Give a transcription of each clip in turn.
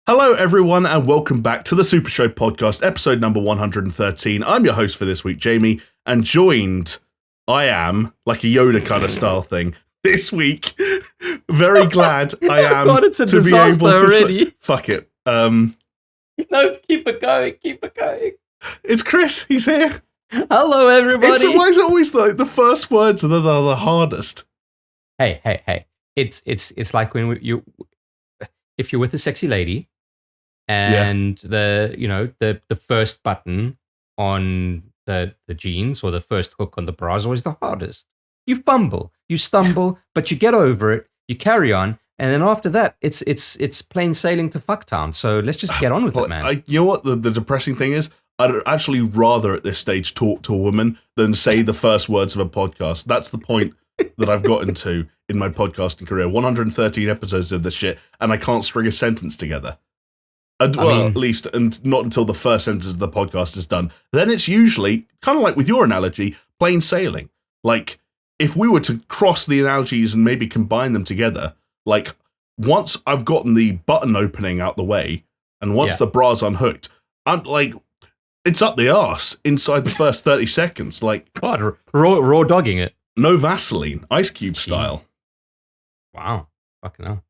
Hello, everyone, and welcome back to the SuperShow podcast, episode number 113. I'm your host for this week, Jamie, and joined, I am, like a Yoda kind of style thing, this week. Very glad I am God, it's a to be able to... already. Fuck it. No, keep it going. It's Chris, he's here. Hello, everybody. Why is it always the first words are the hardest? Hey. It's like when if you're with a sexy lady and the first button on the jeans or the first hook on the bra is always the hardest. You fumble, you stumble, but you get over it, you carry on, and then after that, it's plain sailing to fucktown. So let's just get on with it, man. You know what the depressing thing is? I'd actually rather at this stage talk to a woman than say the first words of a podcast. That's the point that I've gotten to in my podcasting career. 113 episodes of this shit, and I can't string a sentence together. At least, and not until the first sentence of the podcast is done. Then it's usually, kind of like with your analogy, plain sailing. Like, if we were to cross the analogies and maybe combine them together, like, once I've gotten the button opening out the way, and once the bra's unhooked, I'm like... It's up the arse inside the first 30 seconds. Like, God, raw dogging it. No Vaseline, Ice Cube style. Wow, fucking hell.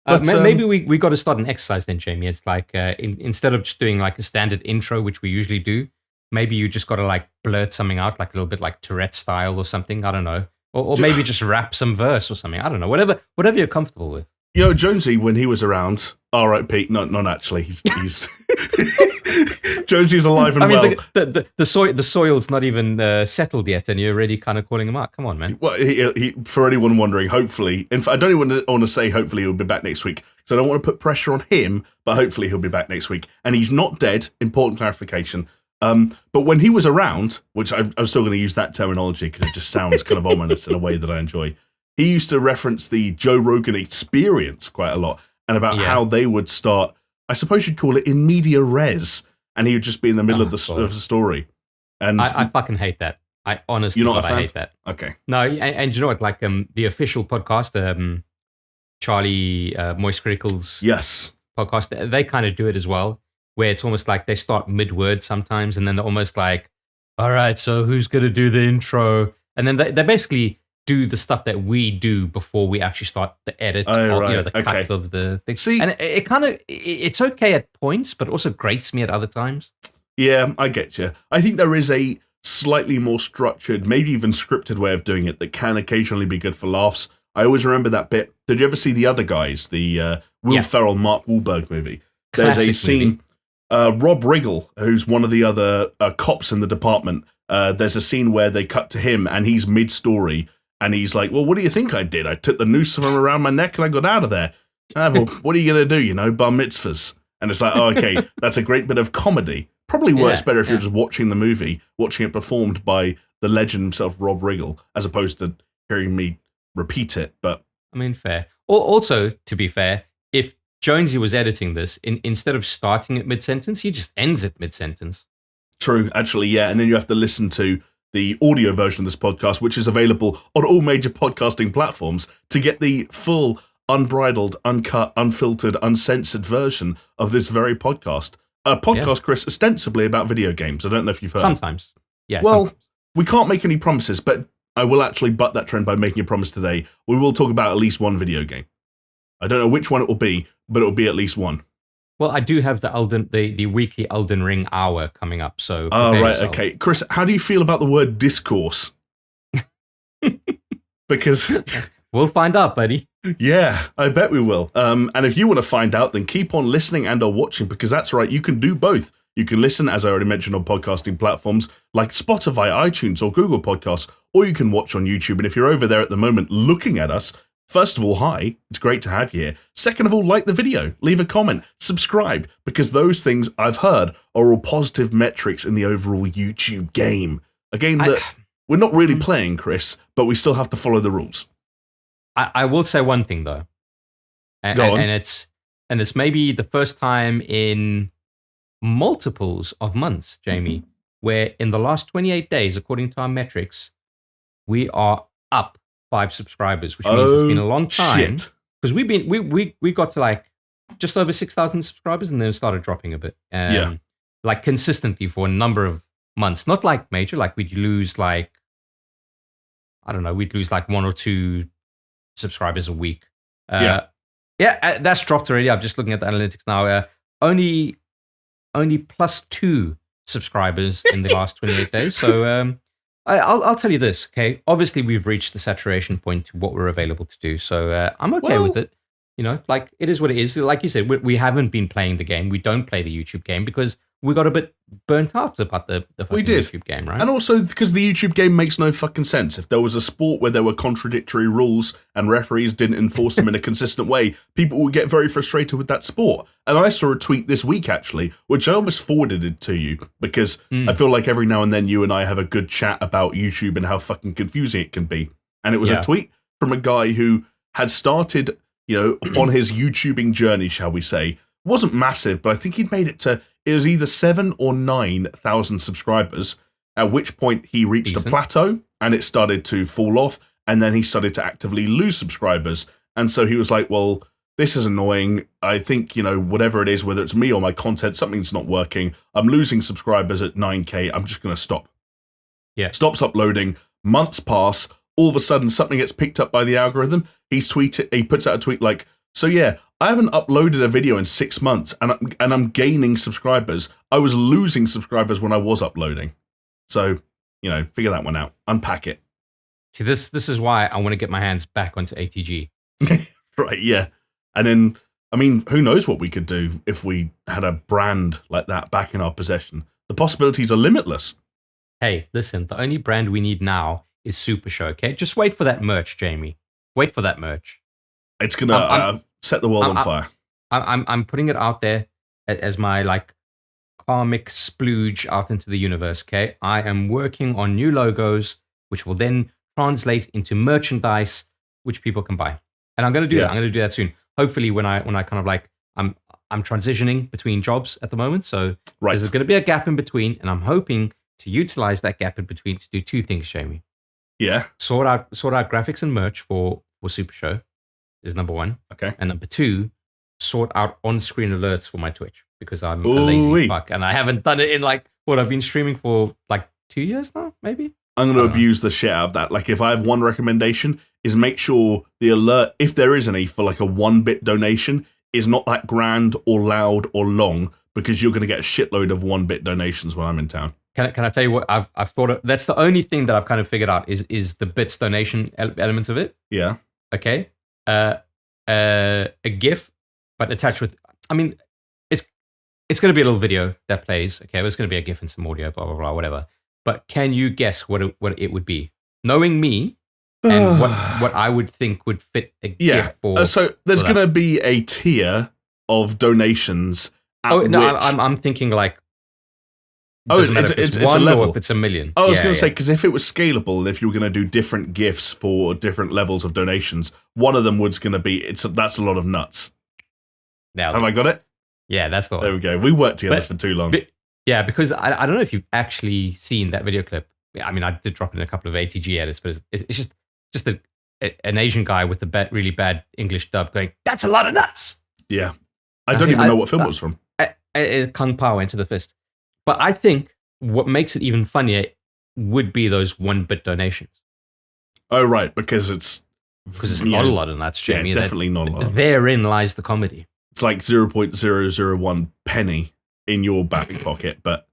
But, maybe we got to start an exercise then, Jamie. It's like instead of just doing like a standard intro, which we usually do, maybe you just got to like blurt something out, like a little bit like Tourette style or something. I don't know, or maybe just rap some verse or something. I don't know, whatever you're comfortable with. You know, Jonesy, when he was around, R.I.P. Not actually. He's Jonesy's alive and well. The soil's not even settled yet, and you're already kind of calling him out. Come on, man. Well, he for anyone wondering, hopefully, in fact, I don't even want to say hopefully he'll be back next week, so I don't want to put pressure on him, but hopefully he'll be back next week. And he's not dead, important clarification. But when he was around, which I'm still going to use that terminology because it just sounds kind of ominous in a way that I enjoy, he used to reference the Joe Rogan experience quite a lot, and about how they would start, I suppose you'd call it in media res, and he would just be in the middle of the story. And I fucking hate that. I honestly I hate that. Okay. No, and you know what? Like the official podcast, Charlie Moist Crickle's podcast, they kind of do it as well, where it's almost like they start mid-word sometimes, and then they're almost like, all right, so who's going to do the intro? And then they basically do the stuff that we do before we actually start the edit, or the cut of the thing. See, and it kind of it's okay at points, but also grates me at other times. Yeah, I get you. I think there is a slightly more structured, maybe even scripted way of doing it that can occasionally be good for laughs. I always remember that bit. Did you ever see The Other Guys, the Will Ferrell, Mark Wahlberg movie? There's a scene. Rob Riggle, who's one of the other cops in the department. There's a scene where they cut to him, and he's mid-story. And he's like, well, what do you think I did? I took the noose from around my neck and I got out of there. Well, what are you going to do, bar mitzvahs? And it's like, oh, okay, that's a great bit of comedy. Probably works better if you're just watching the movie, watching it performed by the legend himself, Rob Riggle, as opposed to hearing me repeat it. But I mean, fair. Also, to be fair, if Jonesy was editing this, instead of starting at mid-sentence, he just ends at mid-sentence. True, actually, yeah. And then you have to listen to the audio version of this podcast, which is available on all major podcasting platforms, to get the full, unbridled, uncut, unfiltered, uncensored version of this very podcast. A podcast, Chris, ostensibly about video games. I don't know if you've heard. Sometimes. Yeah. Well, we can't make any promises, but I will actually butt that trend by making a promise today. We will talk about at least one video game. I don't know which one it will be, but it will be at least one. Well, I do have the weekly Elden Ring hour coming up, so... Oh, right, yourself. Okay. Chris, how do you feel about the word discourse? Because... We'll find out, buddy. Yeah, I bet we will. And if you want to find out, then keep on listening and or watching, because that's right, you can do both. You can listen, as I already mentioned, on podcasting platforms like Spotify, iTunes, or Google Podcasts, or you can watch on YouTube. And if you're over there at the moment looking at us, first of all, hi, it's great to have you here. Second of all, like the video, leave a comment, subscribe, because those things I've heard are all positive metrics in the overall YouTube game. A game that we're not really playing, Chris, but we still have to follow the rules. I will say one thing, though. And it's maybe the first time in multiples of months, Jamie, where in the last 28 days, according to our metrics, we are up 5 subscribers, which means it's been a long time. Because we got to like just over 6,000 subscribers, and then it started dropping a bit. Yeah. Like consistently for a number of months. Not like major, like we'd lose like, I don't know, we'd lose like 1 or 2 subscribers a week. Yeah, that's dropped already. I'm just looking at the analytics now. Only +2 subscribers in the last 28 days. So I'll tell you this, okay? Obviously, we've reached the saturation point to what we're available to do. So I'm okay with it. You know, like it is what it is. Like you said, we haven't been playing the game. We don't play the YouTube game because we got a bit burnt out about the fucking YouTube game, right? And also because the YouTube game makes no fucking sense. If there was a sport where there were contradictory rules and referees didn't enforce them in a consistent way, people would get very frustrated with that sport. And I saw a tweet this week, actually, which I almost forwarded it to you because I feel like every now and then you and I have a good chat about YouTube and how fucking confusing it can be. And it was a tweet from a guy who had started, you know, on his YouTubing journey, shall we say. Wasn't massive, but I think he'd made it to, it was either 7,000 or 9,000 subscribers, at which point he reached a plateau and it started to fall off, and then he started to actively lose subscribers. And so he was like, well, this is annoying. I think, you know, whatever it is, whether it's me or my content, something's not working. I'm losing subscribers at 9K. I'm just going to stop. Yeah. Stops uploading. Months pass. All of a sudden, something gets picked up by the algorithm. He puts out a tweet like, so yeah, I haven't uploaded a video in 6 months, and I'm gaining subscribers. I was losing subscribers when I was uploading. So, you know, figure that one out. Unpack it. See, this is why I want to get my hands back onto ATG. Right, yeah. And then, I mean, who knows what we could do if we had a brand like that back in our possession. The possibilities are limitless. Hey, listen, the only brand we need now is SuperShow, okay? Just wait for that merch, Jamie. Wait for that merch. It's going to set the world on fire. I'm putting it out there as my, like, karmic splooge out into the universe, okay? I am working on new logos, which will then translate into merchandise, which people can buy. And I'm going to do that. I'm going to do that soon. Hopefully when I kind of like, I'm transitioning between jobs at the moment. So there's going to be a gap in between, and I'm hoping to utilize that gap in between to do 2 things, Jamie. Yeah. Sort out graphics and merch for SuperShow is number 1. Okay. And number 2, sort out on-screen alerts for my Twitch, because I'm a lazy fuck and I haven't done it in like, I've been streaming for like 2 years now, maybe? I'm going to abuse the shit out of that. Like, if I have one recommendation, is make sure the alert, if there is any, for like a 1-bit donation, is not that grand or loud or long, because you're going to get a shitload of 1-bit donations when I'm in town. Can I tell you what I've thought of? That's the only thing that I've kind of figured out is the bits donation element of it. Yeah. Okay. A GIF, but attached with, I mean, it's going to be a little video that plays. Okay, it's going to be a GIF and some audio, blah blah blah, whatever. But can you guess what it would be? Knowing me and what I would think would fit a GIF for. So there's going to be a tier of donations. I'm thinking like. It's a level. Or if it's a million. I was going to say, because if it was scalable, and if you were going to do different GIFs for different levels of donations, one of them was going to be, that's a lot of nuts. Have I got it? Yeah, that's the one. There we go. We worked together for too long. Yeah, because I don't know if you've actually seen that video clip. I mean, I did drop in a couple of ATG edits, but it's just an Asian guy with a really bad English dub going, "That's a lot of nuts." Yeah. I don't even know what film it was from. Kung Pao Into the Fist. But I think what makes it even funnier would be those 1-bit donations. Oh, right, because it's not a lot of nuts, Jamie. Yeah, definitely not a lot. Therein lies the comedy. It's like 0.001 penny in your back pocket, but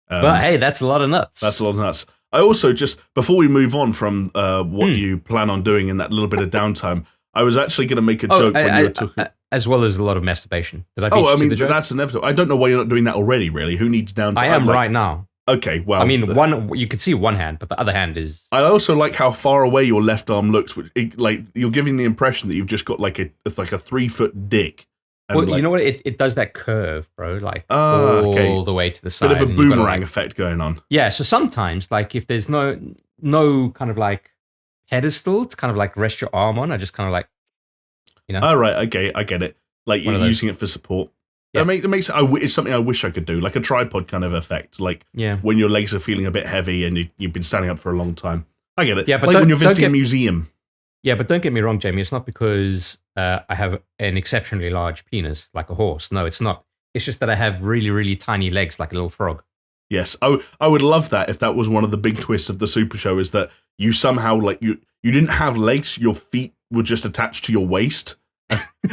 hey, that's a lot of nuts. That's a lot of nuts. I also just, before we move on from what you plan on doing in that little bit of downtime, I was actually going to make a joke when you were talking. As well as a lot of masturbation. Did I beat you to the joke? That's inevitable. I don't know why you're not doing that already, really. Who needs downtime? I am right now. Okay, well. I mean, you could see one hand, but the other hand is... I also like how far away your left arm looks. Like, you're giving the impression that you've just got like a 3-foot dick. Well, you know what? It does that curve, bro. Like, all the way to the side. Bit of a boomerang effect going on. Yeah, so sometimes, like, if there's no kind of like pedestal to kind of like rest your arm on, I just kind of like, you know? Oh, right, okay, I get it. Like, you're using it for support. Yeah. It's something I wish I could do, like a tripod kind of effect. Like, when your legs are feeling a bit heavy and you've been standing up for a long time. I get it. Yeah, but like when you're visiting a museum. Yeah, but don't get me wrong, Jamie. It's not because I have an exceptionally large penis, like a horse. No, it's not. It's just that I have really, really tiny legs, like a little frog. Yes. Oh, I would love that if that was one of the big twists of the Super Show, is that you somehow, like, you didn't have legs, your feet were just attached to your waist.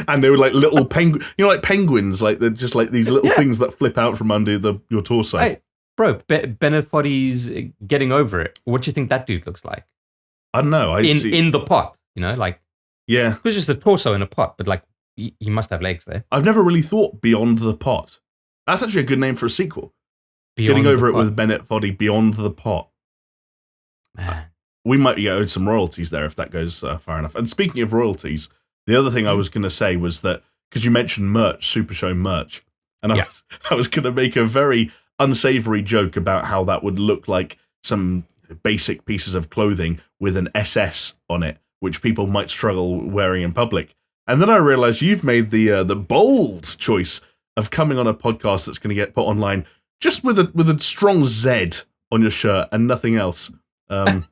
And they were like little penguins, like penguins, like they're just like these little things that flip out from under your torso. Hey, bro, Bennett Foddy's getting over it. What do you think that dude looks like? I don't know. In the pot, like, yeah, it was just a torso in a pot, but like he must have legs there. I've never really thought Beyond the Pot. That's actually a good name for a sequel. Beyond Getting over it pot. with Bennett Foddy, Beyond the Pot. Man. We might get owed some royalties there if that goes far enough. And speaking of royalties, the other thing I was going to say was that, because you mentioned merch, Super Show merch, and I was going to make a very unsavory joke about how that would look like some basic pieces of clothing with an SS on it, which people might struggle wearing in public. And then I realized you've made the bold choice of coming on a podcast that's going to get put online just with a strong Z on your shirt and nothing else. And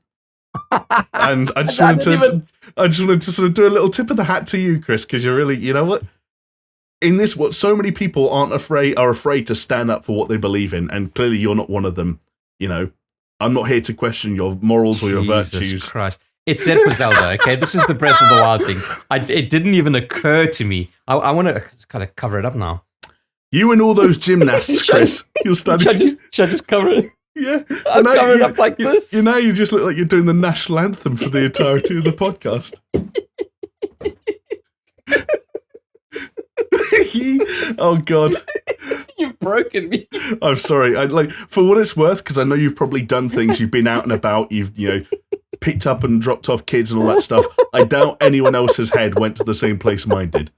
I just wanted to sort of do a little tip of the hat to you, Chris, because you're really, you know what? In this, what so many people are afraid to stand up for what they believe in, and clearly you're not one of them. I'm not here to question your morals or your virtues. Jesus Christ. It's it for Zelda, okay? This is the Breath of the Wild thing. It didn't even occur to me. I want to kind of cover it up now. You and all those gymnasts, Chris. You're starting should I just cover it? Yeah. I'm covering up like this. You just look like you're doing the national anthem for the entirety of the podcast. Oh, God. You've broken me. I'm sorry. For what it's worth, because I know you've probably done things, you've been out and about, you've, picked up and dropped off kids and all that stuff. I doubt anyone else's head went to the same place mine did.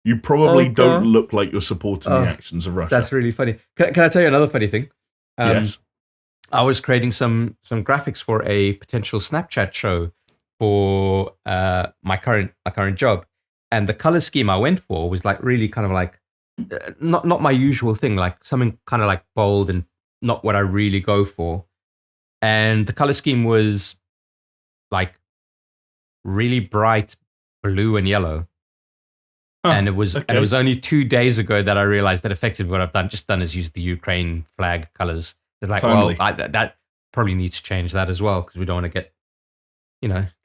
You probably don't look like you're supporting the actions of Russia. That's really funny. Can I tell you another funny thing? Yes. I was creating some graphics for a potential Snapchat show for my current job, and the color scheme I went for was like really kind of like not my usual thing, like something kind of like bold and not what I really go for. And the color scheme was like really bright blue and yellow. And it was only 2 days ago that I realized that effectively what I've done is use the Ukraine flag colors. It's like, totally. That probably needs to change that as well, because we don't want to get,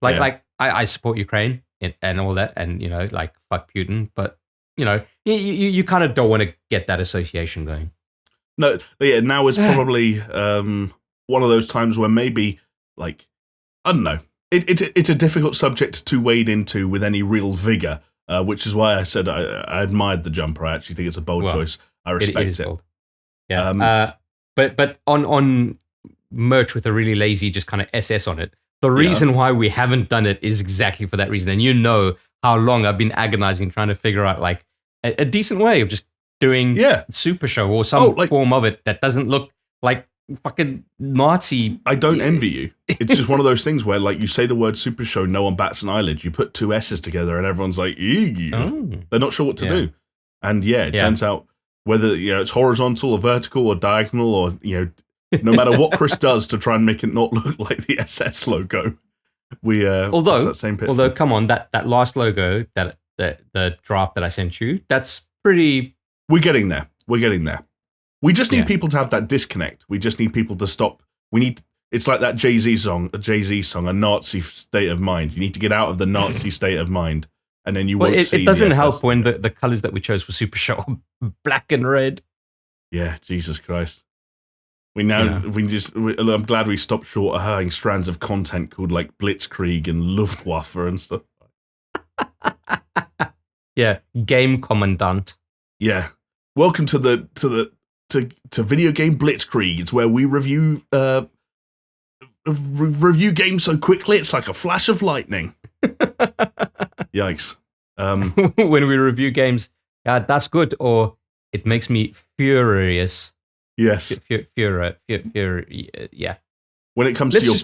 like I support Ukraine and all that, and like fuck Putin, but you kind of don't want to get that association going. No, yeah. Now is probably one of those times where maybe, like, I don't know. It's a difficult subject to wade into with any real vigor. Which is why I said I admired the jumper. I actually think it's a bold choice. I respect it. Bold. Yeah. But on merch with a really lazy, just kind of SS on it. The reason why we haven't done it is exactly for that reason. And how long I've been agonizing trying to figure out like a decent way of just doing Super Show or some form of it that doesn't look like fucking Nazi. I don't envy you. It's just one of those things where, like, you say the word Super Show, no one bats an eyelid. You put two S's together and everyone's like, they're not sure what to do. And it turns out whether it's horizontal or vertical or diagonal or no matter what Chris does to try and make it not look like the SS logo, we although come on, that last logo, that the draft that I sent you, that's pretty. We're getting there. We just need people to have that disconnect. We just need people to stop. It's like that Jay-Z song, A Nazi State of Mind. You need to get out of the Nazi state of mind, and then you won't see. It doesn't help when the colors that we chose for Super Show are black and red. Yeah, Jesus Christ. I'm glad we stopped short of having strands of content called like Blitzkrieg and Luftwaffe and stuff. Yeah, Game Commandant. Yeah. Welcome to Video Game Blitzkrieg. It's where we review games so quickly it's like a flash of lightning. Yikes. When we review games, that's good, or it makes me furious. Yes. Yeah. When it comes to your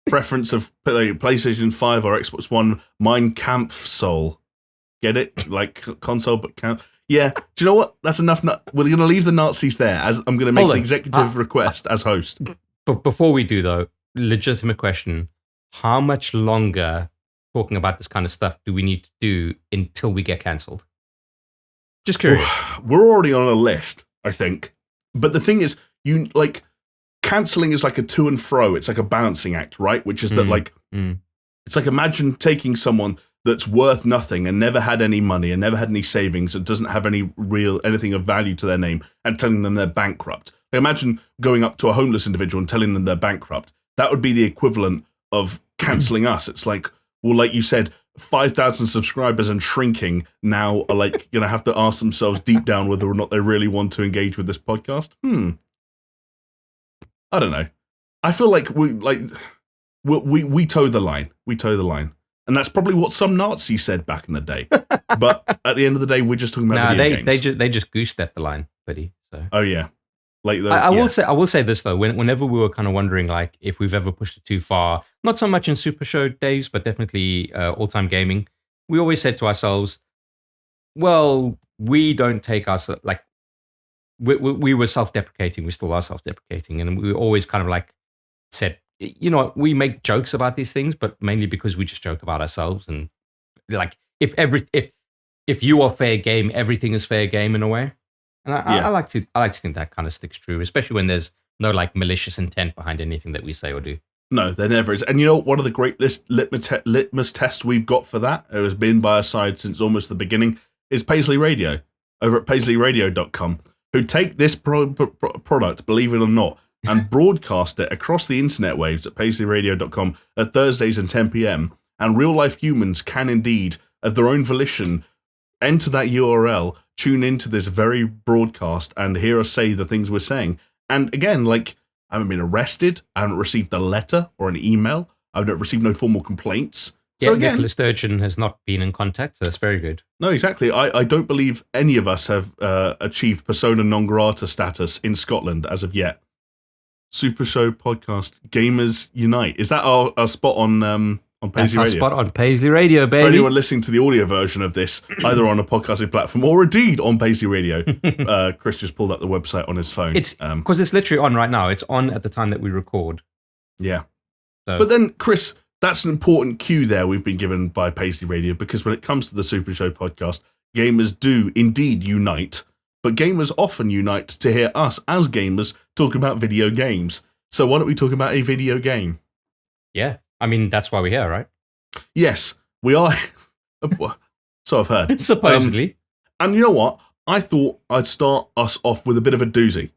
preference of PlayStation 5 or Xbox One, mine Kampf Soul. Get it? Like console, but camp. Yeah. Do you know what? That's enough. We're going to leave the Nazis there, as I'm going to make an executive request as host. But before we do, though, legitimate question. How much longer talking about this kind of stuff do we need to do until we get cancelled? Just curious. We're already on a list, I think. But the thing is, cancelling is like a to and fro. It's like a balancing act, right? Which is that it's like, imagine taking someone that's worth nothing and never had any money and never had any savings and doesn't have anything of value to their name and telling them they're bankrupt. Like, imagine going up to a homeless individual and telling them they're bankrupt. That would be the equivalent of cancelling us. It's like, well, like you said, 5,000 subscribers and shrinking now are like going to have to ask themselves deep down whether or not they really want to engage with this podcast. I don't know. I feel like we toe the line. We toe the line. And that's probably what some Nazis said back in the day. But at the end of the day, we're just talking about video games. They just goose-stepped the line, buddy. So. Oh, yeah. I will say this, though. Whenever we were kind of wondering like if we've ever pushed it too far, not so much in SuperShow days, but definitely all-time gaming, we always said to ourselves, well, we don't take us like we were self-deprecating. We still are self-deprecating, and we always kind of like said, you know, we make jokes about these things, but mainly because we just joke about ourselves. And like if you are fair game, everything is fair game in a way. And I like to think that kind of sticks true, especially when there's no like malicious intent behind anything that we say or do. No, there never is. And you know, one of the great litmus tests we've got for that, it has been by our side since almost the beginning, is Paisley Radio over at paisleyradio.com, who take this product, believe it or not, and broadcast it across the internet waves at paisleyradio.com at Thursdays and 10 p.m. And real life humans can indeed, of their own volition, enter that URL, tune into this very broadcast, and hear us say the things we're saying. And again, like, I haven't been arrested, I haven't received a letter or an email, I've received no formal complaints. So again, Nicola Sturgeon has not been in contact, so that's very good. No, exactly. I don't believe any of us have achieved persona non grata status in Scotland as of yet. SuperShow podcast, Gamers Unite. Is that our spot on Paisley Radio? That's our spot on Paisley Radio, baby. For anyone listening to the audio version of this, either on a podcasting platform or indeed on Paisley Radio, Chris just pulled up the website on his phone. It's because it's literally on right now. It's on at the time that we record. Yeah. So. But then, Chris, that's an important cue there we've been given by Paisley Radio, because when it comes to the SuperShow podcast, gamers do indeed unite, but gamers often unite to hear us as gamers talk about video games. So why don't we talk about a video game? Yeah. I mean, that's why we're here, right? Yes, we are. So I've heard. Supposedly. And you know what? I thought I'd start us off with a bit of a doozy.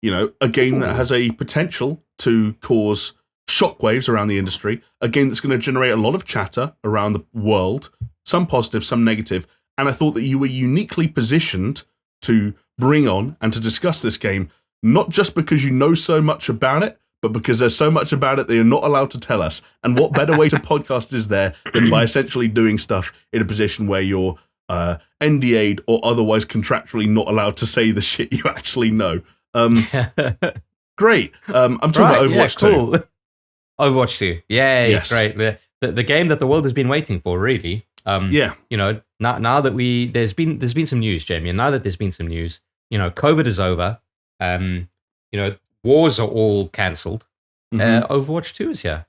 You know, a game that has a potential to cause shockwaves around the industry, a game that's going to generate a lot of chatter around the world, some positive, some negative, and I thought that you were uniquely positioned to bring on and to discuss this game, not just because you know so much about it, but because there's so much about it that you're not allowed to tell us. And what better way to podcast is there than by essentially doing stuff in a position where you're NDA'd or otherwise contractually not allowed to say the shit you actually know. Great. I'm talking about Overwatch 2. Cool. Overwatch 2. Yay, yes. Great. The game that the world has been waiting for, really. You know, now that there's been some news, Jamie, and now that there's been some news, you know, COVID is over. You know, wars are all cancelled. Overwatch 2 is here.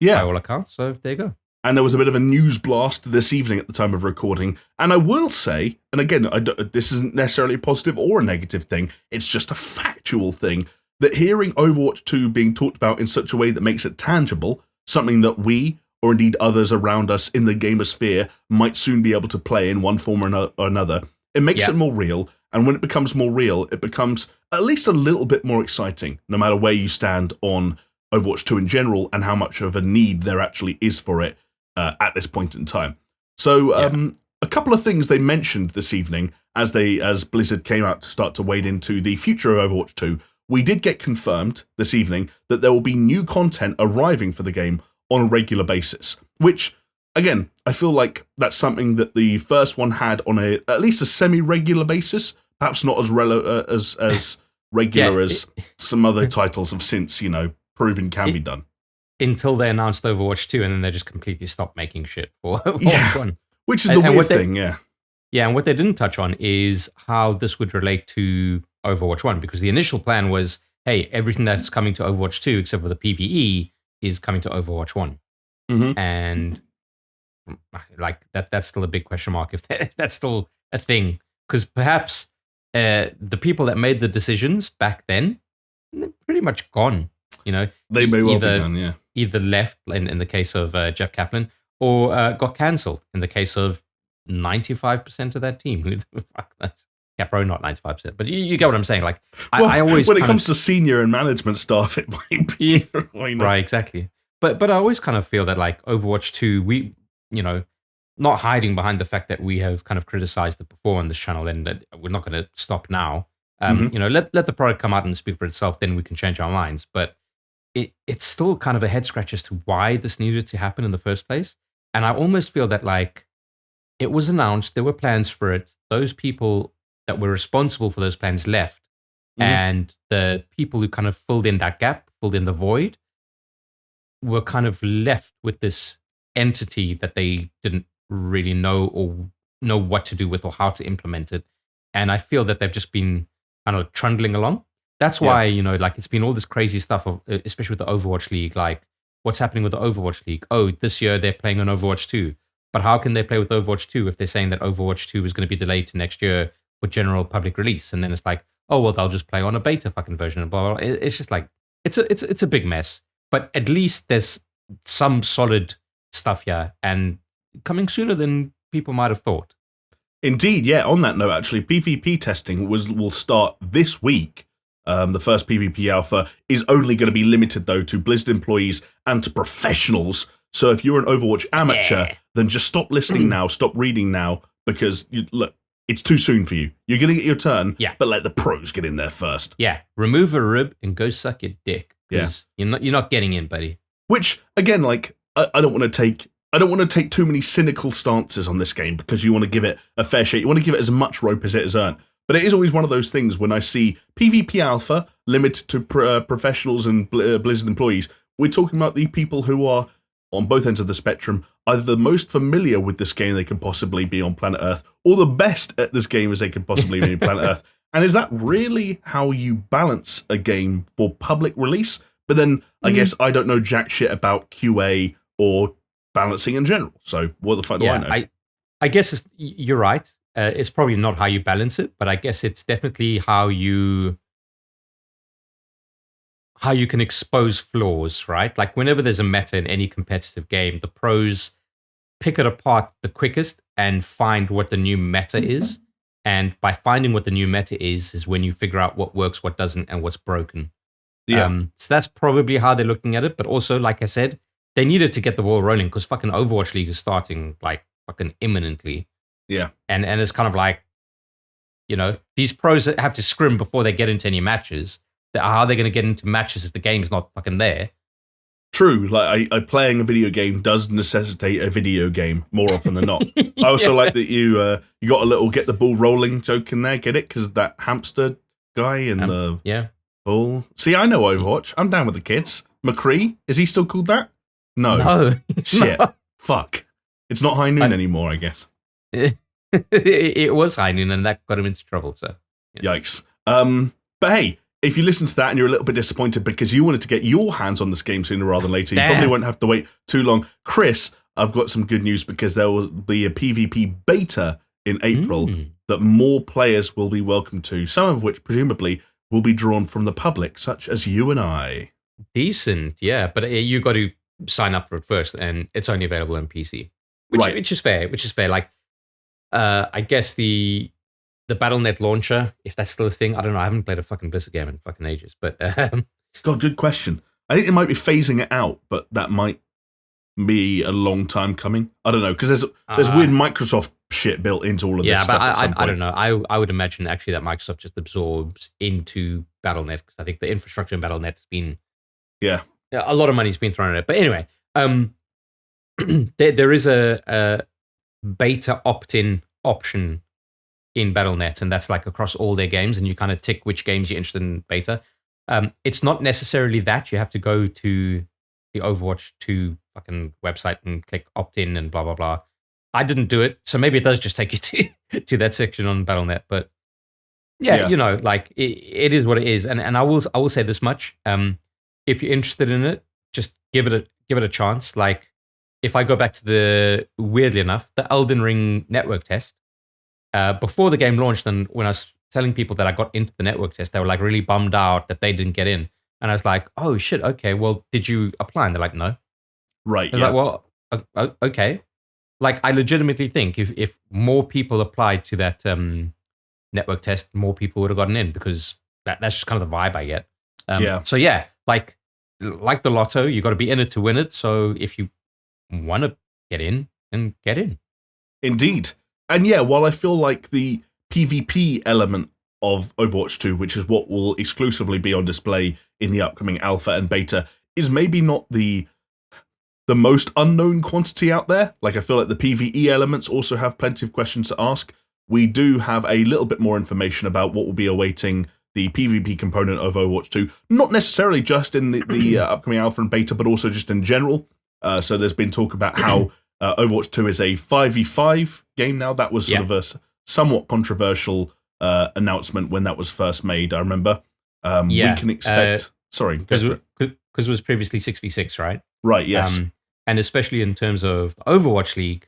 Yeah. By all accounts. So there you go. And there was a bit of a news blast this evening at the time of recording. And I will say, and again, this isn't necessarily a positive or a negative thing, it's just a factual thing, that hearing Overwatch 2 being talked about in such a way that makes it tangible, something that we, or indeed others around us in the gamer sphere, might soon be able to play in one form or another, it makes it more real. And when it becomes more real, it becomes at least a little bit more exciting, no matter where you stand on Overwatch 2 in general and how much of a need there actually is for it at this point in time. So a couple of things they mentioned this evening as Blizzard came out to start to wade into the future of Overwatch 2. We did get confirmed this evening that there will be new content arriving for the game on a regular basis, which, again, I feel like that's something that the first one had on at least a semi-regular basis, perhaps not as regular as some other titles have since, you know, proven can be done. Until they announced Overwatch 2, and then they just completely stopped making shit for Overwatch 1. Which is the weird thing, yeah. Yeah, and what they didn't touch on is how this would relate to Overwatch 1, because the initial plan was, hey, everything that's coming to Overwatch 2, except for the PvE, is coming to Overwatch 1. And like that's still a big question mark if that's still a thing, because perhaps the people that made the decisions back then, they're pretty much gone. They may well be gone. Yeah, either left in the case of Jeff Kaplan, or got cancelled in the case of 95% of that team. Who the fuck knows? Yeah, probably not 95%, but you get what I'm saying. Like, I always, when it comes to senior and management staff, it might be. Why not? Right, exactly. But I always kind of feel that, like, Overwatch 2, we, not hiding behind the fact that we have kind of criticized it before on this channel, and that we're not going to stop now. Let the product come out and speak for itself, then we can change our minds. But it's still kind of a head scratch as to why this needed to happen in the first place. And I almost feel that, like, it was announced, there were plans for it. Those people that were responsible for those plans left. And the people who kind of filled in that gap, filled in the void, were kind of left with this entity that they didn't really know what to do with or how to implement it. And I feel that they've just been kind of trundling along. That's why, like, it's been all this crazy stuff, especially with the Overwatch League. Like, what's happening with the Overwatch League? Oh, this year they're playing on Overwatch 2. But how can they play with Overwatch 2 if they're saying that Overwatch 2 is going to be delayed to next year for general public release? And then it's like, oh, well, they'll just play on a beta fucking version and blah, blah, blah. It's just like, it's a big mess. But at least there's some solid stuff here, and coming sooner than people might have thought. Indeed, yeah. On that note, actually, PvP testing will start this week. The first PvP alpha is only going to be limited, though, to Blizzard employees and to professionals. So if you're an Overwatch amateur, then just stop listening now, stop reading now, because look, it's too soon for you. You're going to get your turn, but let the pros get in there first. Yeah, remove a rib and go suck your dick. Yeah, you're not getting in, buddy. Which, again, like, I don't want to take too many cynical stances on this game, because you want to give it a fair shake. You want to give it as much rope as it has earned. But it is always one of those things when I see PvP alpha limited to professionals and Blizzard employees. We're talking about the people who are on both ends of the spectrum, either the most familiar with this game they can possibly be on planet Earth, or the best at this game as they could possibly be on planet Earth. And is that really how you balance a game for public release? But then I guess I don't know jack shit about QA or balancing in general. So what the fuck do I know? I guess you're right. It's probably not how you balance it, but I guess it's definitely how you can expose flaws, right? Like, whenever there's a meta in any competitive game, the pros pick it apart the quickest and find what the new meta is. And by finding what the new meta is when you figure out what works, what doesn't, and what's broken. Yeah. So that's probably how they're looking at it. But also, like I said, they needed to get the ball rolling, because fucking Overwatch League is starting, like, fucking imminently. Yeah. And it's kind of like, these pros have to scrim before they get into any matches. How are they going to get into matches if the game's not fucking there? True. Like, playing a video game does necessitate a video game more often than not. I also like that you got a little get the ball rolling joke in there. Get it? Because that hamster guy in the ball. See, I know Overwatch. I'm down with the kids. McCree, is he still called that? No. Shit. No. Fuck. It's not High Noon anymore, I guess. It was High Noon, and that got him into trouble. So, Yikes. But hey, if you listen to that and you're a little bit disappointed because you wanted to get your hands on this game sooner rather than later, you probably won't have to wait too long. Chris, I've got some good news, because there will be a PvP beta in April that more players will be welcome to, some of which presumably will be drawn from the public, such as you and I. Decent, yeah, but you got to sign up for it first, and it's only available on PC, which is fair. Like, I guess the Battle.net launcher, if that's still a thing, I don't know. I haven't played a fucking Blizzard game in fucking ages, but God, good question. I think they might be phasing it out, but that might be a long time coming. I don't know, because there's weird Microsoft shit built into all of this stuff. Yeah, but I don't know. I would imagine actually that Microsoft just absorbs into Battle.net, because I think the infrastructure in Battle.net has been a lot of money's been thrown at it. But anyway, there is a beta opt-in option in Battle.net, and that's like across all their games, and you kind of tick which games you're interested in beta. It's not necessarily that you have to go to the Overwatch 2 fucking website and click opt-in and blah, blah, blah. I didn't do it, so maybe it does just take you to that section on Battle.net, but like, it is what it is. And I will say this much. If you're interested in it, just give it a chance. Like, if I go back to weirdly enough, the Elden Ring network test, before the game launched, and when I was telling people that I got into the network test, they were like really bummed out that they didn't get in. And I was like, oh shit, okay, well, did you apply? And they're like, no. Right. Like, well, okay. Like, I legitimately think if more people applied to that network test, more people would have gotten in, because that's just kind of the vibe I get. So yeah, like the lotto, you got to be in it to win it. So if you want to get in, then get in. Indeed. And yeah, while I feel like the PvP element of Overwatch 2, which is what will exclusively be on display in the upcoming alpha and beta, is maybe not the most unknown quantity out there. Like, I feel like the PvE elements also have plenty of questions to ask. We do have a little bit more information about what will be awaiting the PvP component of Overwatch 2, not necessarily just in the upcoming alpha and beta, but also just in general. So there's been talk about how Overwatch 2 is a 5v5 game now. That was sort of a somewhat controversial announcement when that was first made, I remember. We can expect... sorry. Because it was previously 6v6, right? Right, yes. And especially in terms of the Overwatch League,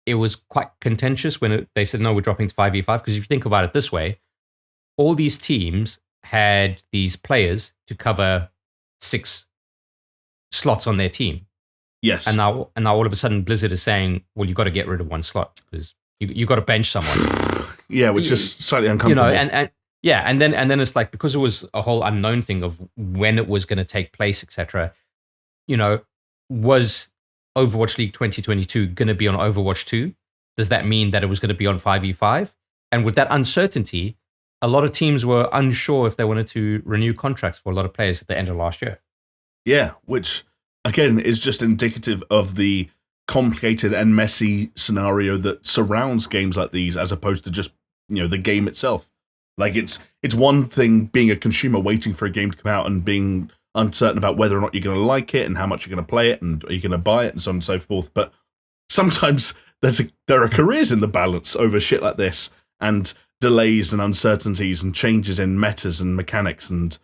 it was quite contentious when they said, no, we're dropping to 5v5. Because if you think about it this way, all these teams had these players to cover 6 slots on their team. Yes. And now all of a sudden Blizzard is saying, well, you got to get rid of 1 slot because you got to bench someone. Yeah, which is slightly uncomfortable. And then it's like, because it was a whole unknown thing of when it was going to take place, etc. Was Overwatch League 2022 going to be on Overwatch 2? Does that mean that it was going to be on 5v5? And with that uncertainty, a lot of teams were unsure if they wanted to renew contracts for a lot of players at the end of last year. Yeah, which, again, is just indicative of the complicated and messy scenario that surrounds games like these, as opposed to just, the game itself. Like, it's one thing being a consumer waiting for a game to come out and being uncertain about whether or not you're going to like it and how much you're going to play it and are you going to buy it and so on and so forth. But sometimes there are careers in the balance over shit like this, and delays and uncertainties and changes in metas and mechanics, and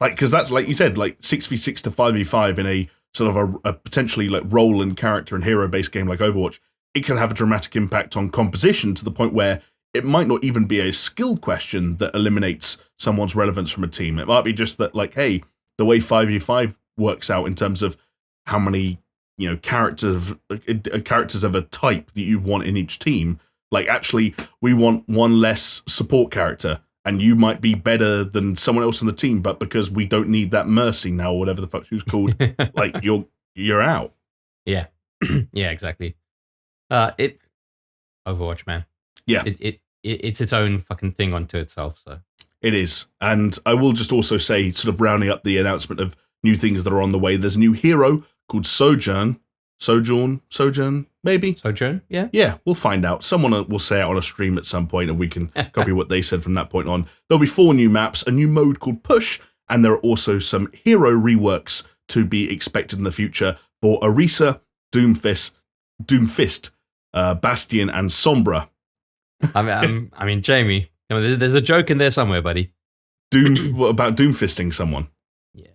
because that's, like you said, like 6v6 to 5v5 in a sort of a potentially like role and character and hero based game like Overwatch, it can have a dramatic impact on composition to the point where it might not even be a skill question that eliminates someone's relevance from a team. It might be just that, like, hey, the way 5v5 works out in terms of how many characters of a type that you want in each team. Like, actually, we want 1 less support character, and you might be better than someone else on the team, but because we don't need that Mercy now, or whatever the fuck she was called, like, you're out. Yeah. Yeah, exactly. Overwatch, man. Yeah. It's its own fucking thing unto itself, so. It is. And I will just also say, sort of rounding up the announcement of new things that are on the way, there's a new hero called Sojourn, maybe? Sojourn, yeah? Yeah, we'll find out. Someone will say it on a stream at some point, and we can copy what they said from that point on. There'll be 4 new maps, a new mode called Push, and there are also some hero reworks to be expected in the future for Orisa, Doomfist, Bastion, and Sombra. I mean, Jamie, there's a joke in there somewhere, buddy. What about Doomfisting someone? Yeah.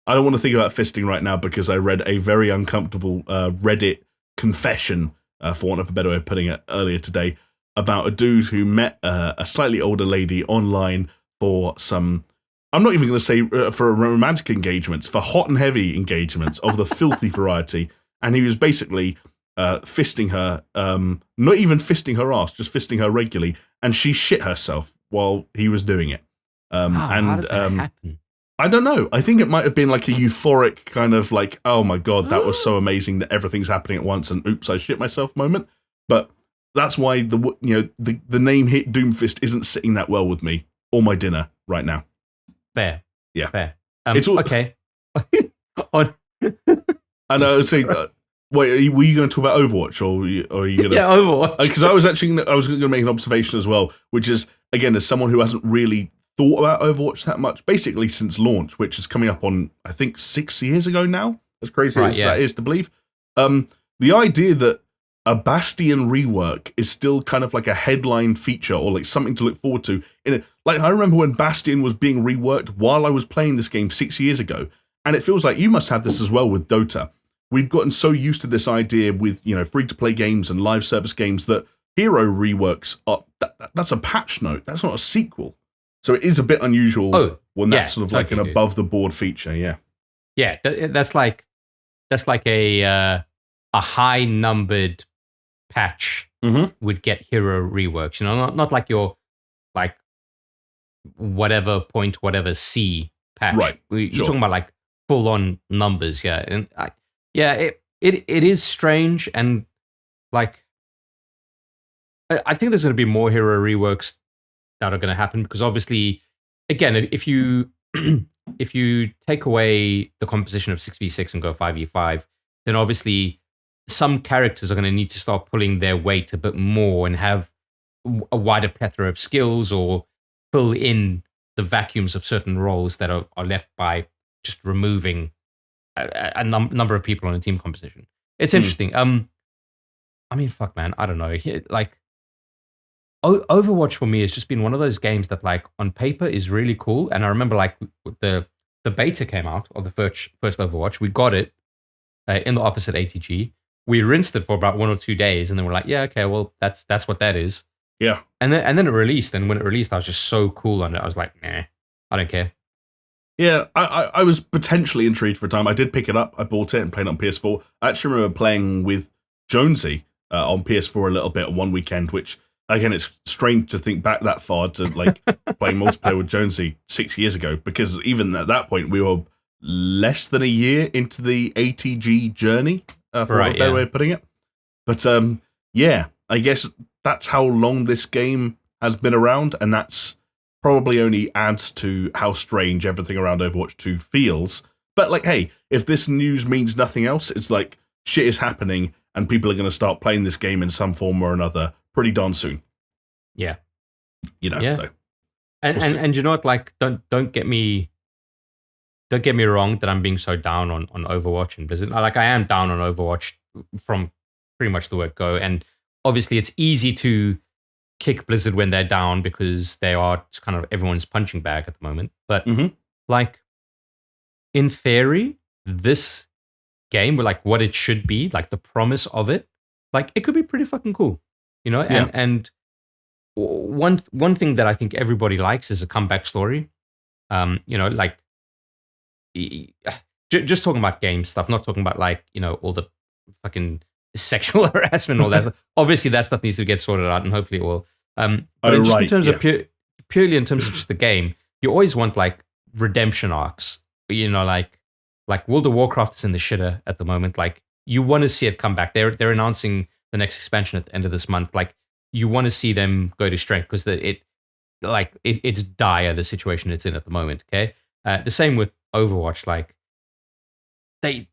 I don't want to think about fisting right now because I read a very uncomfortable Reddit confession, for want of a better way of putting it, earlier today, about a dude who met a slightly older lady online for some, I'm not even going to say for romantic engagements, for hot and heavy engagements of the filthy variety. And he was basically fisting her, not even fisting her ass, just fisting her regularly. And she shit herself while he was doing it. How does that happen? I don't know. I think it might have been like a euphoric kind of like, oh my God, that was so amazing that everything's happening at once and oops, I shit myself moment. But that's why the name hit Doomfist isn't sitting that well with me or my dinner right now. Fair. Yeah. Fair. It's all, okay. And I would say, wait, were you going to talk about Overwatch or are you going to? Yeah, Overwatch. Because I was going to make an observation as well, which is, again, as someone who hasn't really thought about Overwatch that much, basically since launch, which is coming up on, I think, 6 years ago now, as crazy as that is to believe. The idea that a Bastion rework is still kind of like a headline feature or like something to look forward to. Like, I remember when Bastion was being reworked while I was playing this game 6 years ago, and it feels like you must have this as well with Dota. we've gotten so used to this idea with, free-to-play games and live service games that hero reworks are that's a patch note. That's not a sequel. So it is a bit unusual when that's sort of like an above-the-board feature. Yeah. Yeah, that's like a high-numbered patch would get hero reworks. Not like your like whatever point, whatever C patch. Right. You're talking about like full-on numbers. Yeah, and it is strange, and like I think there's going to be more hero reworks that are going to happen, because obviously, again, if you if you take away the composition of 6v6 and go 5v5, then obviously some characters are going to need to start pulling their weight a bit more and have a wider plethora of skills, or fill in the vacuums of certain roles that are left by just removing a number of people on a team composition. It's interesting. I mean, fuck, man, I don't know. Like, Overwatch for me has just been one of those games that, like, on paper is really cool. And I remember, like, the beta came out of the first Overwatch. We got it in the office at ATG. We rinsed it for about 1 or 2 days, and then we're like, yeah, okay, well, that's what that is. Yeah. And then it released, and when it released, I was just so cool on it. I was like, nah, I don't care. Yeah, I was potentially intrigued for a time. I did pick it up. I bought it and played it on PS4. I actually remember playing with Jonesy on PS4 a little bit on one weekend, which, again, it's strange to think back that far to, like, playing multiplayer with Jonesy 6 years ago, because even at that point, we were less than a year into the ATG journey, for a better way of putting it. But, yeah, I guess that's how long this game has been around, and that's probably only adds to how strange everything around Overwatch 2 feels. But, like, hey, if this news means nothing else, it's like shit is happening, and people are going to start playing this game in some form or another pretty darn soon. Yeah. Yeah. So and you know what, like, don't get me wrong that I'm being so down on Overwatch and Blizzard. Like, I am down on Overwatch from pretty much the word go, and obviously it's easy to kick Blizzard when they're down, because they are kind of everyone's punching bag at the moment. But like, in theory, this game, like what it should be, like the promise of it, like it could be pretty fucking cool, and one thing that I think everybody likes is a comeback story. Like, just talking about game stuff, not talking about, like, all the fucking sexual harassment, all that stuff. Obviously that stuff needs to get sorted out, and hopefully it will. But in terms of purely in terms of just the game, you always want, like, redemption arcs. Like World of Warcraft is in the shitter at the moment. Like, you want to see it come back. They're announcing the next expansion at the end of this month. Like, you want to see them go to strength, because it's dire, the situation it's in at the moment. Okay, the same with Overwatch. Like, they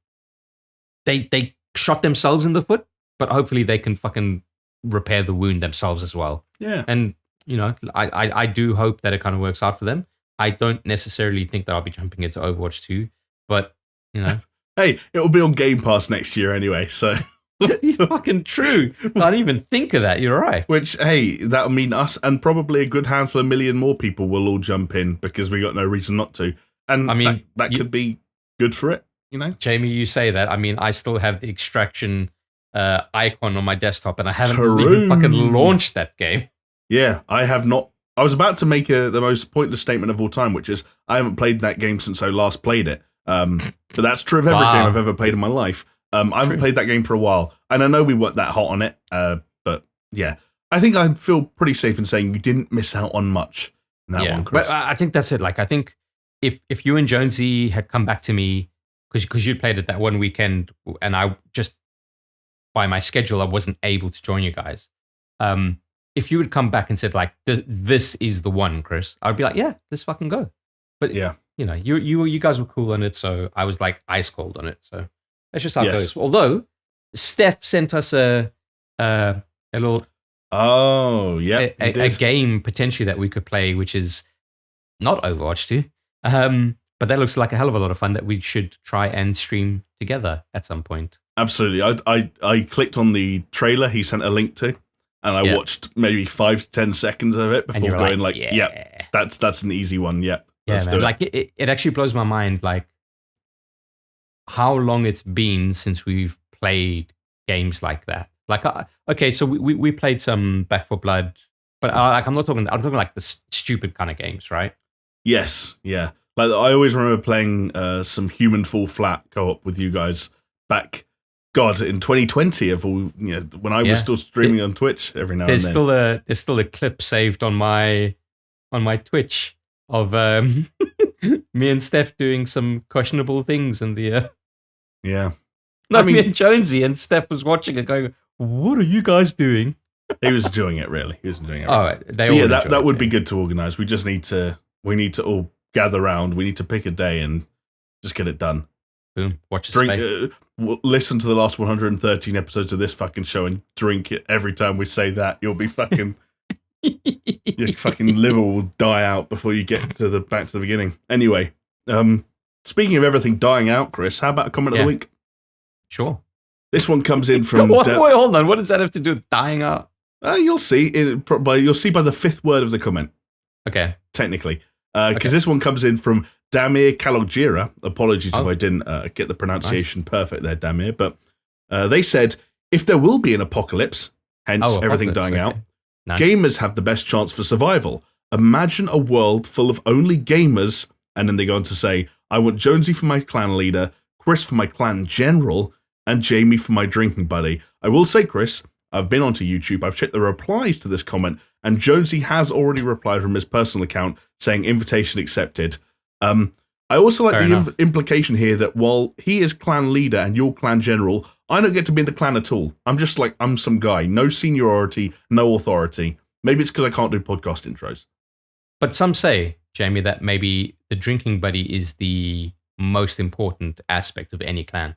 shot themselves in the foot, but hopefully they can fucking repair the wound themselves as well. Yeah. And, I do hope that it kind of works out for them. I don't necessarily think that I'll be jumping into Overwatch 2, but, Hey, it'll be on Game Pass next year anyway, so. You're fucking true. I didn't even think of that. You're right. Which, hey, that'll mean us and probably a good handful of million more people will all jump in, because we got no reason not to. And I mean, that could be good for it, Jamie, you say that. I mean, I still have the Extraction icon on my desktop, and I haven't even fucking launched that game. Yeah, I have not. I was about to make the most pointless statement of all time, which is I haven't played that game since I last played it. But that's true of every game I've ever played in my life. I haven't played that game for a while, and I know we weren't that hot on it. But yeah, I think I feel pretty safe in saying you didn't miss out on much in that one, Chris. But I think that's it. Like, I think if you and Jonesy had come back to me, because you played it that one weekend, and I just, by my schedule, I wasn't able to join you guys. If you would come back and said, like, this is the one, Chris, I'd be like, yeah, let's fucking go. But yeah, you guys were cool on it, so I was like ice cold on it. So that's just how it goes. Although Steph sent us a little a game potentially that we could play, which is not Overwatch 2. But that looks like a hell of a lot of fun that we should try and stream together at some point. Absolutely. I clicked on the trailer he sent a link to, and I watched maybe 5 to 10 seconds of it before going like, that's an easy one. Yep. Yeah, man. Like, it actually blows my mind. Like, how long it's been since we've played games like that. Like, okay, so we played some Back 4 Blood, but like I'm talking like the stupid kind of games, right? Yes, yeah. Like I always remember playing some Human Fall Flat co-op with you guys back, God, in 2020 of all, when I was still streaming on Twitch every now and then. There's still a clip saved on my Twitch of me and Steph doing some questionable things in the yeah. me and Jonesy, and Steph was watching it going, "What are you guys doing?" He was enjoying it, really. He was enjoying it. Oh, really. That would be good to organise. We just need to all gather around. We need to pick a day and just get it done. Boom. Watch it. Listen to the last 113 episodes of this fucking show and drink it every time we say that. You'll be fucking... your fucking liver will die out before you get back to the beginning. Anyway, speaking of everything dying out, Chris, how about a comment of the week? Sure. This one comes in from... Wait, hold on. What does that have to do with dying out? You'll see. You'll see by the fifth word of the comment. Okay. Technically. Because this one comes in from Damir Kalogjira. Apologies if I didn't get the pronunciation perfect there, Damir. But they said, if there will be an apocalypse, hence everything dying out, gamers have the best chance for survival. Imagine a world full of only gamers. And then they go on to say, I want Jonesy for my clan leader, Chris for my clan general, and Jamie for my drinking buddy. I will say, Chris, I've been onto YouTube, I've checked the replies to this comment, and Jonesy has already replied from his personal account saying invitation accepted. I also like the implication here that while he is clan leader and you're clan general, I don't get to be in the clan at all. I'm just like, I'm some guy. No seniority, no authority. Maybe it's because I can't do podcast intros. But some say, Jamie, that maybe the drinking buddy is the most important aspect of any clan.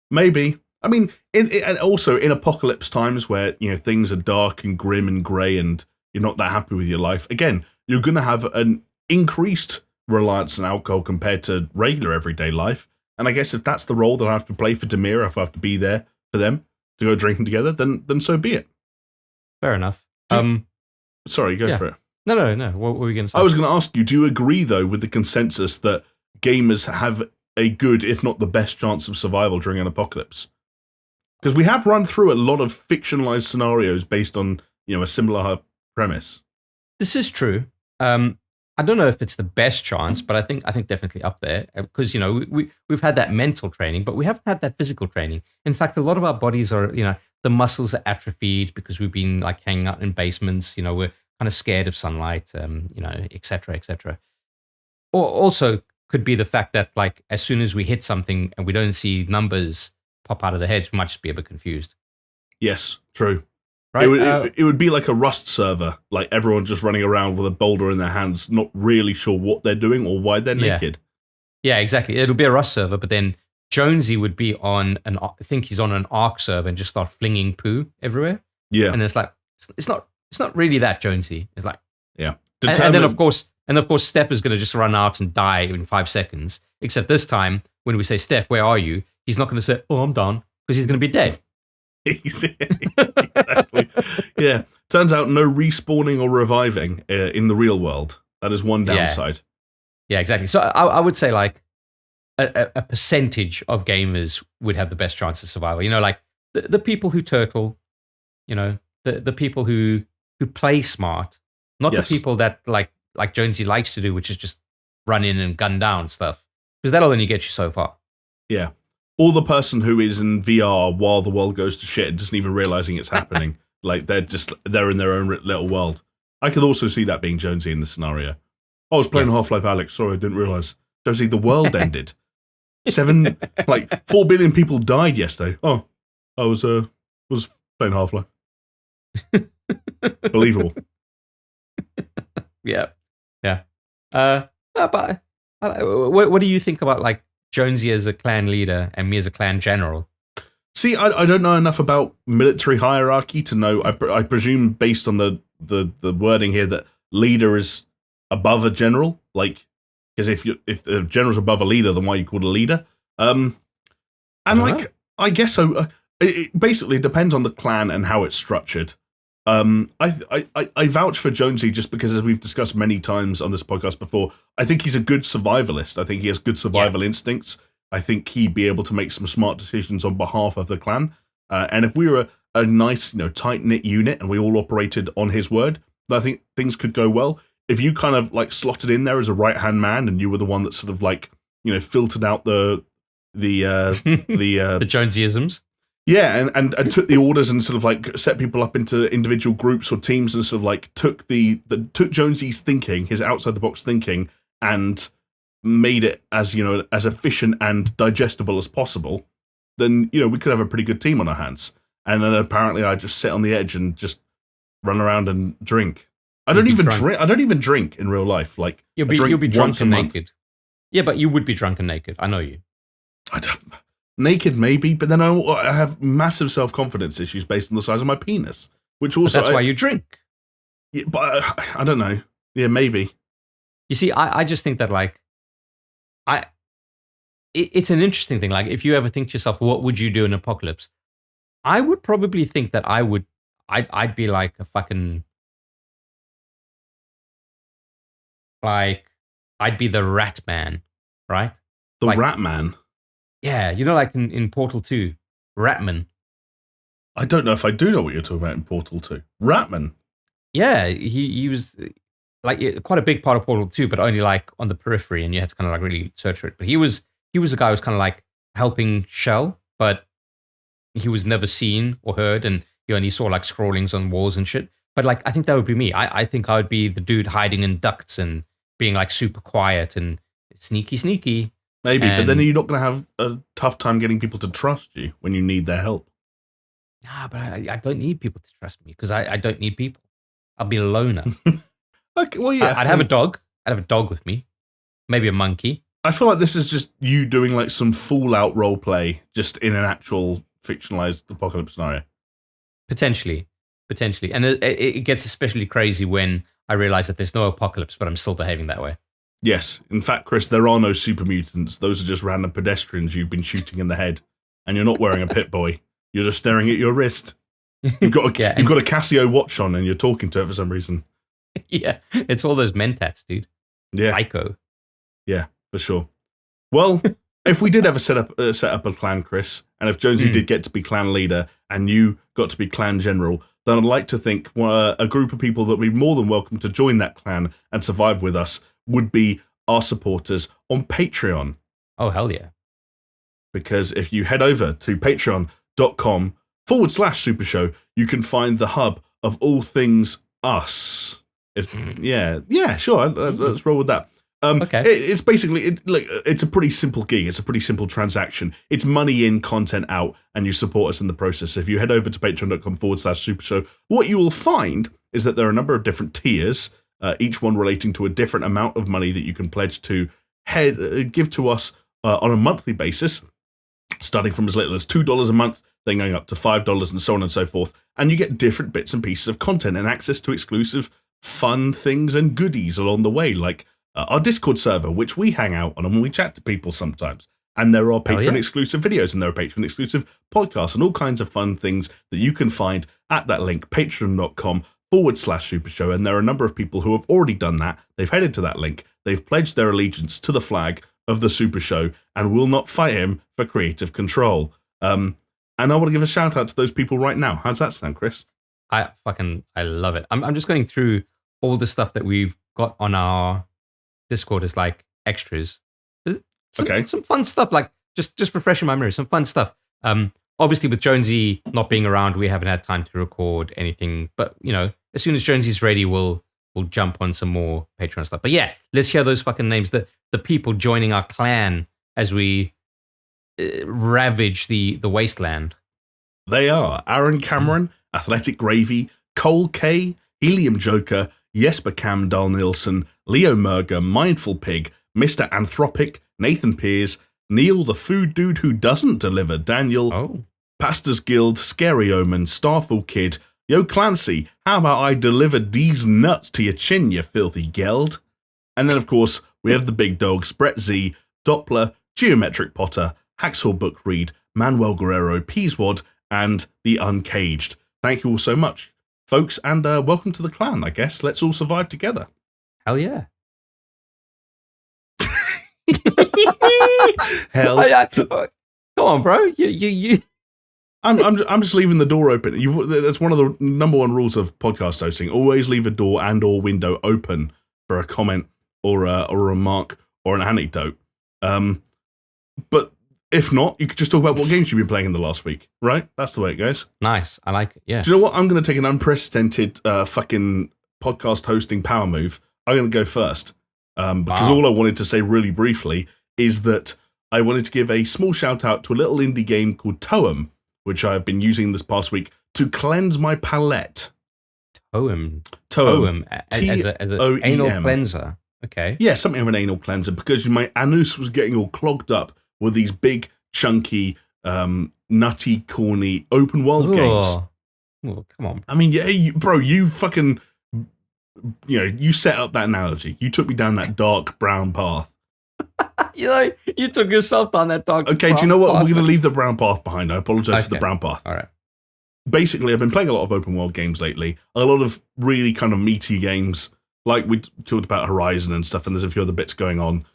Maybe. I mean, and also in apocalypse times where, things are dark and grim and grey and you're not that happy with your life, again, you're going to have an increased reliance on alcohol compared to regular everyday life. And I guess if that's the role that I have to play for Damir, if I have to be there for them to go drinking together, then so be it. Fair enough. Sorry, go for it. No. What were we going to say? I was going to ask you, do you agree, though, with the consensus that gamers have a good, if not the best chance of survival during an apocalypse? Because we have run through a lot of fictionalized scenarios based on, a similar premise. This is true. I don't know if it's the best chance, but I think definitely up there because we've had that mental training, but we haven't had that physical training. In fact, a lot of our bodies are the muscles are atrophied because we've been like hanging out in basements. We're kind of scared of sunlight, et cetera, et cetera. Or also could be the fact that like as soon as we hit something and we don't see numbers pop out of the heads, we might just be a bit confused. Yes, true. Right? It would be like a Rust server, like everyone just running around with a boulder in their hands, not really sure what they're doing or why they're naked. Yeah, exactly. It'll be a Rust server, but then Jonesy would be on I think he's on an Ark server and just start flinging poo everywhere. Yeah, and it's like it's not really that Jonesy. It's like yeah, and then of course Steph is going to just run out and die in 5 seconds. Except this time when we say Steph, where are you? He's not going to say, "Oh, I'm done," because he's going to be dead. Exactly. Yeah. Turns out no respawning or reviving in the real world. That is one downside. Yeah, exactly. So I would say like a percentage of gamers would have the best chance of survival. Like the people who turtle, the people who play smart, not the people that like Jonesy likes to do, which is just run in and gun down stuff, because that'll only get you so far. Yeah. Or the person who is in VR while the world goes to shit and doesn't even realizing it's happening. Like they're in their own little world. I could also see that being Jonesy in the scenario. I was playing Half-Life Alyx. Sorry, I didn't realize. Jonesy, the world ended. 4 billion people died yesterday. Oh, I was playing Half-Life. Believable. Yeah. But what do you think about like Jonesy as a clan leader and me as a clan general? See, I don't know enough about military hierarchy to know. I presume based on the wording here that leader is above a general. Like, because if the general's above a leader, then why are you called a leader? I guess so. It basically depends on the clan and how it's structured. I vouch for Jonesy just because, as we've discussed many times on this podcast before, I think he's a good survivalist. I think he has good survival instincts. I think he'd be able to make some smart decisions on behalf of the clan. And if we were a nice, tight-knit unit and we all operated on his word, I think things could go well. If you kind of like slotted in there as a right-hand man and you were the one that sort of like, filtered out the the Jonesyisms. Yeah, and took the orders and sort of like set people up into individual groups or teams and sort of like took Jonesy's thinking, his outside the box thinking, and made it as as efficient and digestible as possible, then we could have a pretty good team on our hands. And then apparently I just sit on the edge and just run around and drink. I don't even drink. I don't even drink in real life. Like you'll be drunk and naked. Yeah, but you would be drunk and naked. I know you. I don't. Naked, maybe, but then I have massive self-confidence issues based on the size of my penis, which also... But that's why you drink. Yeah, but I don't know. Yeah, maybe. You see, I just think that, like, it's an interesting thing. Like, if you ever think to yourself, what would you do in an apocalypse? I would probably think that I'd be like a fucking... Like, I'd be the rat man, right? The rat man? Yeah, like in Portal 2, Ratman. I don't know if I do know what you're talking about in Portal 2. Ratman? Yeah, he was like quite a big part of Portal 2, but only like on the periphery, and you had to kind of like really search for it. But he was a guy who was kind of like helping Shell, but he was never seen or heard, and you only saw like scrawlings on walls and shit. But like, I think that would be me. I think I would be the dude hiding in ducts and being like super quiet and sneaky. Maybe, but then you're not going to have a tough time getting people to trust you when you need their help. Nah, but I don't need people to trust me because I don't need people. I'll be a loner. Okay, well, yeah. I'd have a dog. I'd have a dog with me. Maybe a monkey. I feel like this is just you doing like some Fallout roleplay just in an actual fictionalized apocalypse scenario. Potentially. And it gets especially crazy when I realize that there's no apocalypse, but I'm still behaving that way. Yes. In fact, Chris, there are no super mutants. Those are just random pedestrians you've been shooting in the head. And you're not wearing a Pip-Boy. You're just staring at your wrist. You've got a Casio watch on and you're talking to it for some reason. Yeah. It's all those mentats, dude. Yeah. Psycho. Yeah, for sure. Well, if we did ever set up a clan, Chris, and if Jonesy did get to be clan leader and you got to be clan general, then I'd like to think a group of people that would be more than welcome to join that clan and survive with us would be our supporters on Patreon. Oh, hell yeah. Because if you head over to patreon.com/SuperShow, you can find the hub of all things us. Yeah, sure. Let's roll with that. Okay. It's basically, it's a pretty simple gig. It's a pretty simple transaction. It's money in, content out, and you support us in the process. If you head over to patreon.com/SuperShow, what you will find is that there are a number of different tiers, each one relating to a different amount of money that you can pledge to give to us on a monthly basis, starting from as little as $2 a month, then going up to $5 and so on and so forth. And you get different bits and pieces of content and access to exclusive fun things and goodies along the way, like our Discord server, which we hang out on and we chat to people sometimes. And there are Patreon-exclusive videos and there are Patreon-exclusive podcasts and all kinds of fun things that you can find at that link, patreon.com/SuperShow. And there are a number of people who have already done that. They've headed to that link. They've pledged their allegiance to the flag of the Super Show and will not fight him for creative control. And I want to give a shout out to those people right now. How's that sound, Chris? I love it. I'm just going through all the stuff that we've got on our Discord as like extras. Some fun stuff, like just refreshing my memory. Some fun stuff. Obviously, with Jonesy not being around, we haven't had time to record anything. But as soon as Jonesy's ready, we'll jump on some more Patreon stuff. But yeah, let's hear those fucking names. The people joining our clan as we ravage the wasteland. They are Aaron Cameron, Athletic Gravy, Cole K, Helium Joker, Jesper Cam Dahl Nielsen, Leo Merger, Mindful Pig, Mr. Anthropic, Nathan Pears, Neil the Food Dude Who Doesn't Deliver, Daniel, Pastors Guild, Scary Omen, Starful Kid, Yo Clancy, how about I delivered these nuts to your chin, you filthy geld? And then, of course, we have the big dogs, Brett Z, Doppler, Geometric Potter, Hacksaw Book Read, Manuel Guerrero, Peaswad, and The Uncaged. Thank you all so much, folks, and welcome to the clan, I guess. Let's all survive together. Hell yeah. hell. Come on, bro. You. I'm just leaving the door open. That's one of the number one rules of podcast hosting. Always leave a door and or window open for a comment or a remark or an anecdote. But if not, you could just talk about what games you've been playing in the last week, right? That's the way it goes. Nice. I like it, yeah. Do you know what? I'm going to take an unprecedented fucking podcast hosting power move. I'm going to go first. Because all I wanted to say really briefly is that I wanted to give a small shout out to a little indie game called Toem, which I've been using this past week to cleanse my palette. Toem. As an anal cleanser. Okay. Yeah, something of an anal cleanser, because my anus was getting all clogged up with these big, chunky, nutty, corny, open world games. Oh, come on. I mean, yeah, you fucking, you set up that analogy. You took me down that dark brown path. You took yourself down that dark. Okay, do you know what? We're going to leave the brown path behind. I apologize for the brown path. All right. Basically, I've been playing a lot of open world games lately. A lot of really kind of meaty games, like we talked about Horizon and stuff, and there's a few other bits going on.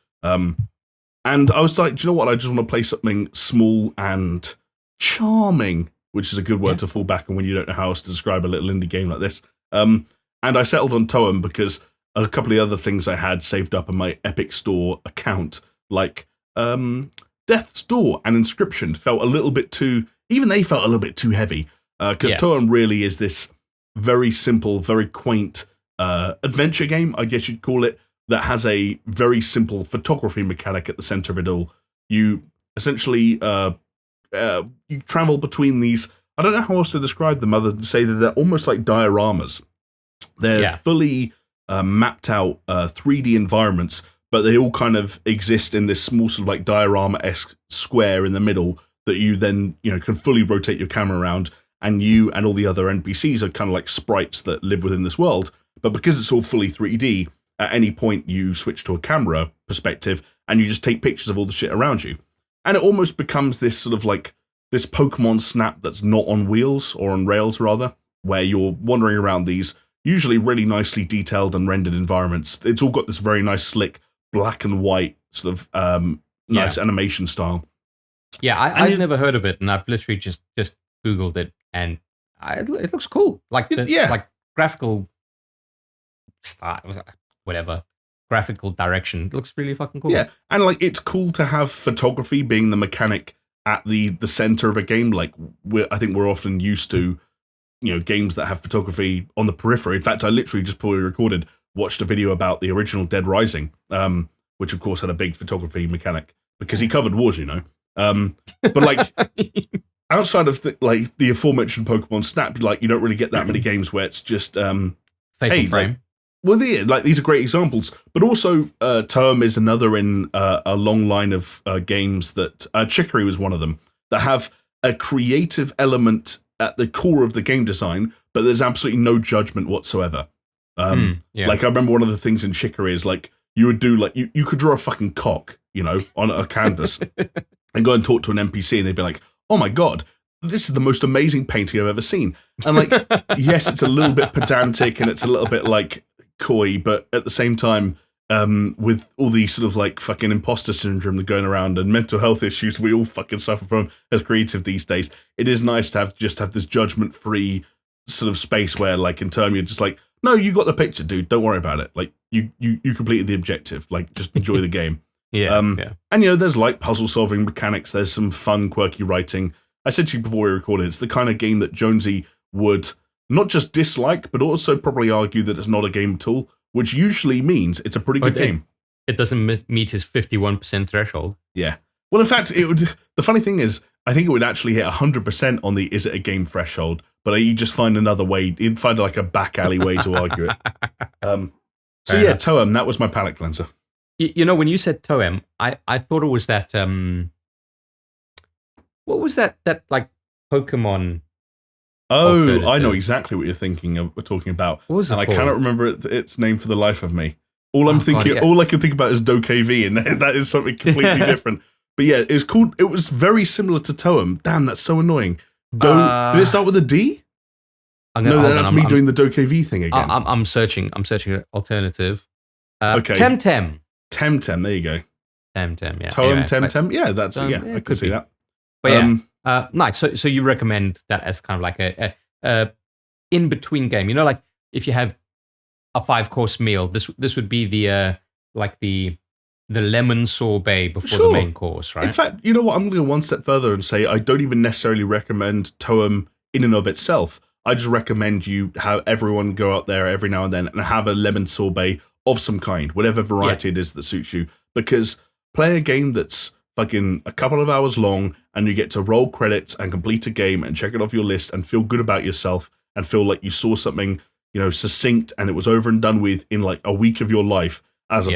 And I was like, do you know what? I just want to play something small and charming, which is a good word to fall back on when you don't know how else to describe a little indie game like this. And I settled on Toem because a couple of other things I had saved up in my Epic Store account, like Death's Door and Inscription, felt a little bit too, even they felt a little bit too heavy. Because Toem really is this very simple, very quaint adventure game, I guess you'd call it, that has a very simple photography mechanic at the center of it all. You essentially you travel between these, I don't know how else to describe them other than say that they're almost like dioramas. They're fully mapped out 3D environments, but they all kind of exist in this small sort of like diorama-esque square in the middle that you then can fully rotate your camera around, and you and all the other NPCs are kind of like sprites that live within this world. But because it's all fully 3D, at any point you switch to a camera perspective and you just take pictures of all the shit around you. And it almost becomes this sort of like this Pokemon Snap that's not on wheels, or on rails rather, where you're wandering around these usually really nicely detailed and rendered environments. It's all got this very nice slick black and white sort of nice animation style. Yeah, I've never heard of it, and I've literally just Googled it, and it looks cool. Like like graphical style, whatever graphical direction. It looks really fucking cool. Yeah, and like it's cool to have photography being the mechanic at the center of a game. Like I think we're often used to, games that have photography on the periphery. In fact, I literally just before we recorded watched a video about the original Dead Rising, which of course had a big photography mechanic because he covered wars, But like outside of the aforementioned Pokemon Snap, you don't really get that many games where it's just Fatal Frame. These are great examples, but also Toem is another in a long line of games that Chicory was one of them that have a creative element at the core of the game design, but there's absolutely no judgment whatsoever. Like I remember one of the things in Chicory is like you would do you could draw a fucking cock, on a canvas and go and talk to an NPC and they'd be like, "Oh my god, this is the most amazing painting I've ever seen." And like, yes, it's a little bit pedantic and it's a little bit like coy, but at the same time, with all the sort of like fucking imposter syndrome that going around and mental health issues we all fucking suffer from as creative these days, it is nice to have this judgment-free sort of space where like in turn you're just like, no, you got the picture, dude, don't worry about it. Like you completed the objective, like just enjoy the game. And there's like puzzle solving mechanics, there's some fun quirky writing. I said to you before we recorded, it's the kind of game that Jonesy would not just dislike, but also probably argue that it's not a game at all, which usually means it's a pretty good game. It doesn't meet his 51% threshold. Yeah. Well, in fact, it would. The funny thing is, I think it would actually hit 100% on the is it a game threshold, but you just find another way. You'd find like a back alley way to argue it. So yeah, Toem, that was my palate cleanser. When you said Toem, I thought it was that. What was that like Pokemon? Oh, I know exactly what you're talking about. What was it and called? I cannot remember its name for the life of me. All I can think about is DoKV, and that is something completely different. But yeah, it was called. It was very similar to Toem. Damn, that's so annoying. Did it start with a D? That's me doing the DoKV thing again. I'm searching. I'm searching an alternative. Okay. Temtem. Temtem. There you go. Temtem, yeah. Toem, Anyway, Temtem. Yeah, that's I could see that. But nice. So you recommend that as kind of like a in between game. You know, like if you have a 5-course meal, this would be the lemon sorbet before the main course, right? In fact, you know what? I'm going to go one step further and say I don't even necessarily recommend Toem in and of itself. I just recommend you have everyone go out there every now and then and have a lemon sorbet of some kind, whatever variety it is that suits you. Because play a game that's fucking a couple of hours long and you get to roll credits and complete a game and check it off your list and feel good about yourself and feel like you saw something, succinct and it was over and done with in like a week of your life. As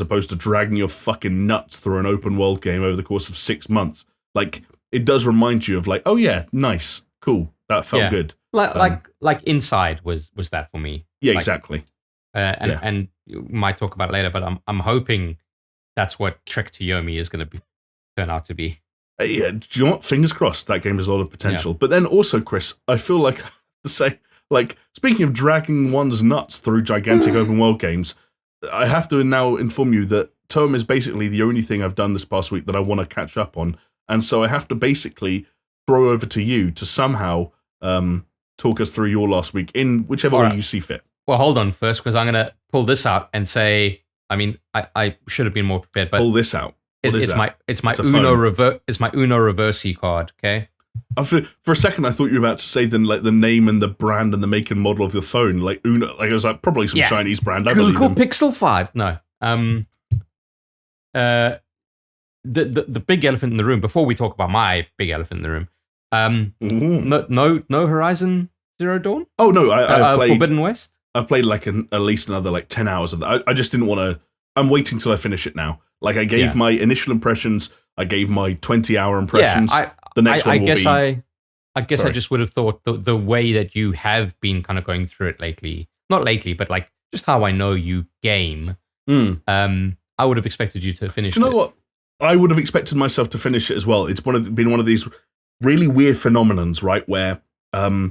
opposed to dragging your fucking nuts through an open world game over the course of 6 months. Like, it does remind you of like, oh yeah, nice, cool, that felt good. Like Inside was that for me. Yeah, like, exactly. And you might talk about it later, but I'm hoping that's what Trek to Yomi is going to turn out to be. Yeah, do you know what? Fingers crossed, that game has a lot of potential. Yeah. But then also, Chris, I feel like I have to say, like, speaking of dragging one's nuts through gigantic open world games, I have to now inform you that Toem is basically the only thing I've done this past week that I want to catch up on. And so I have to basically throw over to you to somehow talk us through your last week in whichever way you see fit. Well, hold on first, because I'm going to pull this out and say, I mean, I should have been more prepared, but pull this out. It's my Uno Reversi card, okay? For a second, I thought you were about to say the name and the brand and the make and model of your phone, like Uno. Like I was like, probably some Chinese brand. I believe Google Pixel 5. No. The big elephant in the room. Before we talk about my big elephant in the room, no Horizon Zero Dawn. Oh no, I've played Forbidden West. I've played like at least another like 10 hours of that. I just didn't want to. I'm waiting till I finish it now. Like I gave my initial impressions. I gave my 20-hour impressions. The next one will be... I guess I just would have thought the way that you have been kind of going through it lately, not lately, but like just how I know you game, I would have expected you to finish it. Do you know what? I would have expected myself to finish it as well. It's been one of these really weird phenomenons, right? Where I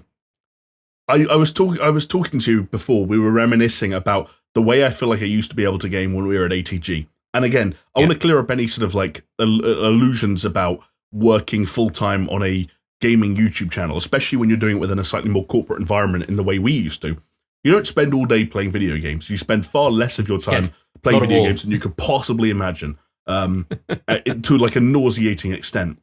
was talking to you before, we were reminiscing about the way I feel like I used to be able to game when we were at ATG. And again, I want to clear up any sort of like illusions about working full-time on a gaming YouTube channel, especially when you're doing it within a slightly more corporate environment in the way we used to. You don't spend all day playing video games. You spend far less of your time playing video games than you could possibly imagine, to like a nauseating extent.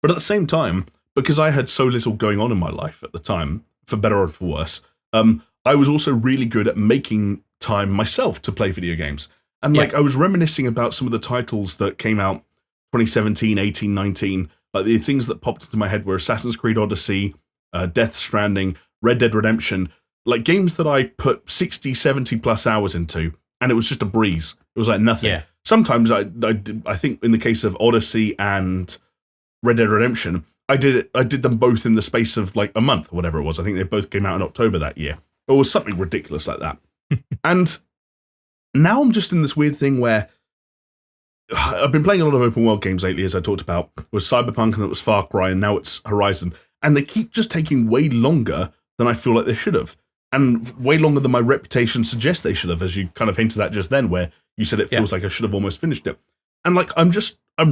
But at the same time, because I had so little going on in my life at the time, for better or for worse, I was also really good at making time myself to play video games. And like I was reminiscing about some of the titles that came out 2017, 18, 19. Like the things that popped into my head were Assassin's Creed Odyssey, Death Stranding, Red Dead Redemption, like games that I put 60, 70 plus hours into, and it was just a breeze. It was like nothing. Yeah. Sometimes I think in the case of Odyssey and Red Dead Redemption, I did them both in the space of like a month or whatever it was. I think they both came out in October that year. Or something ridiculous like that. And now I'm just in this weird thing where I've been playing a lot of open world games lately, as I talked about. It was Cyberpunk and it was Far Cry, and now it's Horizon. And they keep just taking way longer than I feel like they should have. And way longer than my reputation suggests they should have, as you kind of hinted at just then, where you said it feels like I should have almost finished it. And like, I'm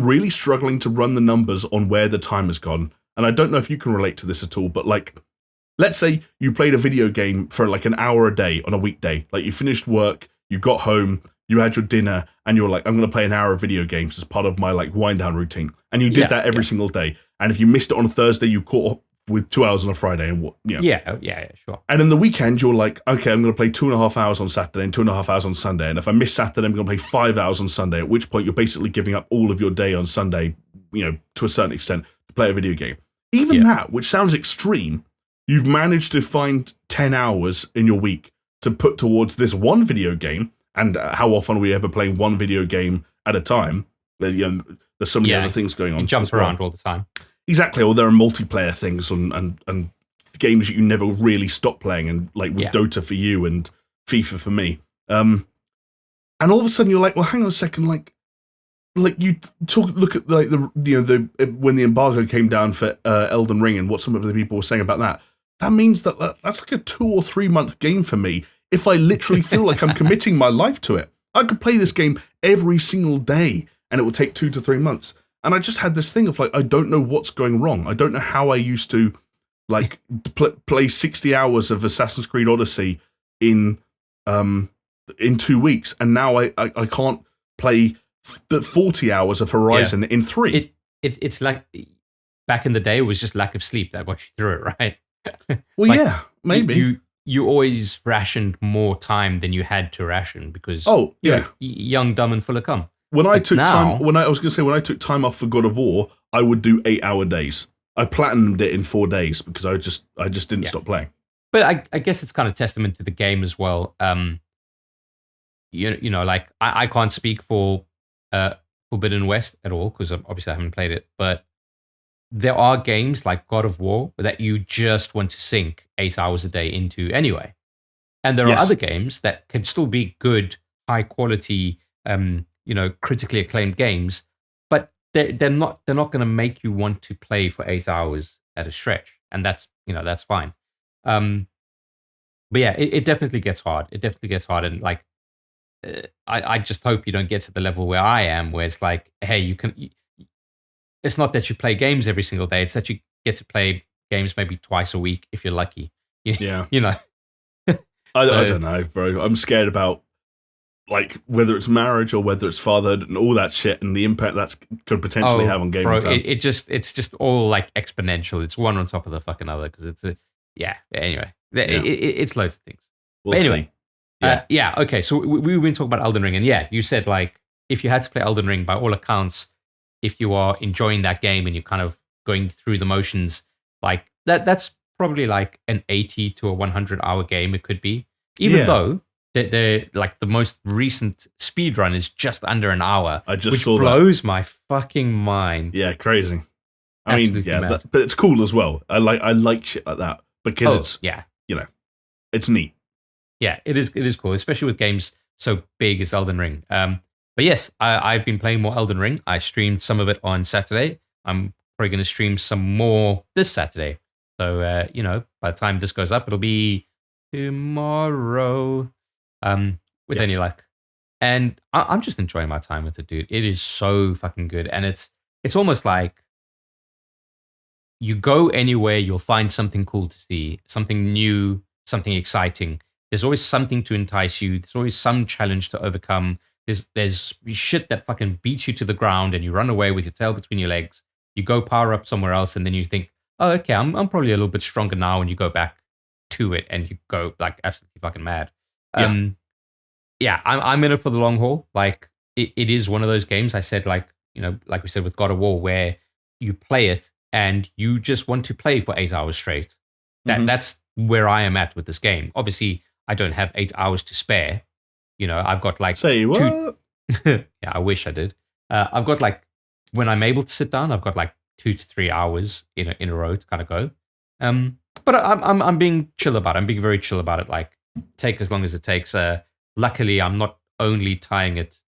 really struggling to run the numbers on where the time has gone. And I don't know if you can relate to this at all, but like, let's say you played a video game for like an hour a day on a weekday. Like you finished work, you got home, you had your dinner, and you were like, I'm going to play an hour of video games as part of my like wind down routine. And you did that every single day. And if you missed it on a Thursday, you caught up with 2 hours on a Friday. And sure. And in the weekend, you're like, okay, I'm going to play 2.5 hours on Saturday and 2.5 hours on Sunday. And if I miss Saturday, I'm going to play 5 hours on Sunday, at which point you're basically giving up all of your day on Sunday, to a certain extent, to play a video game. Even that, which sounds extreme, you've managed to find 10 hours in your week to put towards this one video game. And how often are we ever playing one video game at a time? There's so many other things going on. You jump around all the time. Exactly. Or there are multiplayer things and games that you never really stop playing, and like with Dota for you and FIFA for me. And all of a sudden you're like, well, hang on a second, like you look at like the when the embargo came down for Elden Ring and what some of the people were saying about that. That means that's like a 2 or 3 month game for me. If I literally feel like I'm committing my life to it, I could play this game every single day and it will take 2 to 3 months. And I just had this thing of like, I don't know what's going wrong. I don't know how I used to like play 60 hours of Assassin's Creed Odyssey in 2 weeks, and now I can't play the 40 hours of Horizon in 3. It's like back in the day, it was just lack of sleep that got you through it, right? Well, like, yeah, maybe. You always rationed more time than you had to ration because you're young, dumb, and full of cum. When I took time off for God of War, I would do 8-hour days. I platinumed it in 4 days because I just didn't stop playing. But I guess it's kind of testament to the game as well. You know, like I can't speak for Forbidden West at all because obviously I haven't played it. But there are games like God of War that you just want to sink 8 hours a day into anyway. And there are other games that can still be good, high quality, critically acclaimed games, but they're not going to make you want to play for 8 hours at a stretch, and that's fine. But yeah, it definitely gets hard. It definitely gets hard, and like I just hope you don't get to the level where I am, where it's like, hey, it's not that you play games every single day; it's that you get to play games maybe twice a week if you're lucky. Yeah, you know. I don't know, bro. I'm scared about like whether it's marriage or whether it's fatherhood and all that shit and the impact that could potentially have on gaming time. It's just all like exponential. It's one on top of the fucking other because Anyway, it's loads of things. We'll see. Okay. So we've been talking about Elden Ring, and you said like if you had to play Elden Ring, by all accounts, if you are enjoying that game and you're kind of going through the motions, like that's probably like an 80 to a 100-hour game. It could be, even though they're like the most recent speed run is just under an hour. I just which saw blows my fucking mind. Yeah, crazy. I mean, but it's cool as well. I like shit like that because it's neat. Yeah, it is cool, especially with games so big as Elden Ring. But yes, I've been playing more Elden Ring. I streamed some of it on Saturday. I'm probably going to stream some more this Saturday. So, by the time this goes up, it'll be tomorrow, with any luck. And I'm just enjoying my time with it, dude. It is so fucking good. And it's almost like you go anywhere, you'll find something cool to see, something new, something exciting. There's always something to entice you. There's always some challenge to overcome. There's shit that fucking beats you to the ground and you run away with your tail between your legs. You go power up somewhere else and then you think, oh, okay, I'm probably a little bit stronger now, and you go back to it and you go like absolutely fucking mad. I'm in it for the long haul. Like it is one of those games I said, like we said with God of War, where you play it and you just want to play for 8 hours straight. That's where I am at with this game. Obviously, I don't have 8 hours to spare. I've got like say what? Yeah, I wish I did. I've got like when I'm able to sit down, I've got like 2 to 3 hours in a row to kind of go. But I'm being chill about it. I'm being very chill about it. Like take as long as it takes. Luckily, I'm not only playing it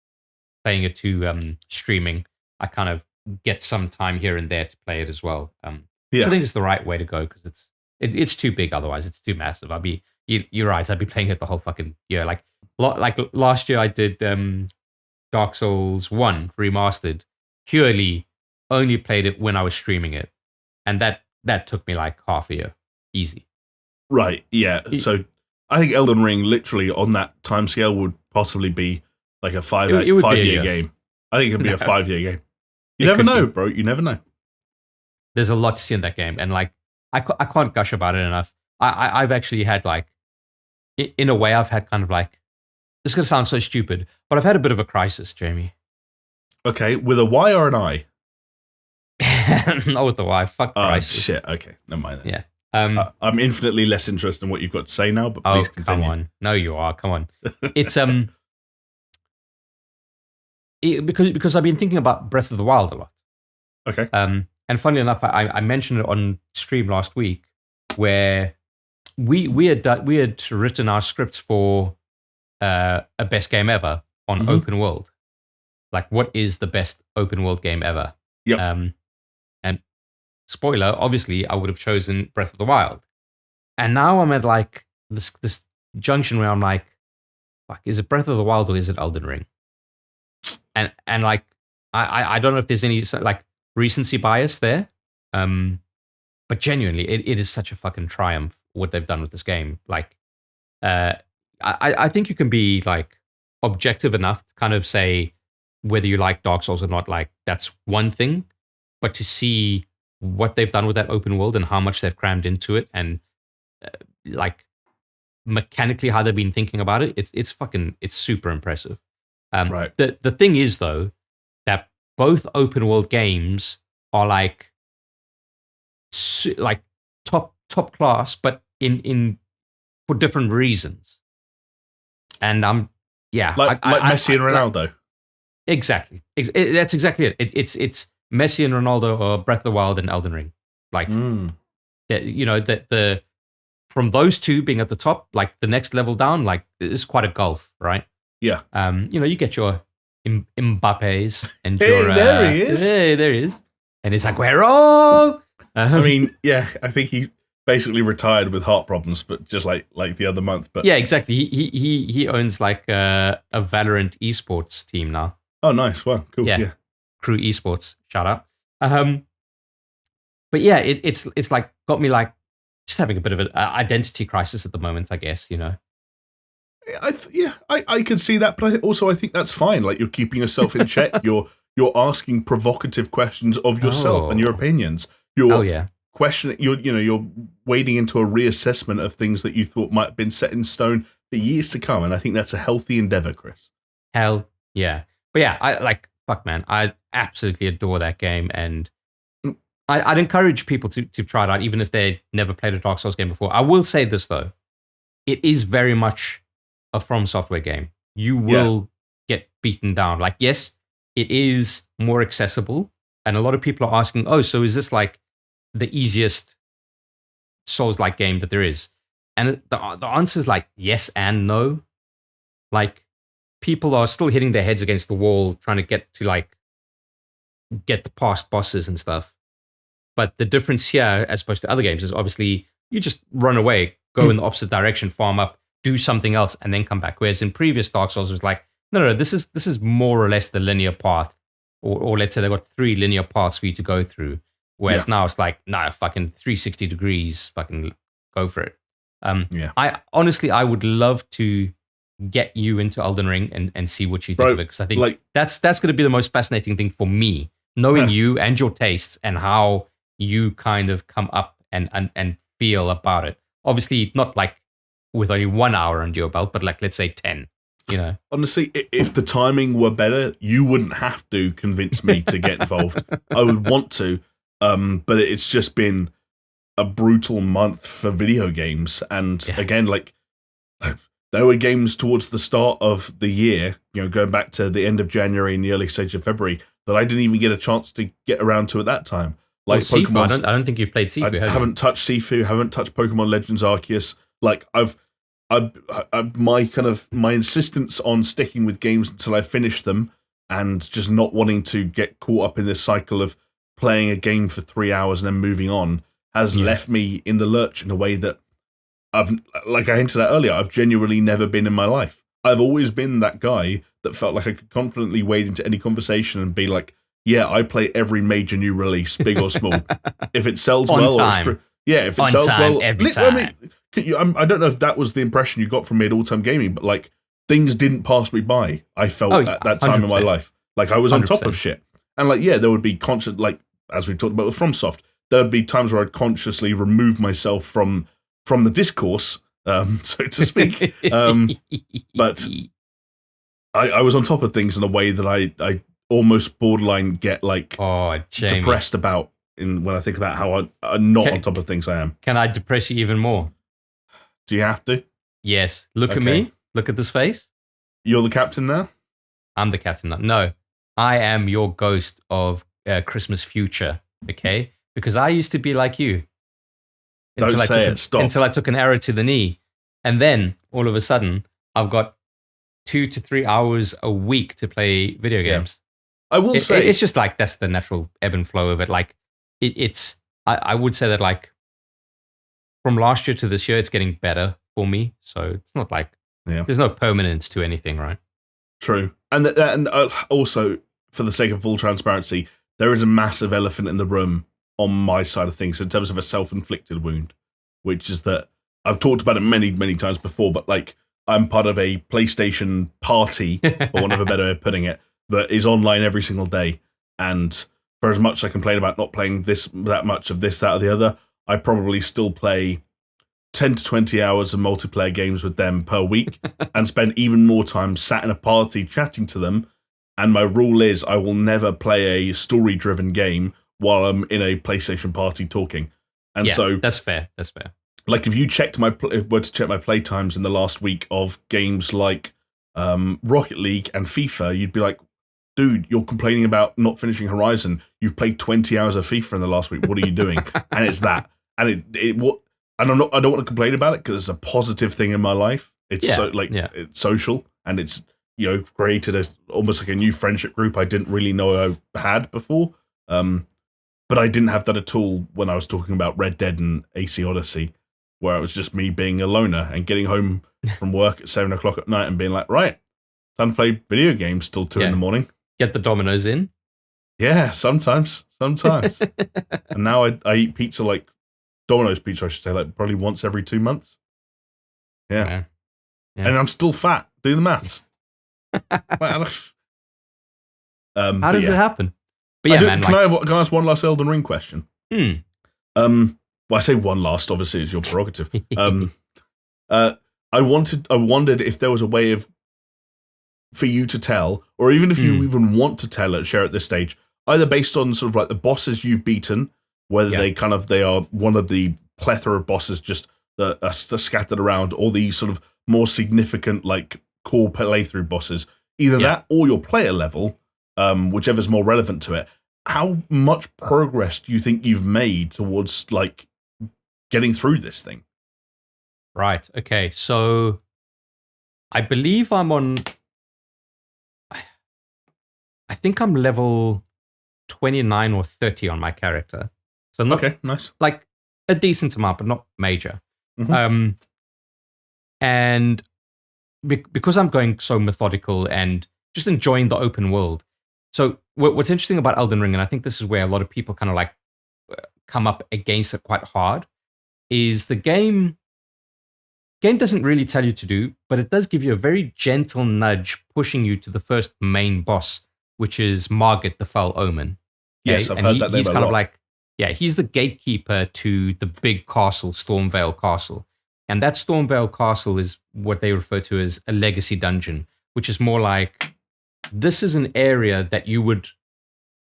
to streaming. I kind of get some time here and there to play it as well. Which I think is the right way to go because it's too big. Otherwise, it's too massive. You're right. I'd be playing it the whole fucking year. Like last year, I did Dark Souls 1 remastered. Purely only played it when I was streaming it, and that took me like half a year, easy. Right. Yeah. So I think Elden Ring, literally on that timescale, would possibly be like a 5-year game. I think it'd be a 5-year game. You never know, bro. You never know. There's a lot to see in that game, and like I can't gush about it enough. I've actually had like, in a way, I've had kind of like, this is gonna sound so stupid, but I've had a bit of a crisis, Jamie. Okay, with a Y or an I? Not with the Y. Fuck crisis. Oh shit. Okay, never mind then. Yeah. I'm infinitely less interested in what you've got to say now, but please continue. Come on. No, you are. Come on. It's because I've been thinking about Breath of the Wild a lot. Okay. And funnily enough, I mentioned it on stream last week, where we had written our scripts for a best game ever on open world. Like, what is the best open world game ever? Yep. And spoiler, obviously, I would have chosen Breath of the Wild. And now I'm at like this junction where I'm like, fuck, is it Breath of the Wild or is it Elden Ring? And like, I don't know if there's any like recency bias there, but genuinely, it is such a fucking triumph what they've done with this game. Like, I think you can be like objective enough to kind of say whether you like Dark Souls or not. Like, that's one thing, but to see what they've done with that open world and how much they've crammed into it, and like mechanically how they've been thinking about it, it's super impressive. Right. The thing is though that both open world games are like top class, but in for different reasons. And like Messi and Ronaldo. Exactly. That's exactly it. It's Messi and Ronaldo, or Breath of the Wild and Elden Ring. Like, the from those two being at the top, like the next level down, like is quite a gulf, right? Yeah. You get your Mbappes and your. Hey, there he is. Hey, there he is. And it's Aguero. I mean, yeah, I think he basically retired with heart problems, but just like the other month. But yeah, exactly. He owns like a Valorant esports team now. Oh, nice. Well, cool. Yeah. Crew Esports. Shout out. But yeah, it's like got me like just having a bit of an identity crisis at the moment, I guess. I could see that, but I think that's fine. Like, you're keeping yourself in check. You're asking provocative questions of yourself and your opinions. You're questioning. You're wading into a reassessment of things that you thought might have been set in stone for years to come, and I think that's a healthy endeavor, Chris. Hell yeah. But yeah, fuck, man, I absolutely adore that game, and I'd encourage people to try it out, even if they never played a Dark Souls game before. I will say this though, it is very much a From Software game. You will get beaten down. Like, yes, it is more accessible, and a lot of people are asking, "Oh, so is this like the easiest Souls-like game that there is?" And the answer is like yes and no. Like, people are still hitting their heads against the wall trying to get the past bosses and stuff. But the difference here, as opposed to other games, is obviously you just run away, go in the opposite direction, farm up, do something else, and then come back. Whereas in previous Dark Souls, it was like, no, this is more or less the linear path. Or let's say they've got 3 linear paths for you to go through. Whereas now it's like, nah, fucking 360 degrees, fucking go for it. I would love to get you into Elden Ring and see what you think of it, because I think that's going to be the most fascinating thing for me, knowing you and your tastes and how you kind of come up and feel about it. Obviously, not like with only 1 hour under your belt, but like, let's say 10. Honestly, if the timing were better, you wouldn't have to convince me to get involved. I would want to, but it's just been a brutal month for video games, and again, like, there were games towards the start of the year, going back to the end of January and the early stage of February, that I didn't even get a chance to get around to at that time. Like Sifu, I don't think you've played Sifu. I haven't touched Sifu, haven't touched Pokemon Legends Arceus. Like, my insistence on sticking with games until I finish them, and just not wanting to get caught up in this cycle of playing a game for 3 hours and then moving on, has left me in the lurch in a way that like I hinted at earlier, I've genuinely never been in my life. I've always been that guy that felt like I could confidently wade into any conversation and be like, yeah, I play every major new release, big or small. If it sells well, if it sells well, every time. I don't know if that was the impression you got from me at All Time Gaming, but like, things didn't pass me by. I felt at that time 100%. In my life, like I was on 100%. Top of shit, and like, there would be conscious, like as we talked about with FromSoft, there'd be times where I'd consciously remove myself from the discourse, so to speak. But I was on top of things in a way that I almost borderline get like depressed about when I think about how I'm not on top of things I am. Can I depress you even more? Do you have to? Yes. Look at me. Look at this face. You're the captain now? I'm the captain now. No, I am your ghost of Christmas future, okay? Because I used to be like you. Stop. Until I took an arrow to the knee. And then, all of a sudden, I've got 2 to 3 hours a week to play video games. I will say... It's just like, that's the natural ebb and flow of it. Like, I would say that, like, from last year to this year, it's getting better for me. So it's not like... there's no permanence to anything, right? True. And also, for the sake of full transparency, there is a massive elephant in the room on my side of things in terms of a self-inflicted wound, which is that I've talked about it many, many times before, but like I'm part of a PlayStation party, for want of a better way of putting it, that is online every single day. And for as much as I complain about not playing that much of this, that, or the other, I probably still play 10 to 20 hours of multiplayer games with them per week and spend even more time sat in a party chatting to them. And my rule is I will never play a story-driven game while I'm in a PlayStation party talking. And so that's fair. That's fair. Like if you were to check my play times in the last week of games like Rocket League and FIFA, you'd be like, dude, you're complaining about not finishing Horizon. You've played 20 hours of FIFA in the last week. What are you doing? And it's that. And I don't want to complain about it because it's a positive thing in my life. It's it's social, and it's created almost like a new friendship group I didn't really know I had before. But I didn't have that at all when I was talking about Red Dead and AC Odyssey, where it was just me being a loner and getting home from work at 7 o'clock at night and being like, right, time to play video games till 2 in the morning. Get the dominoes in. Yeah, sometimes. And now I eat pizza, like Domino's pizza, I should say, like probably once every 2 months. Yeah. And I'm still fat. Do the maths. How does it happen? But can I ask one last Elden Ring question? Well, I say one last, obviously it's your prerogative. I wondered if there was a way for you to tell, or even if you even want to share at this stage, either based on sort of like the bosses you've beaten, whether they are one of the plethora of bosses just that are scattered around, or these sort of more significant like core playthrough bosses, either that or your player level, whichever's more relevant to it. How much progress do you think you've made towards like getting through this thing? Right. Okay. So I believe I'm on. I think I'm level 29 or 30 on my character. So not nice. Like a decent amount, but not major. Mm-hmm. And because I'm going so methodical and just enjoying the open world. So what's interesting about Elden Ring, and I think this is where a lot of people kind of like come up against it quite hard, is the game doesn't really tell you to do, but it does give you a very gentle nudge pushing you to the first main boss, which is Margit the Foul Omen. Okay? Yes, I've heard that name he's a kind lot. of like, he's the gatekeeper to the big castle, Stormvale Castle. And that Stormvale Castle is what they refer to as a legacy dungeon, which is more like, this is an area that you would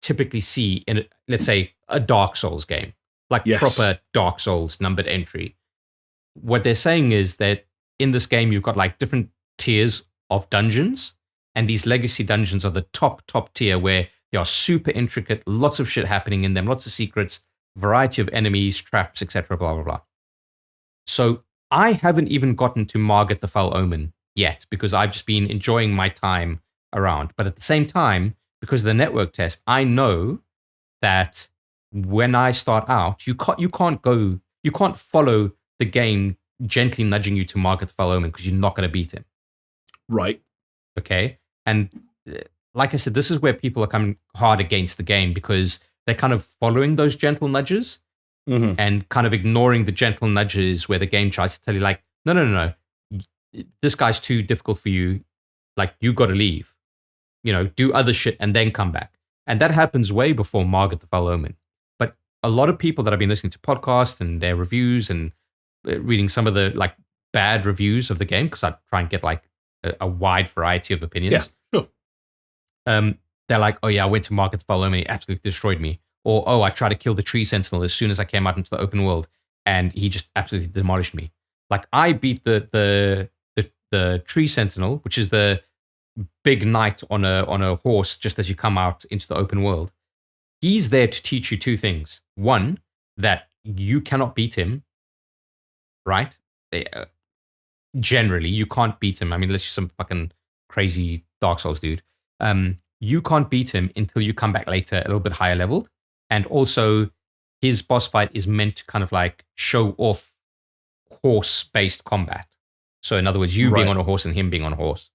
typically see in, let's say, a Dark Souls game, like proper Dark Souls numbered entry. What they're saying is that in this game, you've got like different tiers of dungeons, and these legacy dungeons are the top tier, where they are super intricate, lots of shit happening in them, lots of secrets, variety of enemies, traps, etc., blah, blah, blah. So I haven't even gotten to Margit the Foul Omen yet, because I've just been enjoying my time around. But at the same time, because of the network test, I know that when I start out, you can't follow the game gently nudging you to Margit the Foul Omen, because you're not going to beat him. Right. Okay. And like I said, this is where people are coming hard against the game, because they're kind of following those gentle nudges and kind of ignoring the gentle nudges where the game tries to tell you like, no, this guy's too difficult for you. Like, you got to leave, do other shit and then come back. And that happens way before Margit the Foul Omen. But a lot of people that have been listening to podcasts and their reviews and reading some of the like bad reviews of the game, because I try and get like a wide variety of opinions. Yeah, sure. They're like, oh yeah, I went to Margit the Foul Omen, he absolutely destroyed me. Or, oh, I tried to kill the tree sentinel as soon as I came out into the open world, and he just absolutely demolished me. Like, I beat the tree sentinel, which is the big knight on a horse just as you come out into the open world. He's there to teach you two things. One, that you cannot beat him, right? Generally, you can't beat him. I mean, unless you're some fucking crazy Dark Souls dude. You can't beat him until you come back later a little bit higher leveled. And also, his boss fight is meant to kind of like show off horse-based combat. So in other words, you being on a horse and him being on a horse.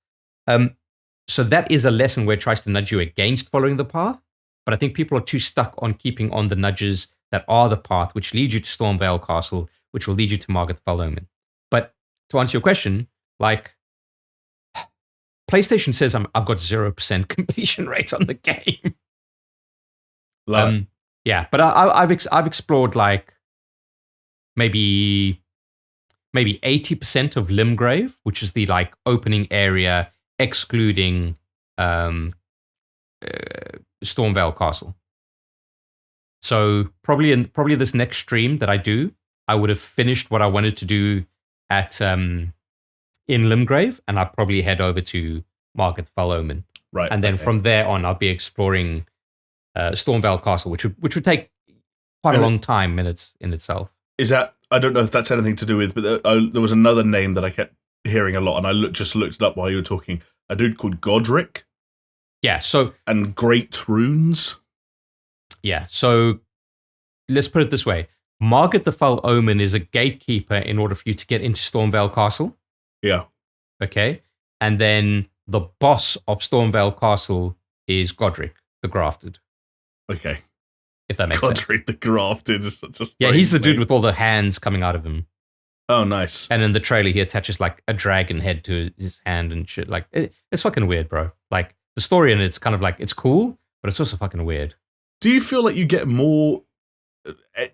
So that is a lesson where it tries to nudge you against following the path. But I think people are too stuck on keeping on the nudges that are the path, which lead you to Stormvale Castle, which will lead you to Margaret Omen. But to answer your question, like, PlayStation says I've got 0% completion rate on the game. Yeah, but I've explored like maybe 80% of Limgrave, which is the like opening area excluding Stormvale Castle. So probably this next stream that I do, I would have finished what I wanted to do at in Limgrave, and I'll probably head over to Margaret Omen. Right. And then from there on, I'll be exploring Stormvale Castle, which would take quite a long time in itself. Is that, I don't know if that's anything to do with, but there was another name that I kept hearing a lot, and I just looked it up while you were talking. A dude called Godric. Yeah, so... And Great Runes. Yeah, so let's put it this way. Margaret the Foul Omen is a gatekeeper in order for you to get into Stormvale Castle. Yeah. Okay? And then the boss of Stormvale Castle is Godric, the Grafted. Okay. If that makes sense. Godric the Grafted is such a Yeah, he's the dude with all the hands coming out of him. Oh, nice. And in the trailer, he attaches like a dragon head to his hand and shit. Like, it's fucking weird, bro. Like, the story in it's kind of like, it's cool, but it's also fucking weird. Do you feel like you get more,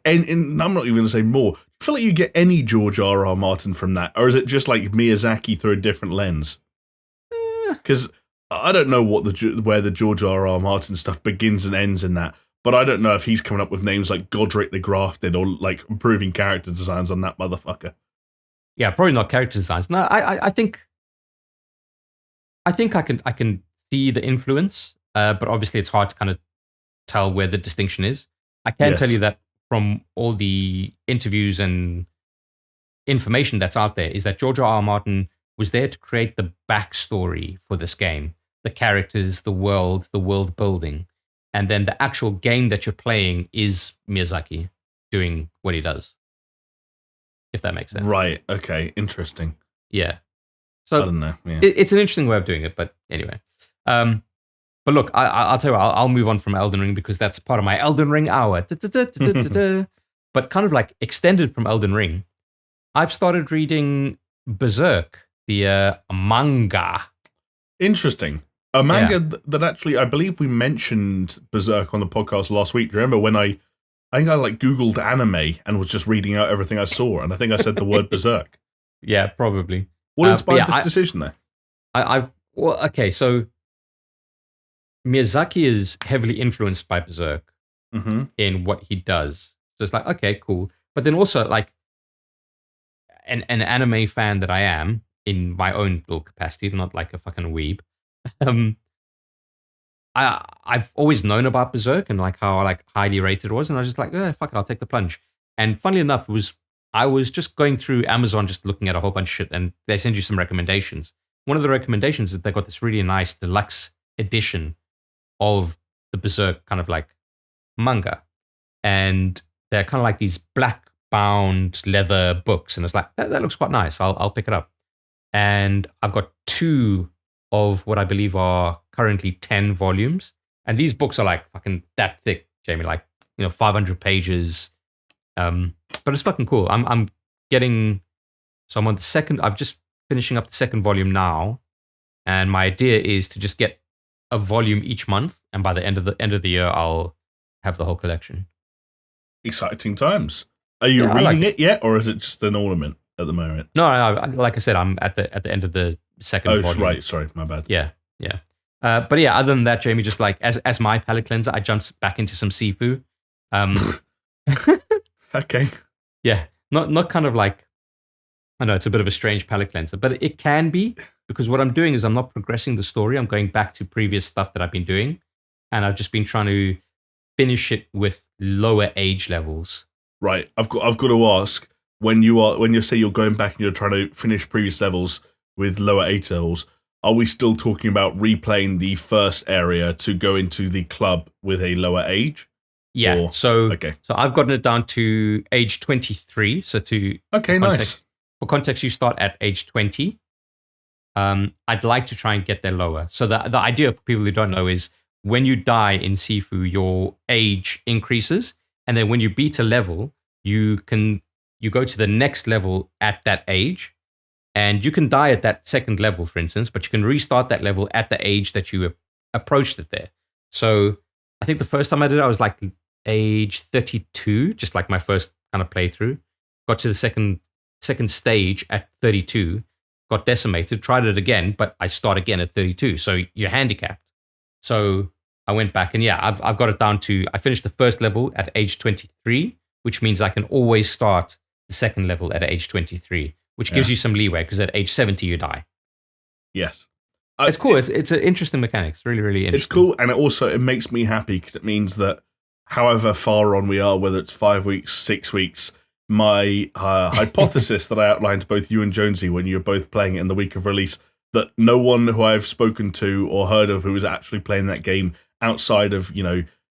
and I'm not even going to say more, do you feel like you get any George R.R. Martin from that? Or is it just like Miyazaki through a different lens? Because I don't know where the George R.R. Martin stuff begins and ends in that. But I don't know if he's coming up with names like Godric the Grafted or like improving character designs on that motherfucker. Yeah, probably not character designs. No, I think I can see the influence, but obviously it's hard to kind of tell where the distinction is. I can tell you that from all the interviews and information that's out there is that George R.R. Martin was there to create the backstory for this game, the characters, the world building. And then the actual game that you're playing is Miyazaki doing what he does. If that makes sense. Right. Okay. Interesting. Yeah. So I don't know. Yeah. It's an interesting way of doing it, but anyway. But look, I'll tell you what, I'll move on from Elden Ring because that's part of my Elden Ring hour. But kind of like extended from Elden Ring, I've started reading Berserk, the manga. Interesting. A manga that actually, I believe we mentioned Berserk on the podcast last week. Do you remember when I think I like Googled anime and was just reading out everything I saw, and I think I said the word Berserk. Yeah, probably. What inspired this decision there? Okay, so Miyazaki is heavily influenced by Berserk in what he does. So it's like, okay, cool. But then also like an anime fan that I am in my own little capacity, not like a fucking weeb. I've always known about Berserk and like how like highly rated it was, and I was just like, fuck it, I'll take the plunge. And funnily enough, I was just going through Amazon, just looking at a whole bunch of shit, and they send you some recommendations. One of the recommendations is they got this really nice deluxe edition of the Berserk kind of like manga, and they're kind of like these black bound leather books, and it's like that looks quite nice. I'll pick it up, and I've got 2 of what I believe are currently 10 volumes. And these books are like fucking that thick, Jamie, like, 500 pages. But it's fucking cool. I'm on the second, I'm just finishing up the second volume now. And my idea is to just get a volume each month. And by the end of the year, I'll have the whole collection. Exciting times. Are you reading it yet? Or is it just an ornament at the moment? No, like I said, I'm at the end of the second volume. Right. Sorry, my bad. Yeah. But yeah, other than that, Jamie, just like as my palate cleanser, I jumped back into some Sifu. Okay. Yeah, not kind of like, I know it's a bit of a strange palate cleanser, but it can be, because what I'm doing is I'm not progressing the story. I'm going back to previous stuff that I've been doing, and I've just been trying to finish it with lower age levels. Right. I've got to ask, when you say you're going back and you're trying to finish previous levels with lower age levels, are we still talking about replaying the first area to go into the club with a lower age? Yeah. So I've gotten it down to age 23. So nice. For context, you start at age 20. I'd like to try and get there lower. So the idea for people who don't know is when you die in Sifu, your age increases, and then when you beat a level, you go to the next level at that age, and you can die at that second level, for instance, but you can restart that level at the age that you approached it there. So I think the first time I did it, I was like age 32, just like my first kind of playthrough. Got to the second stage at 32, got decimated, tried it again, but I start again at 32. So you're handicapped. So I went back and I've got it down to, I finished the first level at age 23, which means I can always start the second level at age 23, which gives you some leeway because at age 70 you die. Yes. It's cool. It's an interesting mechanic. It's really, really interesting. It's cool, and it makes me happy because it means that however far on we are, whether it's 5 weeks, 6 weeks, my hypothesis that I outlined to both you and Jonesy when you were both playing it in the week of release, that no one who I've spoken to or heard of who was actually playing that game outside of,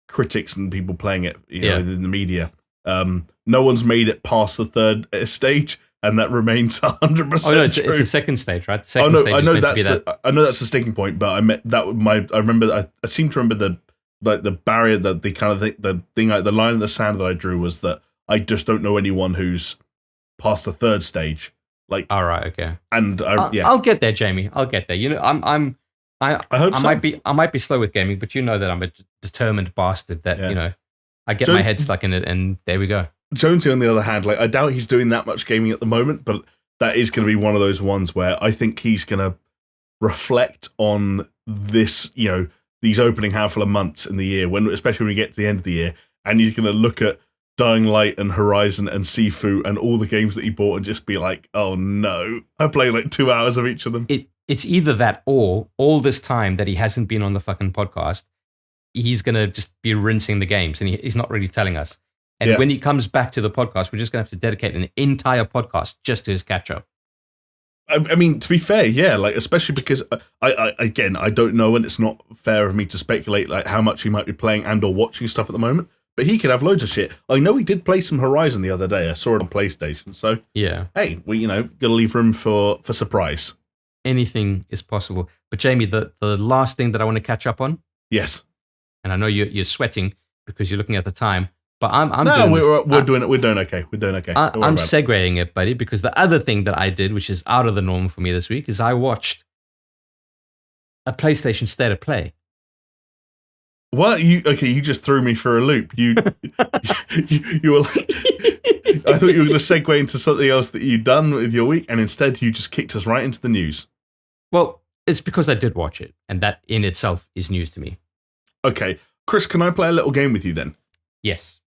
critics and people playing it within the media, no one's made it past the third stage, and that remains 100% Oh no, it's true. a second stage, right? The second stage is meant to be that. I know that's the sticking point, but I seem to remember the barrier, the kind of the line in the sand that I drew was that I just don't know anyone who's past the third stage. Like, all right, okay. And I'll get there, Jamie. I'll get there. I hope so. I might be slow with gaming, but you know that I'm a determined bastard. That I get my head stuck in it, and there we go. Jonesy, on the other hand, I doubt he's doing that much gaming at the moment, but that is going to be one of those ones where I think he's going to reflect on this, these opening handful of months in the year, especially when we get to the end of the year, and he's going to look at Dying Light and Horizon and Sifu and all the games that he bought and just be like, oh no, I played 2 hours of each of them. It's either that or all this time that he hasn't been on the fucking podcast, he's going to just be rinsing the games and he's not really telling us. And when he comes back to the podcast, we're just going to have to dedicate an entire podcast just to his catch-up. I mean, to be fair, especially because I don't know, and it's not fair of me to speculate how much he might be playing and or watching stuff at the moment. But he could have loads of shit. I know he did play some Horizon the other day. I saw it on PlayStation. So hey, we got to leave room for surprise. Anything is possible. But Jamie, the last thing that I want to catch up on. Yes. And I know you're sweating because you're looking at the time. But we're doing okay. We're doing okay. I'm segueing it, buddy, because the other thing that I did, which is out of the norm for me this week, is I watched a PlayStation State of Play. What? You just threw me for a loop. You were like, I thought you were going to segue into something else that you'd done with your week, and instead you just kicked us right into the news. Well, it's because I did watch it, and that in itself is news to me. Okay. Chris, can I play a little game with you then? Yes.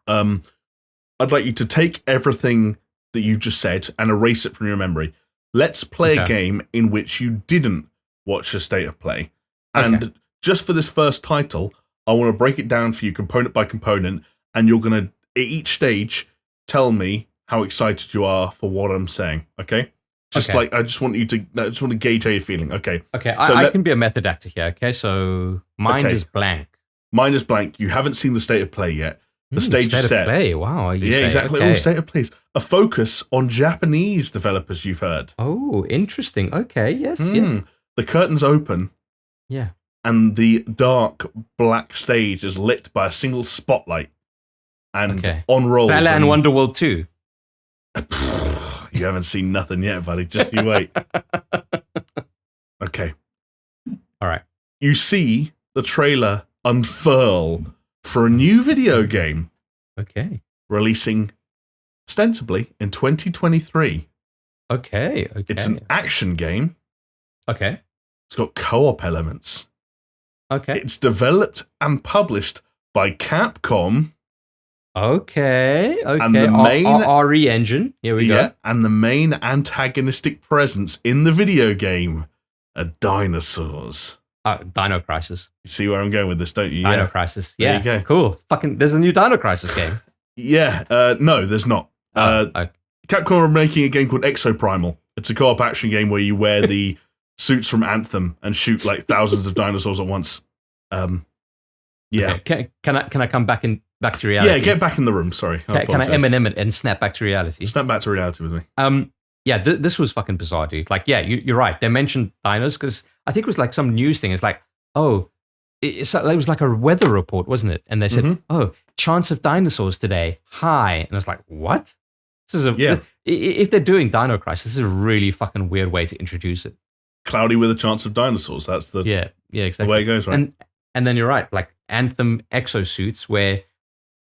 I'd like you to take everything that you just said and erase it from your memory. Let's play a game in which you didn't watch a State of Play. And just for this first title, I want to break it down for you component by component, and you're going to, at each stage, tell me how excited you are for what I'm saying, okay? I just want to gauge how you're feeling, okay? Okay, so I can be a method actor here, okay? So mine is blank. Mine is blank. You haven't seen the State of Play yet. The stage is set. State of Play, wow. Exactly. Okay. All State of Plays. A focus on Japanese developers, you've heard. Oh, interesting. Okay, yes, yes. The curtains open. Yeah. And the dark black stage is lit by a single spotlight. And on rolls. Balan Wonderworld 2. You haven't seen nothing yet, buddy. Just you wait. Okay. All right. You see the trailer unfurl for a new video game. Okay. Releasing ostensibly in 2023. Okay. It's an action game. Okay. It's got co-op elements. Okay. It's developed and published by Capcom. Okay. And the main RE engine. Here we go. And the main antagonistic presence in the video game are dinosaurs. Dino Crisis. You see where I'm going with this, don't you? Dino Crisis. Yeah. There you go. Cool. Fucking, there's a new Dino Crisis game. No, there's not. Capcom are making a game called Exoprimal. It's a co-op action game where you wear the suits from Anthem and shoot thousands of dinosaurs at once. Okay. Can I come back to reality? Yeah, get back in the room. Sorry. Can I Eminem it and snap back to reality? Snap back to reality with me. Yeah, this was fucking bizarre, dude. Like, yeah, you're right. They mentioned dinos because I think it was like some news thing. It's like, oh, it was like a weather report, wasn't it? And they said, oh, chance of dinosaurs today, high. And I was like, what? This is if they're doing Dino Crisis, this is a really fucking weird way to introduce it. Cloudy with a chance of dinosaurs. That's the exactly the way it goes, right? And then you're right, like Anthem exosuits, where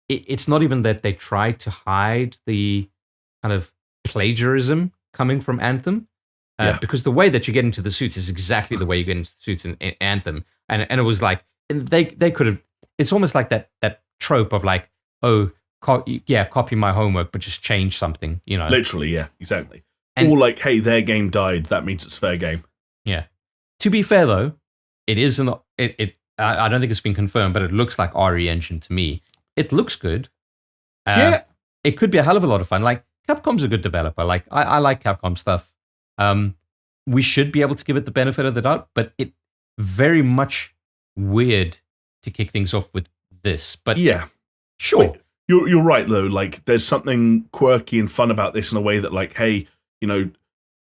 it's not even that they try to hide the kind of plagiarism coming from Anthem, because the way that you get into the suits is exactly the way you get into the suits in Anthem, and it was like they could have. It's almost like that trope of like, oh, copy my homework, but just change something, you know? Literally, yeah, exactly. Or like, hey, their game died, that means it's fair game. Yeah. To be fair though, it is an I don't think it's been confirmed, but it looks like RE Engine to me. It looks good. It could be a hell of a lot of fun. Like, Capcom's a good developer. Like, I like Capcom stuff. We should be able to give it the benefit of the doubt, but it very much weird to kick things off with this. But yeah, sure. But you're right though. Like, there's something quirky and fun about this in a way that, like, hey, you know,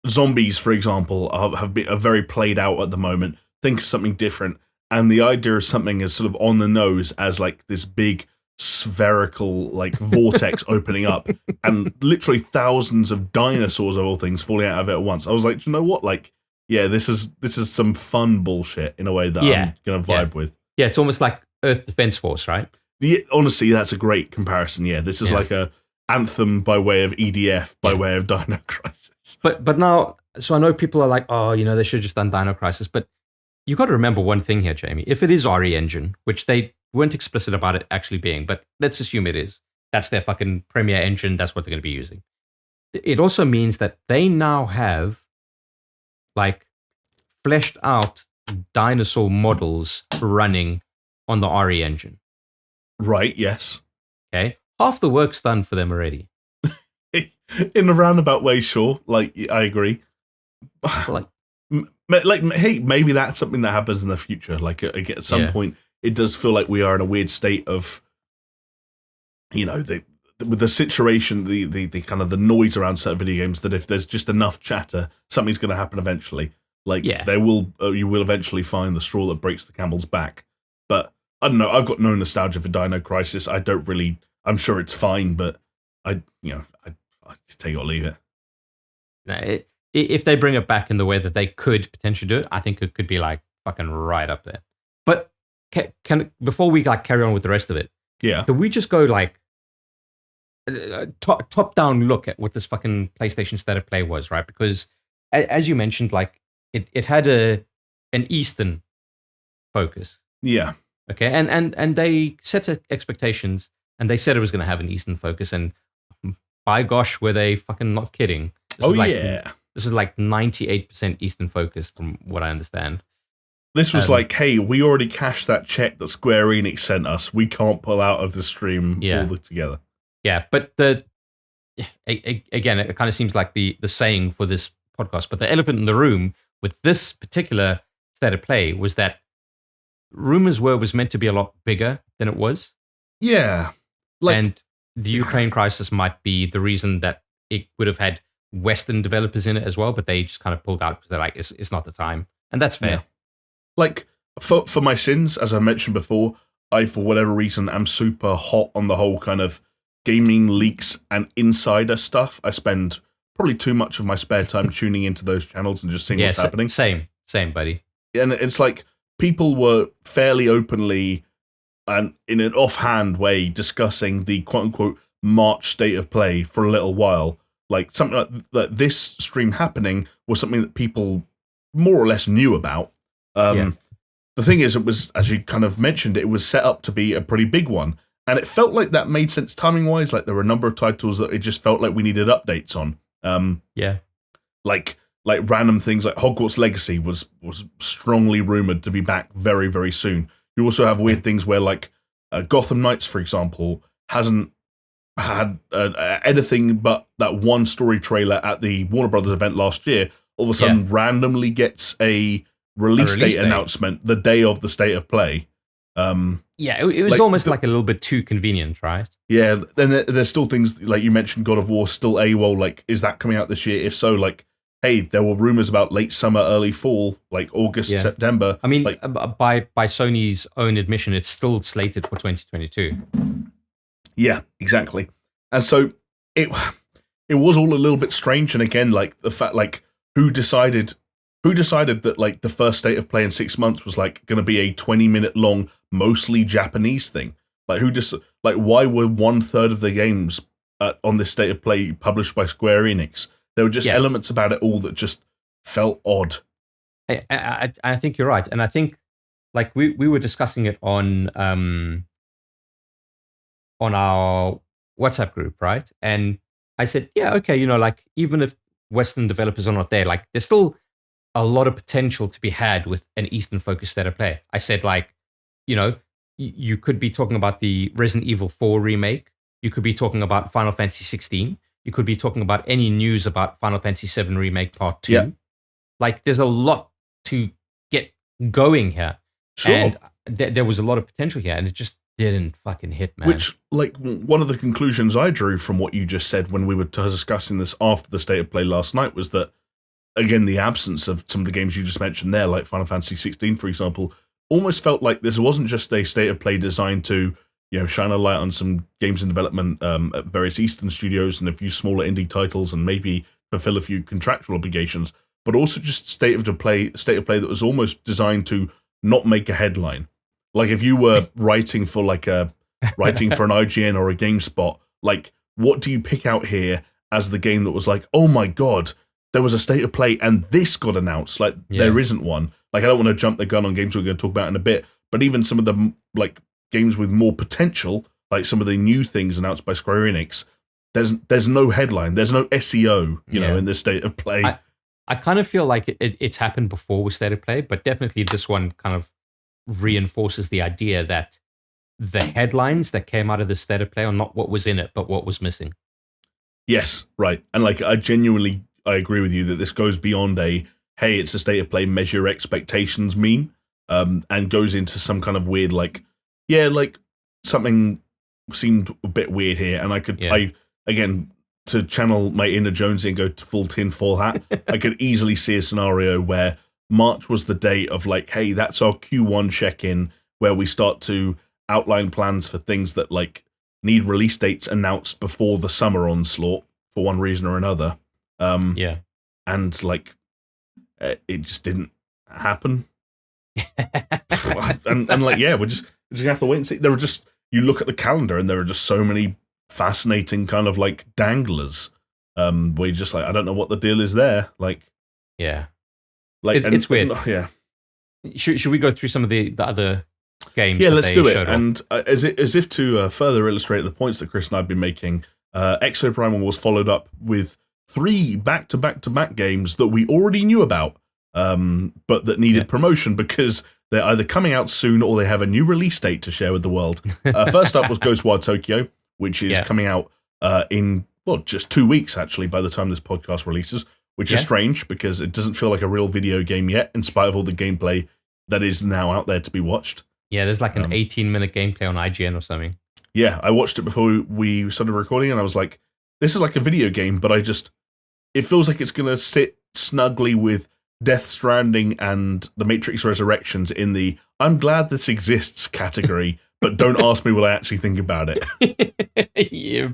zombies, for example, are very played out at the moment. Think of something different, and the idea of something as sort of on the nose as like this big spherical like vortex opening up and literally thousands of dinosaurs of all things falling out of it at once. I was like, you know what? Like, yeah, this is some fun bullshit in a way that I'm gonna vibe with. Yeah, it's almost like Earth Defense Force, right? Yeah, honestly, that's a great comparison. Yeah, this is like a Anthem by way of EDF by way of Dino Crisis. But now, so I know people are like, oh, you know, they should have just done Dino Crisis, but you got to remember one thing here, Jamie. If it is RE Engine, which they weren't explicit about it actually being, but let's assume it is. That's their fucking premier engine. That's what they're going to be using. It also means that they now have like fleshed out dinosaur models running on the RE Engine. Right, yes. Okay. Half the work's done for them already. In a roundabout way, sure. Like, I agree. Like, hey, maybe that's something that happens in the future. Like, at some point, it does feel like we are in a weird state of, you know, with the situation, the kind of the noise around certain video games, that if there's just enough chatter, something's going to happen eventually. Like, you will eventually find the straw that breaks the camel's back. But I don't know. I've got no nostalgia for Dino Crisis. I don't really. I'm sure it's fine, but I take it or leave it. If they bring it back in the way that they could potentially do it, I think it could be like fucking right up there. But can before we like carry on with the rest of it, can we just go like top down look at what this fucking PlayStation State of Play was, right? Because as you mentioned, like it had an Eastern focus. Yeah. Okay, and they set expectations, and they said it was going to have an Eastern focus, and by gosh, were they fucking not kidding? This is like 98% Eastern focus, from what I understand. This was like, hey, we already cashed that check that Square Enix sent us. We can't pull out of the stream altogether. Yeah, but again, it kind of seems like the saying for this podcast, but the elephant in the room with this particular State of Play was that rumors were it was meant to be a lot bigger than it was. Yeah. And the Ukraine crisis might be the reason that it would have had Western developers in it as well, but they just kind of pulled out because they're like, it's not the time. And that's fair. Yeah. Like, for my sins, as I mentioned before, I, for whatever reason, am super hot on the whole kind of gaming leaks and insider stuff. I spend probably too much of my spare time tuning into those channels and just seeing what's happening. Same, buddy. And it's like, people were fairly openly and in an offhand way discussing the quote-unquote March State of Play for a little while. Like, something like that, this stream happening was something that people more or less knew about. The thing is, it was, as you kind of mentioned, it was set up to be a pretty big one. And it felt like that made sense timing-wise. Like, there were a number of titles that it just felt like we needed updates on. Like random things like Hogwarts Legacy was strongly rumored to be back very, very soon. You also have weird things where, like, Gotham Knights, for example, hasn't had anything but that one story trailer at the Warner Brothers event last year. All of a sudden, randomly gets a release date announcement the day of the State of Play. It was almost like a little bit too convenient, right? Yeah, then there's still things like you mentioned, God of War still AWOL. Like, is that coming out this year? If so, like, hey, there were rumors about late summer, early fall, like August, September. I mean, like, by Sony's own admission, it's still slated for 2022. Yeah, exactly. And so it was all a little bit strange. And again, like the fact, like who decided that like the first State of Play in 6 months was like going to be a 20-minute long, mostly Japanese thing? Like why were 1/3 of the games on this State of Play published by Square Enix? There were just elements about it all that just felt odd. I think you're right. And I think like we were discussing it on our WhatsApp group, right? And I said, yeah, okay, you know, like even if Western developers are not there, like there's still a lot of potential to be had with an Eastern focused State of Play. I said, like, you know, you could be talking about the Resident Evil 4 remake. You could be talking about Final Fantasy 16. You could be talking about any news about Final Fantasy 7 remake part 2. Yeah. Like there's a lot to get going here. Sure. And there was a lot of potential here, and it just didn't fucking hit, man. Which, like, one of the conclusions I drew from what you just said when we were discussing this after the State of Play last night was that, again, the absence of some of the games you just mentioned there, like Final Fantasy 16, for example, almost felt like this wasn't just a State of Play designed to, you know, shine a light on some games in development at various Eastern studios and a few smaller indie titles and maybe fulfill a few contractual obligations, but also just State of Play that was almost designed to not make a headline. Like if you were writing for an IGN or a GameSpot, like what do you pick out here as the game that was like, oh my god, there was a State of Play and this got announced? Like there isn't one. Like I don't want to jump the gun on games we're going to talk about in a bit, but even some of the like games with more potential, like some of the new things announced by Square Enix, there's no headline, there's no SEO, you know, in this State of Play. I kind of feel like it's happened before with State of Play, but definitely this one kind of reinforces the idea that the headlines that came out of the State of Play are not what was in it, but what was missing. Yes, right. And like I agree with you that this goes beyond hey, it's a State of Play, measure your expectations meme, and goes into some kind of weird like something seemed a bit weird here, and I again, to channel my inner Jonesy and go to full tinfoil hat, I could easily see a scenario where March was the day of like, hey, that's our Q1 check-in where we start to outline plans for things that like need release dates announced before the summer onslaught for one reason or another. And like, it just didn't happen. and like, yeah, we're just gonna have to wait and see. There were just, you look at the calendar and there are just so many fascinating kind of like danglers, where you're just like, I don't know what the deal is there. Like, like it's weird. Yeah. Should we go through some of the other games? Yeah, let's do it. And as if to further illustrate the points that Chris and I've been making, Exoprimal was followed up with 3 back-to-back games that we already knew about, but that needed promotion because they're either coming out soon or they have a new release date to share with the world. First up was Ghostwort Tokyo, which is coming out in, just 2 weeks, actually, by the time this podcast releases, which is strange because it doesn't feel like a real video game yet, in spite of all the gameplay that is now out there to be watched. Yeah, there's like an 18-minute gameplay on IGN or something. Yeah, I watched it before we started recording, and I was like, this is like a video game, but it feels like it's going to sit snugly with Death Stranding and The Matrix Resurrections in the I'm glad this exists category, but don't ask me what I actually think about it. Yeah.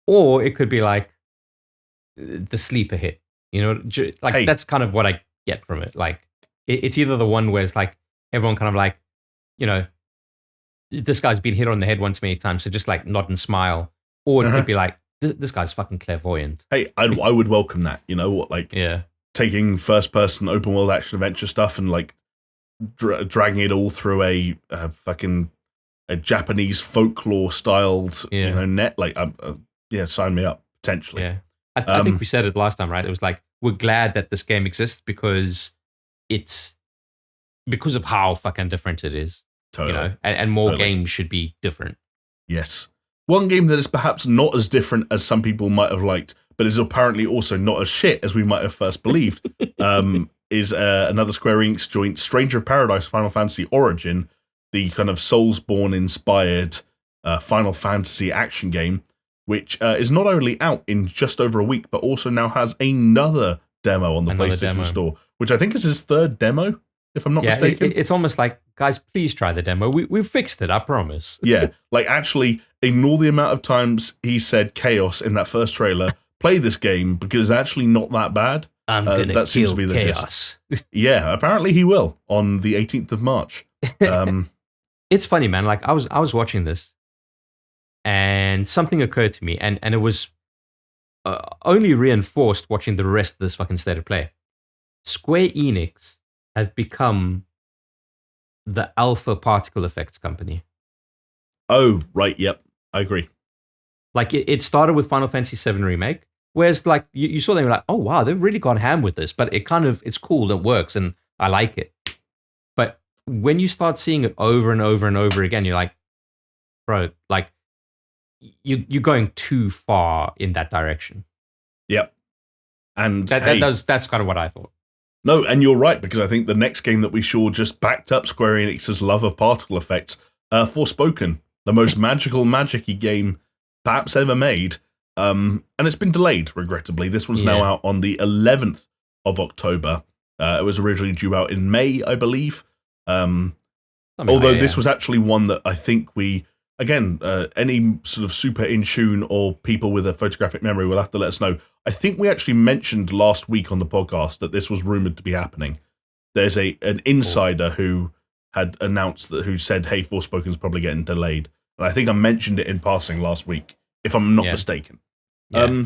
Or it could be like the sleeper hit, you know, like that's kind of what I get from it. Like it's either the one where it's like everyone kind of like, you know, this guy's been hit on the head one too many times, so just like nod and smile, or it could be like this guy's fucking clairvoyant. Hey, I would welcome that. You know what, like taking first person open world action adventure stuff and like dragging it all through a Japanese folklore styled net. Like sign me up potentially. Yeah. I think we said it last time, right? It was like, we're glad that this game exists because of how fucking different it is. Totally. You know, and more games should be different. Yes. One game that is perhaps not as different as some people might have liked, but is apparently also not as shit as we might have first believed, is another Square Enix joint, Stranger of Paradise Final Fantasy Origin, the kind of Soulsborne-inspired Final Fantasy action game, which is not only out in just over a week, but also now has another demo on the PlayStation Store, which I think is his third demo, if I'm not mistaken. It's almost like, guys, please try the demo. We've fixed it, I promise. Yeah, like actually ignore the amount of times he said chaos in that first trailer. Play this game because it's actually not that bad. I'm gonna that seems to be the chaos. Gist. Yeah, apparently he will on the 18th of March. It's funny, man. Like I was watching this, and something occurred to me, and it was only reinforced watching the rest of this fucking state of play. Square Enix has become the alpha particle effects company. Oh, right. Yep. I agree. Like it started with Final Fantasy VII Remake, whereas like you saw them like, oh wow, they've really gone ham with this, but it's cool, it works, and I like it. But when you start seeing it over and over and over again, you're like, bro, like you're going too far in that direction. Yep. And that's kind of what I thought. No, and you're right, because I think the next game that we saw just backed up Square Enix's love of particle effects. Forspoken, the most magic-y game perhaps ever made. And it's been delayed, regrettably. This one's now out on the 11th of October. It was originally due out in May, I believe. Although this was actually one that I think we... Again, any sort of super in tune or people with a photographic memory will have to let us know. I think we actually mentioned last week on the podcast that this was rumored to be happening. There's an insider who had announced who said, hey, Forspoken's probably getting delayed. And I think I mentioned it in passing last week, if I'm not mistaken. Yeah.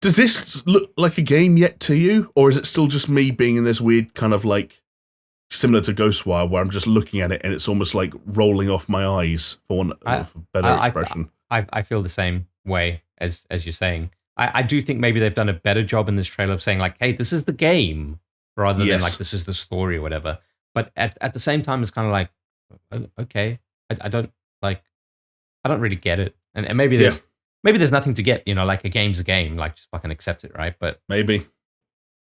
Does this look like a game yet to you? Or is it still just me being in this weird kind of like, similar to Ghostwire, where I'm just looking at it and it's almost like rolling off my eyes, for better expression. I feel the same way as you're saying. I do think maybe they've done a better job in this trailer of saying like, hey, this is the game, rather than like, this is the story or whatever. But at the same time, it's kind of like, okay, I don't really get it. And maybe there's nothing to get, like a game's a game, like just fucking accept it, right? But maybe.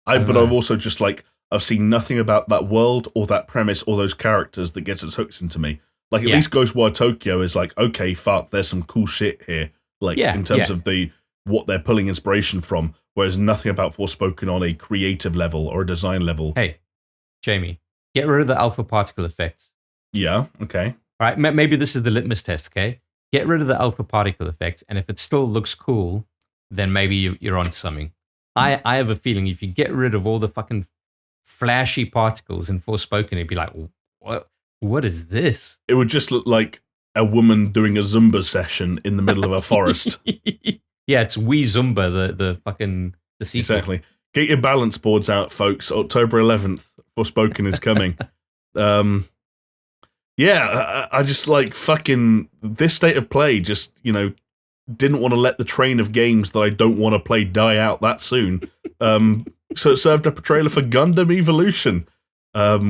I've also just like, I've seen nothing about that world or that premise or those characters that gets its hooks into me. Like, at least Ghostwire Tokyo is like, okay, fuck, there's some cool shit here. Like, in terms of what they're pulling inspiration from, whereas nothing about Forspoken on a creative level or a design level. Hey, Jamie, get rid of the alpha particle effects. Yeah, okay. All right, maybe this is the litmus test, okay? Get rid of the alpha particle effects, and if it still looks cool, then maybe you're onto something. I have a feeling if you get rid of all the fucking flashy particles in Forspoken, it'd be like, what is this? It would just look like a woman doing a Zumba session in the middle of a forest. Yeah, it's Wii Zumba, the sequel. Exactly. Get your balance boards out, folks. October 11th, Forspoken is coming. I just like fucking this state of play just, didn't want to let the train of games that I don't want to play die out that soon. So it served up a trailer for Gundam Evolution,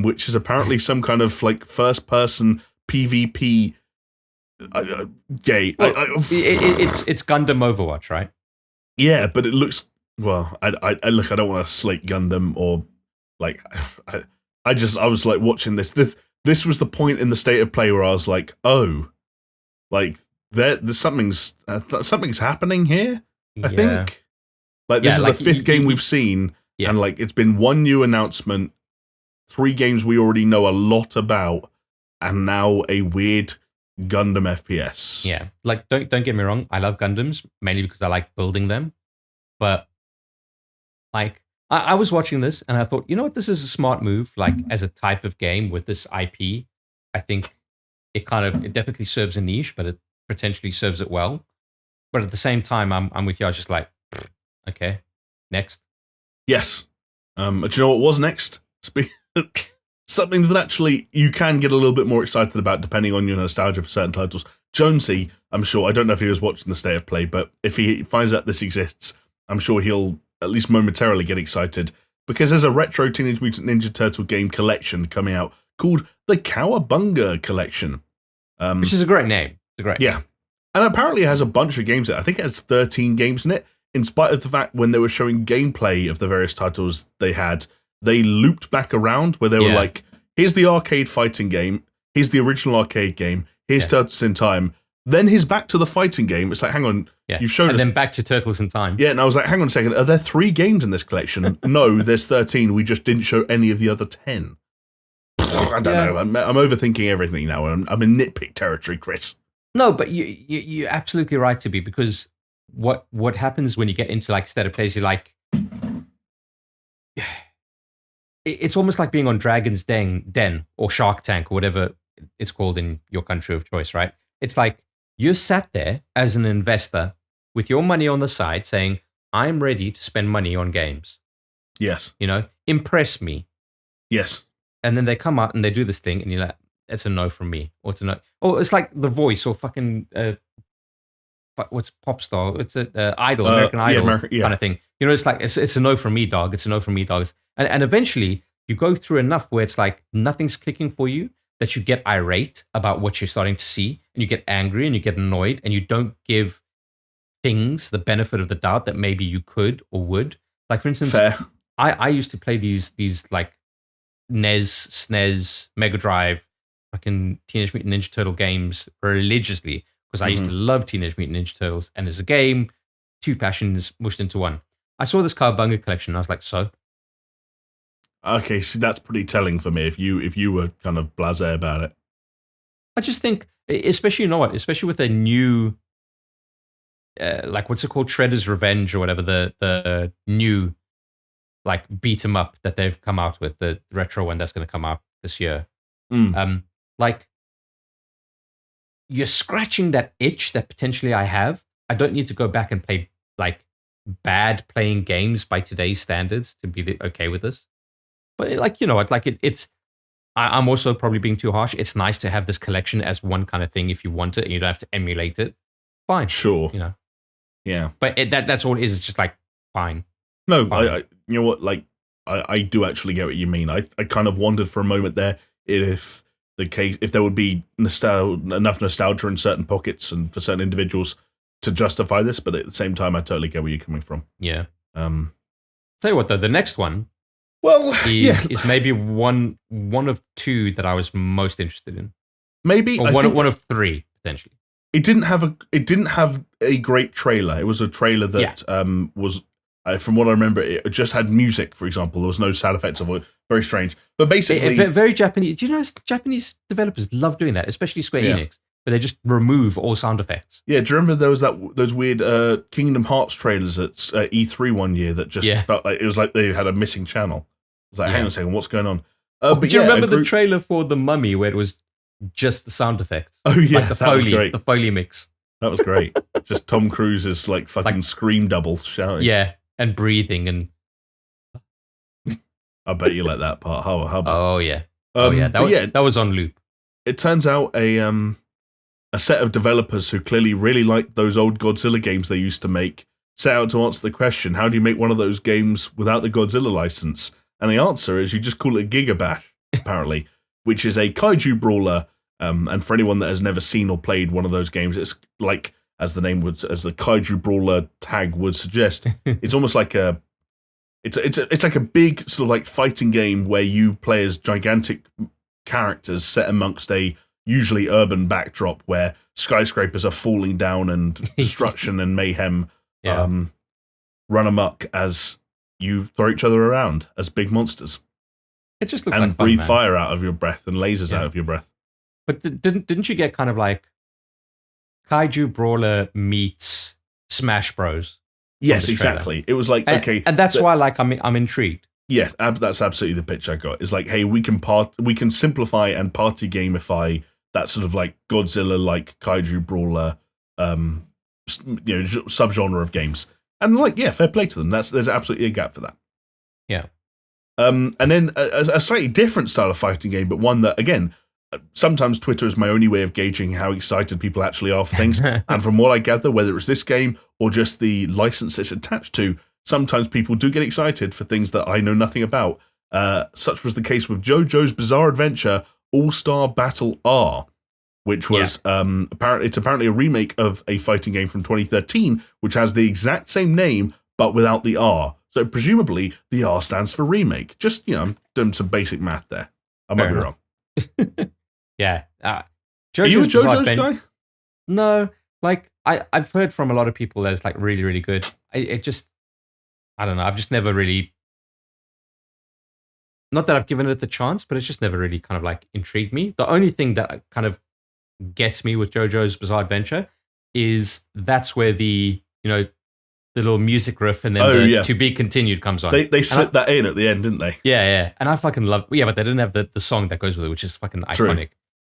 which is apparently some kind of like first-person PvP gay. It's Gundam Overwatch, right? Yeah, but it looks I don't want to slate Gundam or like I was like watching this. This was the point in the state of play where I was like, oh, like there's something's happening here. I think like this is the fifth game we've seen. Yeah. And like it's been one new announcement, 3 games we already know a lot about, and now a weird Gundam FPS. Yeah, like don't get me wrong, I love Gundams mainly because I like building them, but like I was watching this and I thought, you know what, this is a smart move. Like as a type of game with this IP, I think it definitely serves a niche, but it potentially serves it well. But at the same time, I'm with you. I was just like, okay, next. Yes. Do you know what was next? Something that actually you can get a little bit more excited about depending on your nostalgia for certain titles. Jonesy, I'm sure, I don't know if he was watching the state of play, but if he finds out this exists, I'm sure he'll at least momentarily get excited because there's a retro Teenage Mutant Ninja Turtle game collection coming out called the Cowabunga Collection. Which is a great name. It's a great name. And apparently it has a bunch of games in it. I think it has 13 games in it. In spite of the fact when they were showing gameplay of the various titles they had, they looped back around where they were like, here's the arcade fighting game, here's the original arcade game, here's Turtles in Time, then here's back to the fighting game. It's like, hang on, you've shown us. And then back to Turtles in Time. Yeah, and I was like, hang on a second, are there 3 games in this collection? No, there's 13. We just didn't show any of the other 10. I don't know. I'm overthinking everything now. I'm in nitpick territory, Chris. No, but you're absolutely right to be, because what happens when you get into like a state of place, you're like, it's almost like being on Dragon's Den or Shark Tank or whatever it's called in your country of choice, right? It's like you're sat there as an investor with your money on the side saying, I'm ready to spend money on games. Yes. Impress me. Yes. And then they come out and they do this thing and you're like, it's a no from me. Or it's a no. Or it's like The Voice or fucking, what's Popstar? It's Idol, American Idol kind of thing. It's like, it's a no from me, dog. It's a no from me, dog. And eventually you go through enough where it's like nothing's clicking for you, that you get irate about what you're starting to see, and you get angry and you get annoyed, and you don't give things the benefit of the doubt that maybe you could or would. Like, for instance, I used to play these like NES, SNES, Mega Drive, fucking Teenage Mutant Ninja Turtle games religiously, because I used to love Teenage Mutant Ninja Turtles, and as a game, 2 passions mushed into one. I saw this Cowabunga collection, and I was like, so? Okay, see, that's pretty telling for me if you were kind of blasé about it. I just think, especially, especially with a new, like, what's it called? Shredder's Revenge or whatever, the new, like, beat 'em up that they've come out with, the retro one that's going to come out this year. Like, you're scratching that itch that potentially I have. I don't need to go back and play, like, bad playing games by today's standards to be okay with this. But like, it's. I'm also probably being too harsh. It's nice to have this collection as one kind of thing if you want it, and you don't have to emulate it. Fine, sure. Yeah. But that's all it is. It's just like fine. No, fine. I you know what? Like, I do actually get what you mean. I kind of wondered for a moment there if there would be enough nostalgia in certain pockets and for certain individuals to justify this, but at the same time, I totally get where you're coming from. Yeah. Tell you what, though, the next one. Well, is maybe one of 2 that I was most interested in. Maybe or one of 3 potentially. It didn't have a great trailer. It was a trailer that was, from what I remember, it just had music. For example, there was no sound effects of it. Very strange, but basically very Japanese. Do you know Japanese developers love doing that, especially Square Enix, where they just remove all sound effects. Yeah, do you remember there was those weird Kingdom Hearts trailers at E3 one year that just felt like it was like they had a missing channel? I was like, hang on a second, what's going on? But do you remember the trailer for The Mummy where it was just the sound effects? Oh yeah, like the Foley mix. That was great. Just Tom Cruise's like fucking scream double shouting. Yeah, and breathing and. I bet you like that part. How about? Oh yeah. That was on loop. It turns out a set of developers who clearly really liked those old Godzilla games they used to make set out to answer the question: how do you make one of those games without the Godzilla license? And the answer is you just call it Gigabash, apparently, which is a kaiju brawler. And for anyone that has never seen or played one of those games, it's like, as the kaiju brawler tag would suggest, it's almost like it's like a big sort of like fighting game where you play as gigantic characters set amongst a usually urban backdrop where skyscrapers are falling down and destruction and mayhem run amok as you throw each other around as big monsters. It just looks and like fun, breathe man. fire out of your breath and lasers out of your breath. But didn't you get kind of like Kaiju Brawler meets Smash Bros? Yes, exactly. It was like, okay, and that's why like I'm intrigued. Yeah, that's absolutely the pitch I got. It's like, hey, we can simplify and party gamify that sort of like Godzilla like Kaiju Brawler subgenre of games. And like, yeah, fair play to them. There's absolutely a gap for that. Yeah. And then a slightly different style of fighting game, but one that, again, sometimes Twitter is my only way of gauging how excited people actually are for things. And from what I gather, whether it's this game or just the license it's attached to, sometimes people do get excited for things that I know nothing about. Such was the case with JoJo's Bizarre Adventure All-Star Battle R, which was apparently a remake of a fighting game from 2013, which has the exact same name, but without the R. So presumably the R stands for remake. Just, I'm doing some basic math there. I might be wrong. Yeah. Are you a Bizarre JoJo's guy? No, like I've heard from a lot of people that it's like really, really good. I don't know. I've just never really, not that I've given it the chance, but it's just never really kind of like intrigued me. The only thing that kind of gets me with JoJo's Bizarre Adventure is that's where the little music riff and then to be continued comes on. They slipped that in at the end, didn't they? Yeah. And I fucking love, but they didn't have the song that goes with it, which is fucking iconic.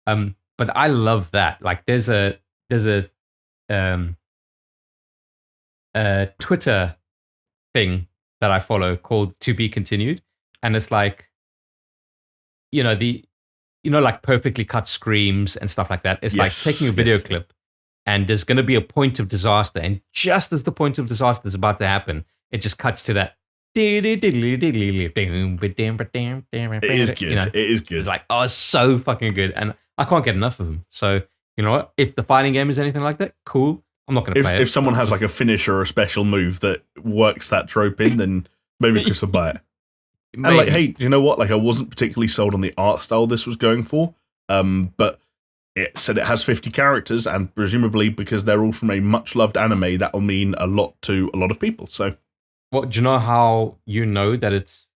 True. But I love that. Like there's a Twitter thing that I follow called To Be Continued. And it's like, like perfectly cut screams and stuff like that. It's like taking a video clip and there's going to be a point of disaster. And just as the point of disaster is about to happen, it just cuts to that. It is good. It is good. It's like, oh, it's so fucking good. And I can't get enough of them. So, you know what? If the fighting game is anything like that, cool. I'm not going to play it. If someone has like a finish or a special move that works that trope in, then maybe Chris will buy it. Maybe. And like, hey, do you know what? Like, I wasn't particularly sold on the art style this was going for, but it said it has 50 characters, and presumably because they're all from a much-loved anime, that will mean a lot to a lot of people. So, well, do you know how you know that it's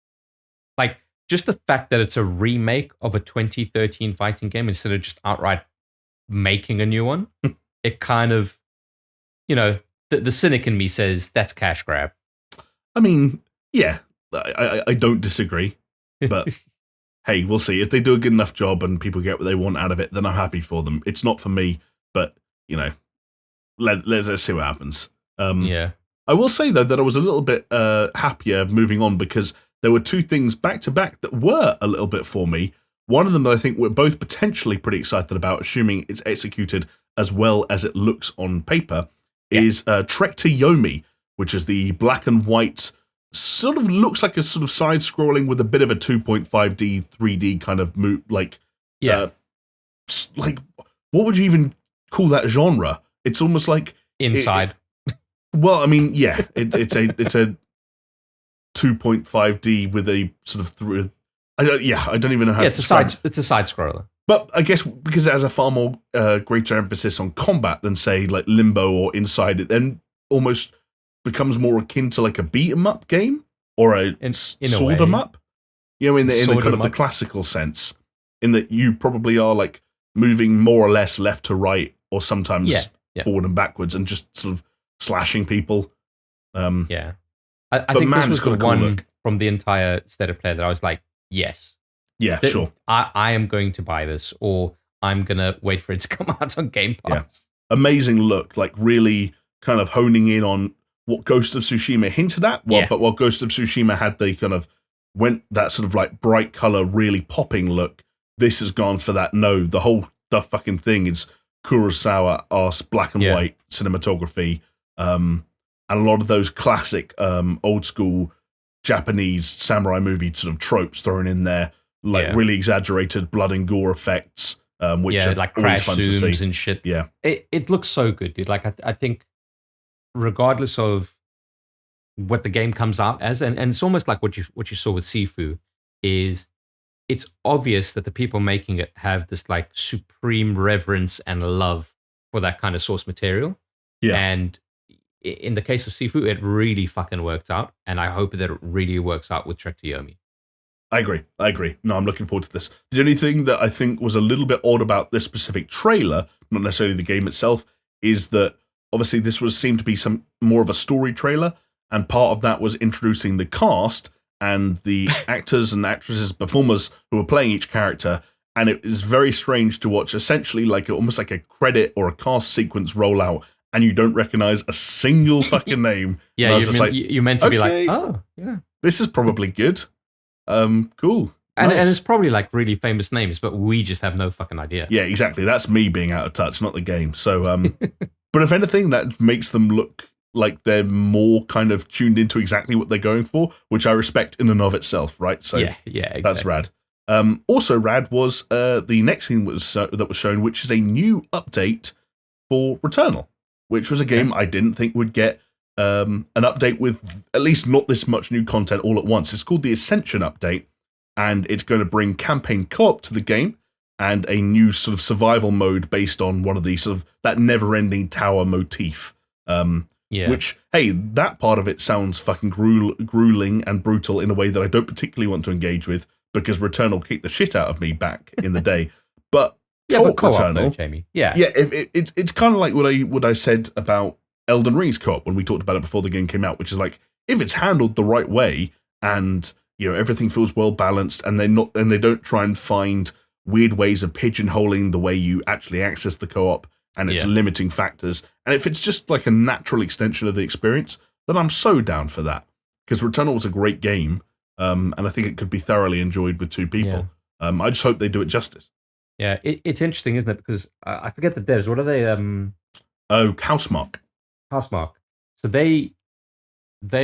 like just the fact that it's a remake of a 2013 fighting game instead of just outright making a new one? It kind of, the cynic in me says that's cash grab. I mean, yeah. I don't disagree, but hey, we'll see. If they do a good enough job and people get what they want out of it, then I'm happy for them. It's not for me, but, let's see what happens. Yeah. I will say, though, that I was a little bit happier moving on because there were two things back-to-back that were a little bit for me. One of them that I think we're both potentially pretty excited about, assuming it's executed as well as it looks on paper, is Trek to Yomi, which is the black and white, sort of looks like a sort of side-scrolling with a bit of a 2.5D, 3D kind of move, like what would you even call that genre? It's almost like Inside. Well, I mean, yeah, it's a 2.5D with a sort of I don't even know how. Yeah, it's a side scroller. But I guess because it has a far more greater emphasis on combat than say like Limbo or Inside, it then almost becomes more akin to like a beat 'em up game or a sword 'em up. In the kind of the classical sense, in that you probably are like moving more or less left to right or sometimes forward and backwards and just sort of slashing people. I think this was the one from the entire State of Play that I was like, yes. Yeah, sure. I am going to buy this, or I'm going to wait for it to come out on Game Pass. Yeah. Amazing look, like really kind of honing in on what Ghost of Tsushima hinted at, but while Ghost of Tsushima had the kind of that sort of like bright color, really popping look, this has gone for that. No, the fucking thing is Kurosawa-arse black and white cinematography, and a lot of those classic old school Japanese samurai movie sort of tropes thrown in there, like really exaggerated blood and gore effects, which are like always crash fun to zooms see. And shit. Yeah, it looks so good, dude. Like I think, regardless of what the game comes out as, and it's almost like what you saw with Sifu, is it's obvious that the people making it have this like supreme reverence and love for that kind of source material. Yeah, and in the case of Sifu, it really fucking worked out, and I hope that it really works out with Trek to Yomi. I agree. No, I'm looking forward to this. The only thing that I think was a little bit odd about this specific trailer, not necessarily the game itself, is that obviously this seemed to be some more of a story trailer, and part of that was introducing the cast and the actors and actresses, performers who were playing each character, and it is very strange to watch essentially like almost like a credit or a cast sequence roll out, and you don't recognize a single fucking name. Yeah, you're meant to be like, oh, yeah. This is probably good. Cool. And Nice. and it's probably like really famous names, but we just have no fucking idea. Yeah, exactly. That's me being out of touch, not the game. So, but if anything, that makes them look like they're more kind of tuned into exactly what they're going for, which I respect in and of itself, right? So yeah, exactly. That's rad. Also rad was the next thing that was shown, which is a new update for Returnal, which was a game I didn't think would get an update with at least not this much new content all at once. It's called the Ascension update, and it's going to bring campaign co-op to the game. and a new sort of survival mode based on one of the sort of that never-ending tower motif. Which, hey, that part of it sounds fucking grueling and brutal in a way that I don't particularly want to engage with, because Returnal kicked the shit out of me back in the day. But co-op Returnal, though, Jamie. It's kind of like what I said about Elden Ring's co-op when we talked about it before the game came out, which is like, if it's handled the right way and everything feels well balanced, and they don't try and find weird ways of pigeonholing the way you actually access the co-op and its limiting factors, and if it's just like a natural extension of the experience, then I'm so down for that. Because Returnal was a great game, and I think it could be thoroughly enjoyed with two people. I just hope they do it justice. Yeah, it's interesting, isn't it? Because I forget the devs. What are they? Housemarque. Housemarque. So they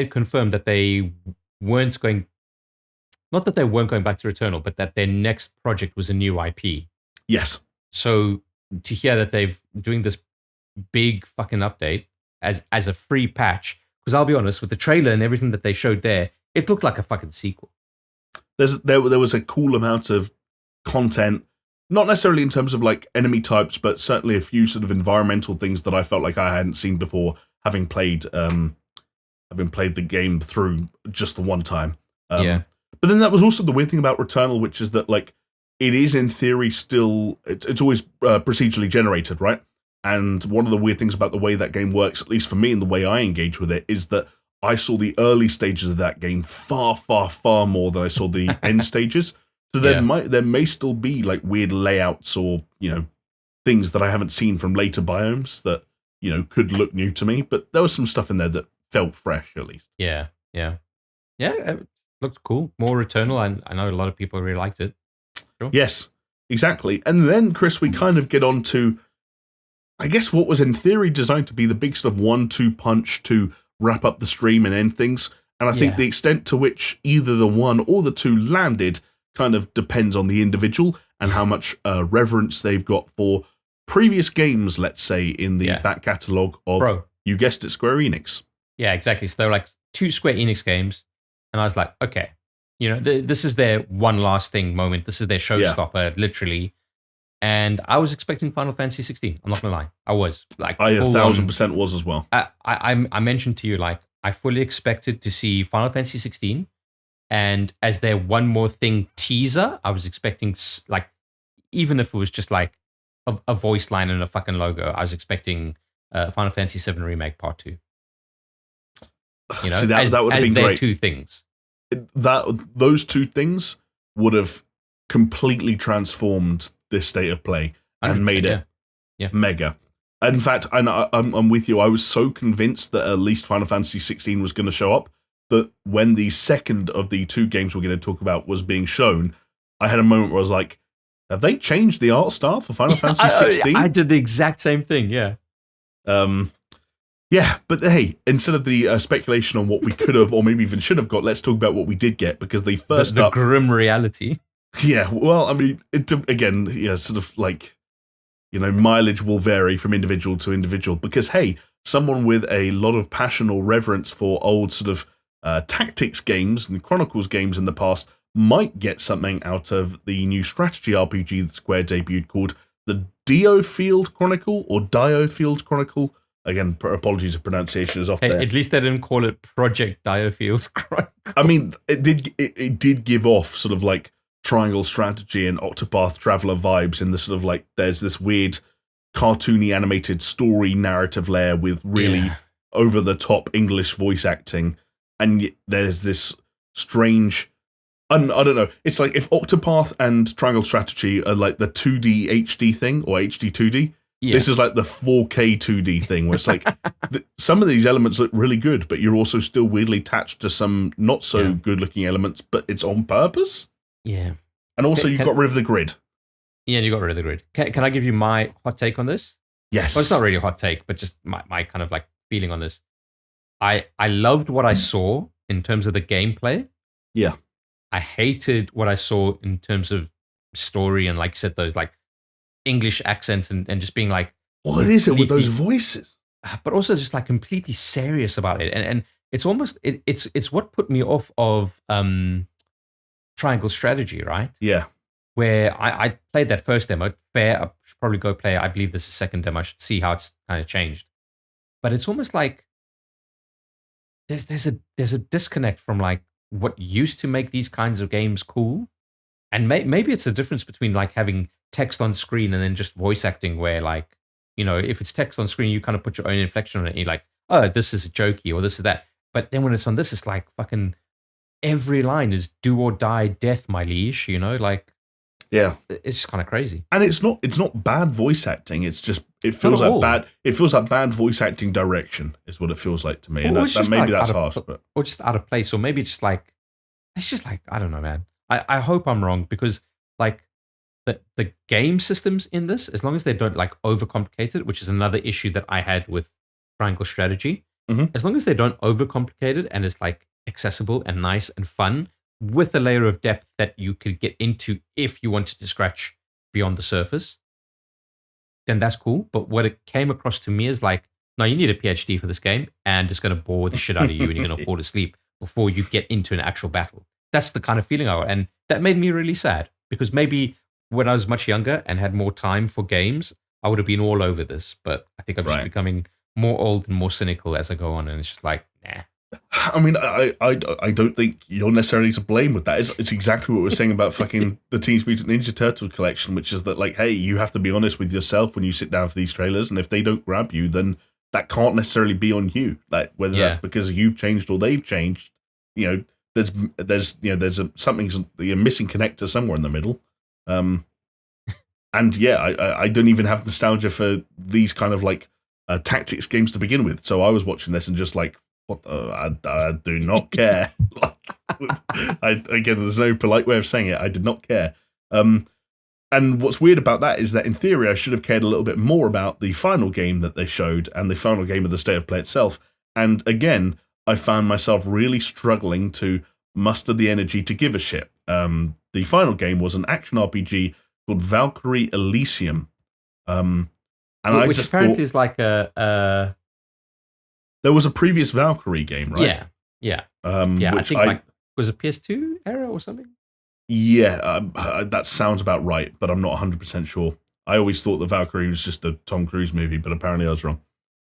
confirmed that they weren't going. Not that they weren't going back to Returnal, but that their next project was a new IP. Yes. So to hear that they've doing this big fucking update as a free patch, because I'll be honest, with the trailer and everything that they showed there, it looked like a fucking sequel. There was a cool amount of content, not necessarily in terms of like enemy types, but certainly a few sort of environmental things that I felt like I hadn't seen before, having played the game through just the one time. But then that was also the weird thing about Returnal, which is that like it is in theory still it's always procedurally generated, right? And one of the weird things about the way that game works, at least for me and the way I engage with it, is that I saw the early stages of that game far, far, far more than I saw the end stages. So there may still be like weird layouts or things that I haven't seen from later biomes that could look new to me. But there was some stuff in there that felt fresh, at least. Yeah. It looked cool. More Returnal. I know a lot of people really liked it. Sure. Yes, exactly. And then, Chris, we kind of get on to, I guess, what was in theory designed to be the big sort of 1-2 punch to wrap up the stream and end things. And I think the extent to which either the one or the two landed kind of depends on the individual and how much reverence they've got for previous games, let's say, in the back catalogue of, you guessed it, Square Enix. Yeah, exactly. So they were like 2 Square Enix games. And I was like, okay, this is their one last thing moment. This is their showstopper, literally. And I was expecting Final Fantasy 16. I'm not going to lie. I was. Like, I 1,000% was as well. I mentioned to you, like, I fully expected to see Final Fantasy 16. And as their one more thing teaser, I was expecting, like, even if it was just like a voice line and a fucking logo, I was expecting Final Fantasy 7 Remake Part 2. See, that would have been great. 2 things. Those 2 things would have completely transformed this state of play and made it mega. In fact, I'm with you. I was so convinced that at least Final Fantasy 16 was going to show up that when the second of the 2 games we're going to talk about was being shown, I had a moment where I was like, have they changed the art style for Final Fantasy 16? I did the exact same thing, yeah. Yeah, but hey, instead of the speculation on what we could have or maybe even should have got, let's talk about what we did get, because the first the grim reality. Yeah, well, I mean, again, sort of like, mileage will vary from individual to individual, because hey, someone with a lot of passion or reverence for old sort of tactics games and Chronicles games in the past might get something out of the new strategy RPG that Square debuted called the Diofield Chronicle or Diofield Chronicle. Again, apologies if pronunciation is off there. At least they didn't call it Project Diofield's Chronicle. I mean, it did give off sort of like triangle strategy and Octopath Traveler vibes in the sort of like, there's this weird cartoony animated story narrative layer with really over-the-top English voice acting. And there's this strange... I don't know. It's like if Octopath and Triangle Strategy are like the 2D HD thing, or HD 2D, this is like the 4K 2D thing, where it's like some of these elements look really good, but you're also still weirdly attached to some not so good looking elements, but it's on purpose. Yeah. And also you got rid of the grid. Yeah, you got rid of the grid. Can I give you my hot take on this? Yes. Well, it's not really a hot take, but just my kind of like feeling on this. I loved what I saw in terms of the gameplay. Yeah. I hated what I saw in terms of story and, like I said, those like English accents and just being like, what is it with those voices? But also just like completely serious about it. And it's almost, it's what put me off of Triangle Strategy, right? Yeah. where I played that first demo. Fair, I should probably go play. I believe this is the second demo. I should see how it's kind of changed. But it's almost like there's a disconnect from like what used to make these kinds of games cool, and maybe it's a difference between like having text on screen and then just voice acting, where like if it's text on screen, you kind of put your own inflection on it. And you're like, oh, this is jokey or this is that. But then when it's on this, it's like fucking every line is do or die, death, my liege. Like. Yeah, It's just kind of crazy. and it's not bad voice acting. It's just it feels Not at like all. bad. It feels like bad voice acting direction is what it feels like to me. And Or it's that just maybe like that's out harsh, of, but or just out of place, or maybe it's just like I don't know, man. I hope I'm wrong, because like the game systems in this, as long as they don't like overcomplicate it, which is another issue that I had with Triangle Strategy, as long as they don't overcomplicate it and it's like accessible and nice and fun with a layer of depth that you could get into if you wanted to scratch beyond the surface, then that's cool. But what it came across to me is like, no, you need a PhD for this game, and it's going to bore the shit out of you, and you're going to fall asleep before you get into an actual battle. That's the kind of feeling I got, and that made me really sad, because maybe when I was much younger and had more time for games, I would have been all over this. But I think I'm just becoming more old and more cynical as I go on, and it's just like, nah. I mean, I don't think you're necessarily to blame with that. It's exactly what we're saying about fucking the Teenage Mutant Ninja Turtle collection, which is that like, hey, you have to be honest with yourself when you sit down for these trailers, and if they don't grab you, then that can't necessarily be on you. Like whether that's because you've changed or they've changed, there's something, you're missing connector somewhere in the middle. And yeah, I don't even have nostalgia for these kind of like tactics games to begin with. So I was watching this and just like, what I do not care. Again, there's no polite way of saying it. I did not care. And what's weird about that is that in theory, I should have cared a little bit more about the final game that they showed and the final game of the State of Play itself. And again, I found myself really struggling to muster the energy to give a shit. The final game was an action RPG called Valkyrie Elysium. Which apparently is like a... There was a previous Valkyrie game, right? Yeah. Which I think like was it PS2 era or something? Yeah, that sounds about right, but I'm not 100% sure. I always thought the Valkyrie was just a Tom Cruise movie, but apparently I was wrong.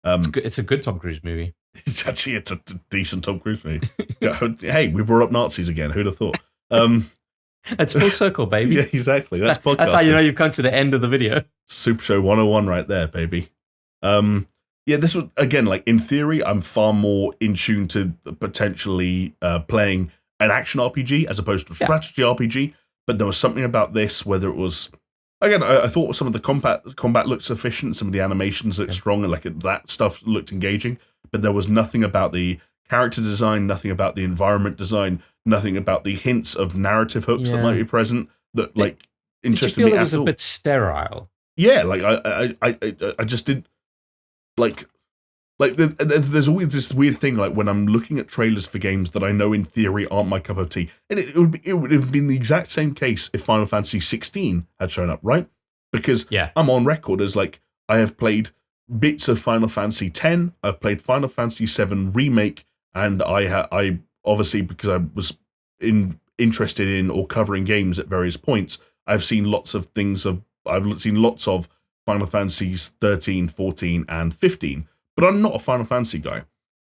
It's a good Tom Cruise movie. It's a decent Tom Cruise movie. Hey, we brought up Nazis again. Who'd have thought? It's full circle, baby. Yeah, exactly. That's podcasting. That's how you know you've come to the end of the video. SuperShow 101 right there, baby. Yeah, this was, again, like, in theory, I'm far more in tune to potentially playing an action RPG as opposed to a strategy RPG, but there was something about this, whether it was, again, I thought some of the combat looked sufficient, some of the animations looked strong, and like that stuff looked engaging, but there was nothing about the character design, nothing about the environment design, nothing about the hints of narrative hooks that might be present that, like, interested me at all. Did you feel it was a bit sterile? Yeah, like, I just did... Like there's always this weird thing, like when I'm looking at trailers for games that I know in theory aren't my cup of tea, and it would have been the exact same case if Final Fantasy 16 had shown up, right? Because I'm on record as like, I have played bits of Final Fantasy 10, I've played Final Fantasy 7 Remake, and I obviously, because I was interested in or covering games at various points, I've seen lots of Final Fantasies 13, 14, and 15, but I'm not a Final Fantasy guy.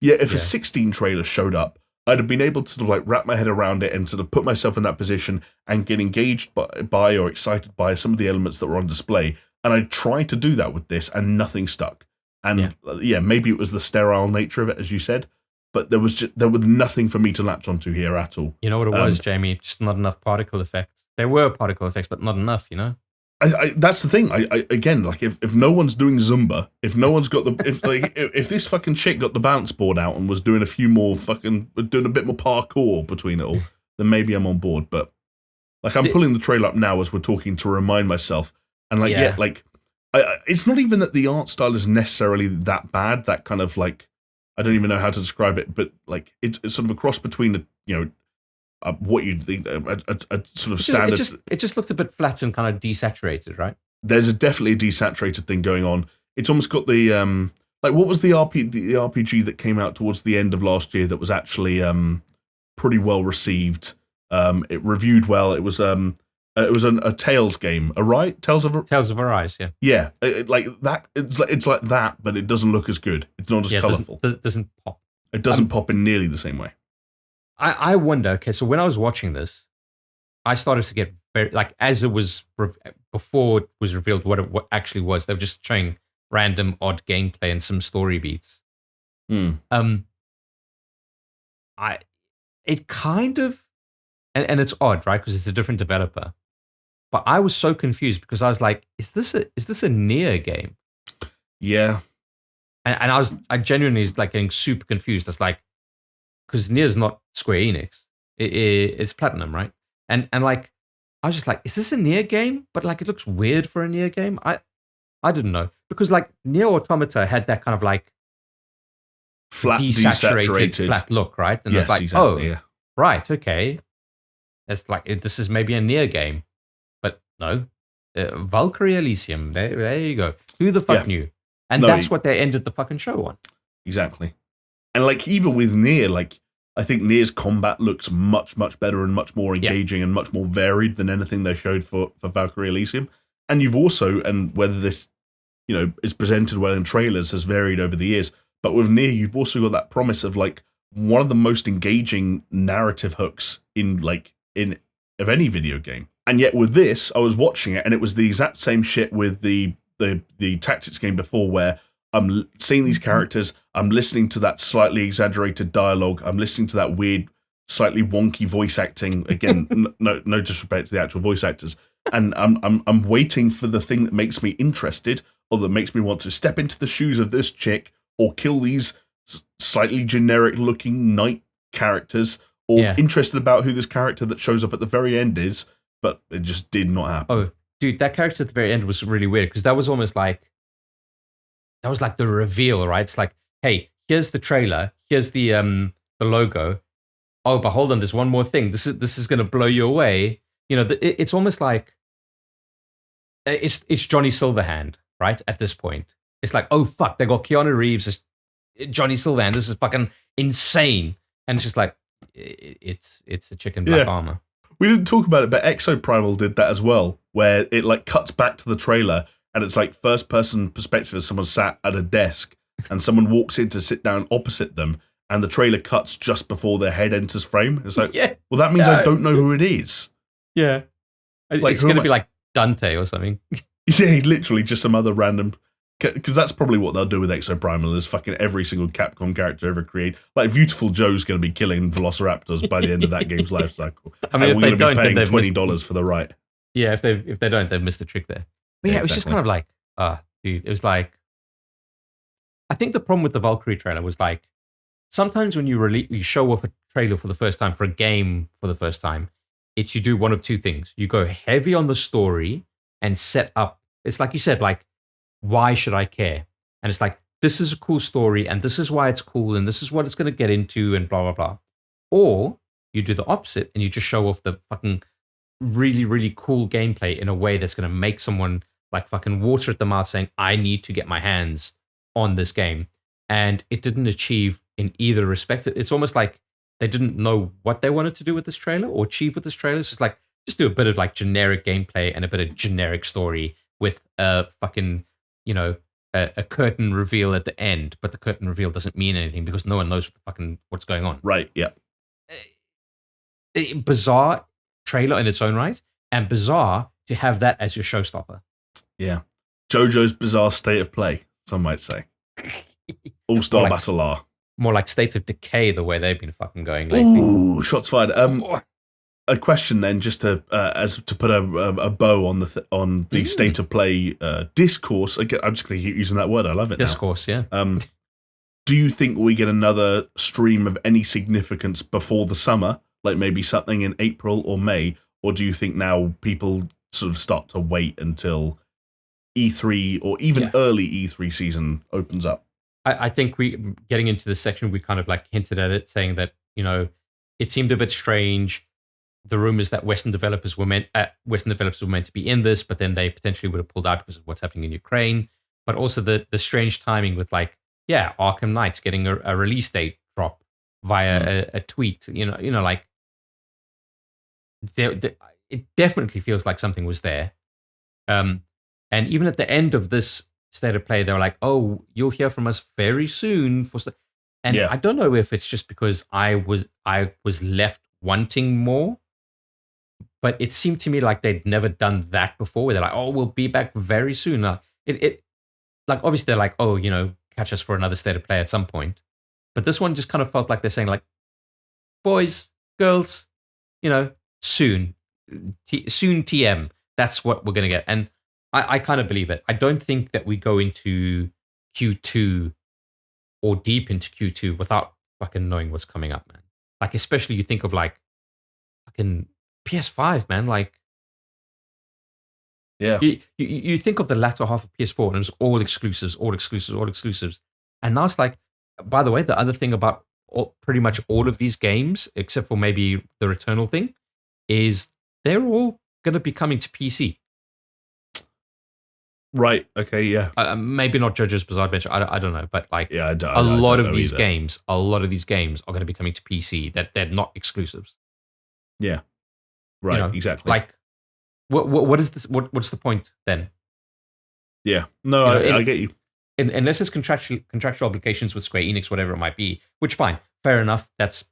Yet if a 16 trailer showed up, I'd have been able to sort of like wrap my head around it and sort of put myself in that position and get engaged by or excited by some of the elements that were on display. And I tried to do that with this, and nothing stuck. And maybe it was the sterile nature of it, as you said, but there was nothing for me to latch onto here at all. You know what it was, Jamie? Just not enough particle effects. There were particle effects, but not enough, you know? That's the thing. Again, like if no one's doing Zumba, if no one's got if this fucking chick got the balance board out and was doing a bit more parkour between it all, then maybe I'm on board. But like, I'm pulling the trailer up now as we're talking to remind myself, and like, it's not even that the art style is necessarily that bad. That kind of like, I don't even know how to describe it, but like, it's sort of a cross between what you'd think a sort of standard. It just looked a bit flat and kind of desaturated, right? There's definitely a desaturated thing going on. It's almost got the like, what was the RPG that came out towards the end of last year that was actually pretty well received. It reviewed well. It was It was a Tales game, Tales of Arise, yeah. Yeah, like that. It's like that, but it doesn't look as good. It's not as colourful. Doesn't pop. It doesn't pop in nearly the same way. I wonder. Okay, so when I was watching this, I started to get very like as it was before it was revealed what actually was. They were just showing random odd gameplay and some story beats. It kind of, and it's odd, right? Because it's a different developer. But I was so confused because I was like, is this a Nier game? Yeah. And I genuinely was like getting super confused. It's like, because Nier's not Square Enix. It's Platinum, right? And like, I was just like, is this a Nier game? But like, it looks weird for a Nier game. I didn't know. Because like, Nier Automata had that kind of like, flat, desaturated flat look, right? And yes, it's like, exactly, right, okay. It's like, this is maybe a Nier game. But no. Valkyrie Elysium, there you go. Who the fuck knew? And that's what they ended the fucking show on. Exactly. And like, even with Nier, like, I think Nier's combat looks much, much better and much more engaging and much more varied than anything they showed for Valkyrie Elysium. And you've also, and whether this, is presented well in trailers has varied over the years, but with Nier, you've also got that promise of like one of the most engaging narrative hooks of any video game. And yet with this, I was watching it and it was the exact same shit with the tactics game before, where I'm seeing these characters, I'm listening to that slightly exaggerated dialogue, I'm listening to that weird, slightly wonky voice acting. Again, no disrespect to the actual voice actors, and I'm waiting for the thing that makes me interested or that makes me want to step into the shoes of this chick or kill these slightly generic looking knight characters, or interested about who this character that shows up at the very end is, but it just did not happen. Oh, dude, that character at the very end was really weird because that was almost like, that was like the reveal, right? It's like, hey, here's the trailer, here's the logo. Oh, but hold on, there's one more thing. This is going to blow you away. It's almost like it's Johnny Silverhand, right? At this point, it's like, oh fuck, they got Keanu Reeves as Johnny Silverhand. This is fucking insane, and it's just like, it's a chicken black armor. We didn't talk about it, but Exoprimal did that as well, where it like cuts back to the trailer. And it's like first person perspective as someone sat at a desk and someone walks in to sit down opposite them, and the trailer cuts just before their head enters frame. It's like, well, that means I don't know who it is. Yeah. Like, it's going to be like Dante or something. Yeah, literally just some other random... Because that's probably what they'll do with Exoprimal, is fucking every single Capcom character ever created. Like, Beautiful Joe's going to be killing velociraptors by the end of that game's life cycle. I mean, we're going to be paying $20 for the right. Yeah, if they don't, they've missed the trick there. But yeah, it was just kind of like, dude, it was like, I think the problem with the Valkyrie trailer was like, sometimes when you show off a trailer for the first time, for a game for the first time, you do one of two things. You go heavy on the story and set up, it's like you said, like, why should I care? And it's like, this is a cool story and this is why it's cool and this is what it's going to get into and blah, blah, blah. Or you do the opposite and you just show off the fucking really, really cool gameplay in a way that's going to make someone like fucking water at the mouth saying, I need to get my hands on this game. And it didn't achieve in either respect. It's almost like they didn't know what they wanted to do with this trailer or achieve with this trailer. It's just like, just do a bit of like generic gameplay and a bit of generic story with a fucking, a curtain reveal at the end. But the curtain reveal doesn't mean anything because no one knows what's going on. Right, yeah. Bizarre trailer in its own right, and bizarre to have that as your showstopper. Yeah. JoJo's Bizarre State of Play, some might say. All-Star Battle R. More like State of Decay, the way they've been fucking going lately. Ooh, shots fired. A question then, just to put a bow on the State of Play discourse. Again, I'm just going to keep using that word. I love it. Discourse, now. Yeah. Do you think we get another stream of any significance before the summer, like maybe something in April or May, or do you think now people sort of start to wait until E3 or even early E3 season opens up? I think getting into this section, we kind of like hinted at it, saying that, it seemed a bit strange. The rumors that Western developers were meant to be in this, but then they potentially would have pulled out because of what's happening in Ukraine. But also the strange timing with like, Arkham Knight's getting a release date drop via a tweet. Like it definitely feels like something was there. And even at the end of this state of play, they were like, "Oh, you'll hear from us very soon." And I don't know if it's just because I was left wanting more, but it seemed to me like they'd never done that before. Where they're like, "Oh, we'll be back very soon." It like obviously they're like, "Oh, catch us for another state of play at some point," but this one just kind of felt like they're saying like, "Boys, girls, soon, soon TM. That's what we're gonna get." And I kind of believe it. I don't think that we go into Q2 or deep into Q2 without fucking knowing what's coming up, man. Like, especially you think of like fucking PS5, man. Like, you think of the latter half of PS4 and it was all exclusives. And now it's like, by the way, the other thing about pretty much all of these games, except for maybe the Returnal thing, is they're all going to be coming to PC. Right. Okay. Yeah. Maybe not JoJo's Bizarre Adventure. I don't know, but like a lot of these games are going to be coming to PC. That they're not exclusives. Yeah. Right. Exactly. Like, what is this? What's the point then? Yeah. No, I get you. Unless there's contractual obligations with Square Enix, whatever it might be, which fine, fair enough. That's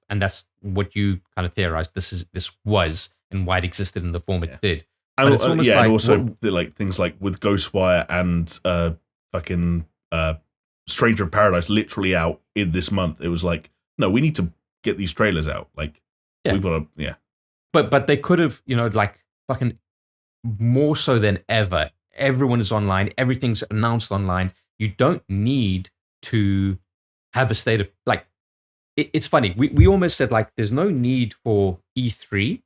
what you kind of theorized. This was and why it existed in the form it did. And, it's almost and also like things like with Ghostwire and fucking Stranger of Paradise literally out in this month. It was like, no, we need to get these trailers out. Like, we've got to, But they could have, like fucking more so than ever. Everyone is online. Everything's announced online. You don't need to have a state of like. It's funny. We almost said like, there's no need for E3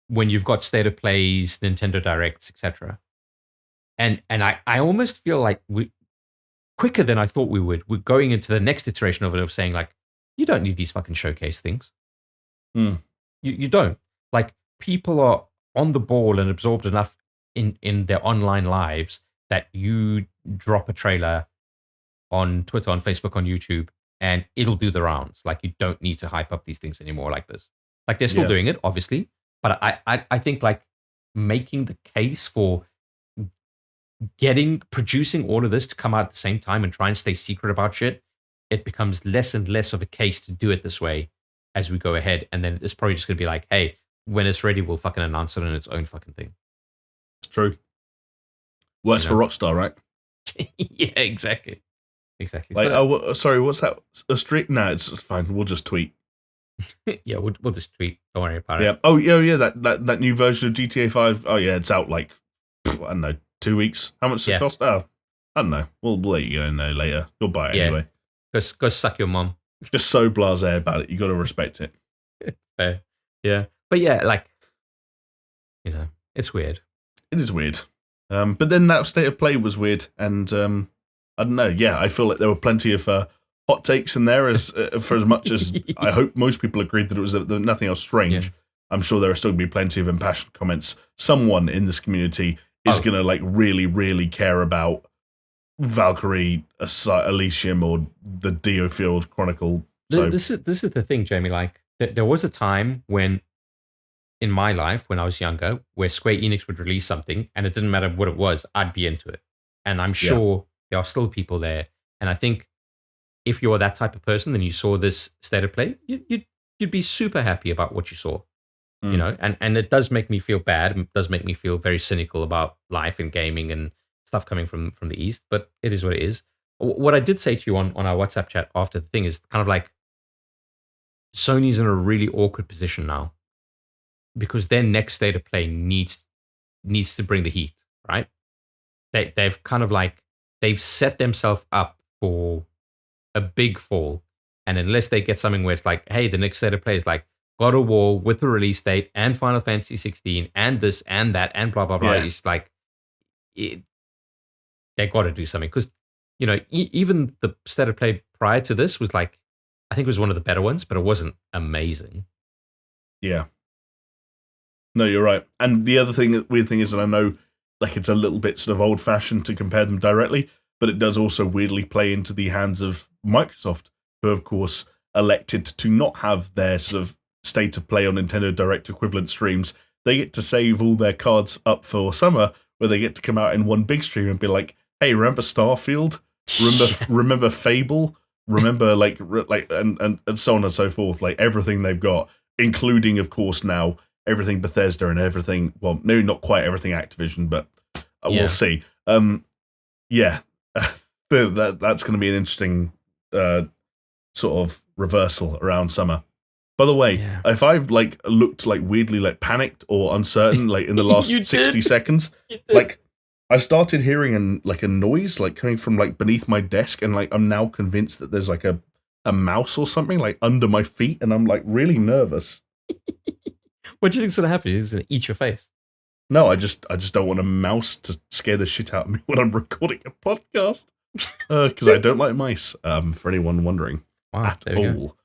when you've got state of plays, Nintendo Directs, etc. And I almost feel like we quicker than I thought we would. We're going into the next iteration of it of saying like, you don't need these fucking showcase things. You don't. Like, people are on the ball and absorbed enough in their online lives that you drop a trailer on Twitter, on Facebook, on YouTube, and it'll do the rounds. Like, you don't need to hype up these things anymore like this. Like, they're still doing it, obviously. But I think like making the case for producing all of this to come out at the same time and try and stay secret about shit, it becomes less and less of a case to do it this way as we go ahead. And then it's probably just going to be like, hey, when it's ready, we'll fucking announce it in its own fucking thing. True. Works for Rockstar, right? Yeah, exactly. Like, sorry, what's that? A streak? No, it's fine. We'll just tweet. Yeah, we'll just tweet. Don't worry about it. Yeah. Oh, yeah. That new version of GTA 5. Oh, yeah. It's out like, I don't know, 2 weeks. How much does it cost? Oh, I don't know. We'll let you know later. You'll buy it anyway. Go suck your mum. Just so blasé about it. You got to respect it. Fair. Yeah. But yeah, like, it's weird. It is weird. But then that state of play was weird, and I don't know. Yeah, I feel like there were plenty of hot takes in there, for as much as I hope most people agreed that it was nothing else strange. Yeah. I'm sure there are still going to be plenty of impassioned comments. Someone in this community is going to like really, really care about Valkyrie, Elysium, or the Diofield Chronicle. So this is the thing, Jamie. Like, there was a time when, in my life, when I was younger, where Square Enix would release something, and it didn't matter what it was, I'd be into it. And I'm sure there are still people there. And I think if you're that type of person, then you saw this state of play, you'd be super happy about what you saw. And it does make me feel bad. It does make me feel very cynical about life and gaming and stuff coming from the East, but it is what it is. What I did say to you on our WhatsApp chat after the thing is kind of like, Sony's in a really awkward position now because their next state of play needs to bring the heat, right? They've kind of like, they've set themselves up for a big fall. And unless they get something where it's like, hey, the next state of play is like God of War with a release date and Final Fantasy 16 and this and that and blah, blah, blah. Yeah. It's like, they got to do something. Because, even the state of play prior to this was like, I think it was one of the better ones, but it wasn't amazing. Yeah. No, you're right. And the other weird thing is that I know like it's a little bit sort of old fashioned to compare them directly, but it does also weirdly play into the hands of Microsoft, who of course elected to not have their sort of state of play on Nintendo Direct equivalent streams. they get to save all their cards up for summer, where they get to come out in one big stream and be like, "Hey, remember Starfield? Remember Fable? Remember and so on and so forth. Like everything they've got, including of course now everything Bethesda and everything. Well, maybe not quite everything Activision, but we'll see. That's going to be an interesting sort of reversal around summer. By the way, if I've looked weirdly panicked or uncertain in the last 60 seconds, I started hearing a noise coming from beneath my desk, and I'm now convinced that there's a mouse or something under my feet, and I'm really nervous. What do you think's gonna happen? It's gonna eat your face. No, I just don't want a mouse to scare the shit out of me when I'm recording a podcast. Because I don't like mice. For anyone wondering at all.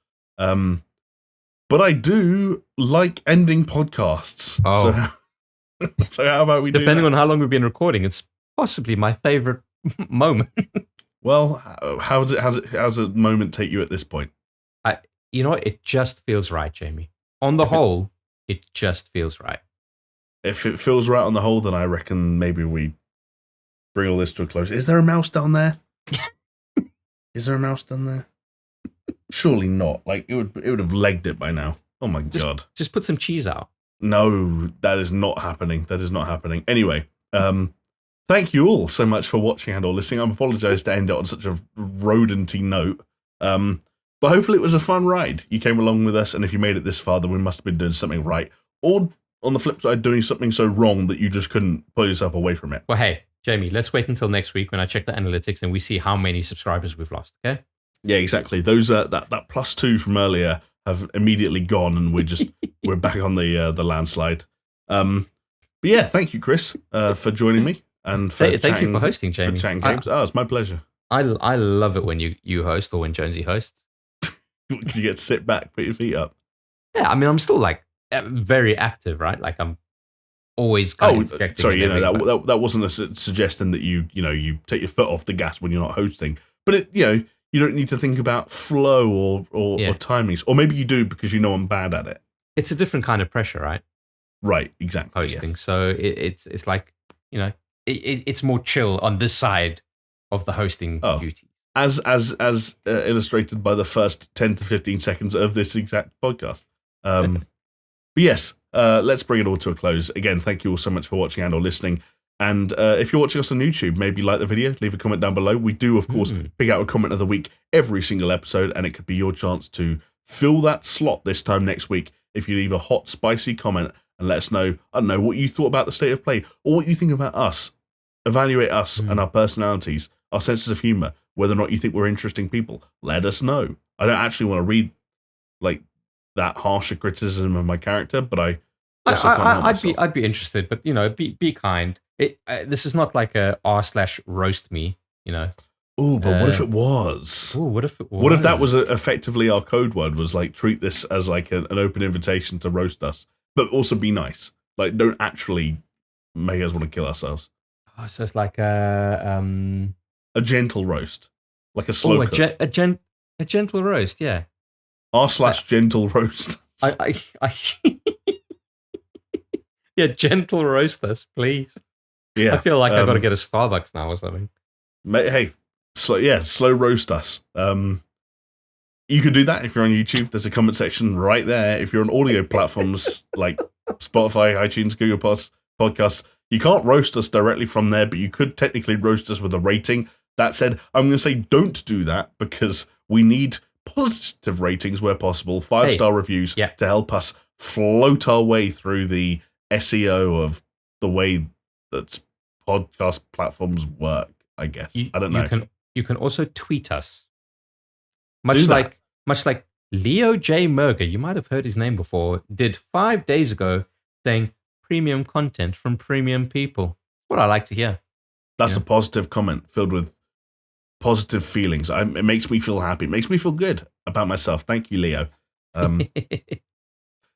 But I do like ending podcasts. Oh. So how about we do Depending on how long we've been recording, it's possibly my favorite moment. Well, how's a moment take you at this point? It just feels right, Jamie. On the whole, it just feels right. If it feels right on the whole, then I reckon maybe we bring all this to a close. Is there a mouse down there? Is there a mouse down there? Surely not. It would have legged it by now. Oh my god. Just put some cheese out. No, that is not happening. That is not happening. Anyway, thank you all so much for watching and or listening. I apologize to end it on such a rodenty note. But hopefully it was a fun ride. You came along with us, and if you made it this far, then we must have been doing something right. Or on the flip side, doing something so wrong that you just couldn't pull yourself away from it. Well, hey, Jamie, let's wait until next week when I check the analytics and we see how many subscribers we've lost, okay? Yeah, exactly. Those that +2 from earlier have immediately gone, and we're back on the landslide. But yeah, thank you, Chris, for joining me and for thank you for hosting, Jamie. For chatting games. It's my pleasure. I love it when you host or when Jonesy hosts. Because you get to sit back, put your feet up. Yeah, I mean, I'm still very active, right? I'm always kind of interjecting. Sorry, that wasn't a suggestion that you take your foot off the gas when you're not hosting, but you don't need to think about flow or timings, or maybe you do because I'm bad at it. It's a different kind of pressure, right? Right, exactly. Hosting, yes. So it's it's more chill on this side of the hosting duty. As illustrated by the first 10 to 15 seconds of this exact podcast. But yes, let's bring it all to a close. Again, thank you all so much for watching and or listening. And if you're watching us on YouTube, maybe like the video, leave a comment down below. We do, of course, pick out a comment of the week every single episode, and it could be your chance to fill that slot this time next week if you leave a hot, spicy comment and let us know, I don't know, what you thought about the state of play, or what you think about us. Evaluate us and our personalities, our senses of humor, whether or not you think we're interesting people. Let us know. I don't actually want to read that harsher criticism of my character, but I'd be interested, but be kind. This is not like a r/roast me, Oh, but what if it was? Oh, what if it was? What if that was effectively our code word? Was treat this as an open invitation to roast us, but also be nice. Don't actually make us want to kill ourselves. Oh, so it's like a gentle roast, like a slow cook. A gentle roast, yeah. r/gentle roast. Yeah, gentle roast us, please. Yeah, I feel like I've got to get a Starbucks now or something. Hey, slow roast us. You could do that if you're on YouTube. There's a comment section right there. If you're on audio platforms like Spotify, iTunes, Google Podcasts, you can't roast us directly from there, but you could technically roast us with a rating. That said, I'm going to say don't do that because we need positive ratings where possible, 5-star reviews to help us float our way through the SEO of the way that podcast platforms work, I guess. I don't know. You can also tweet us. Much like Leo J. Merger, you might have heard his name before, did 5 days ago saying premium content from premium people. What I like to hear. That's a positive comment filled with positive feelings. It makes me feel happy. It makes me feel good about myself. Thank you, Leo.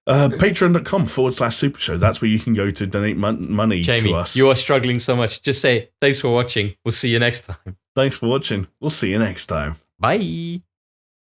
Patreon.com/SuperShow. That's where you can go to donate money Jamie, to us. You are struggling so much. Just say, thanks for watching. We'll see you next time. Thanks for watching. We'll see you next time. Bye.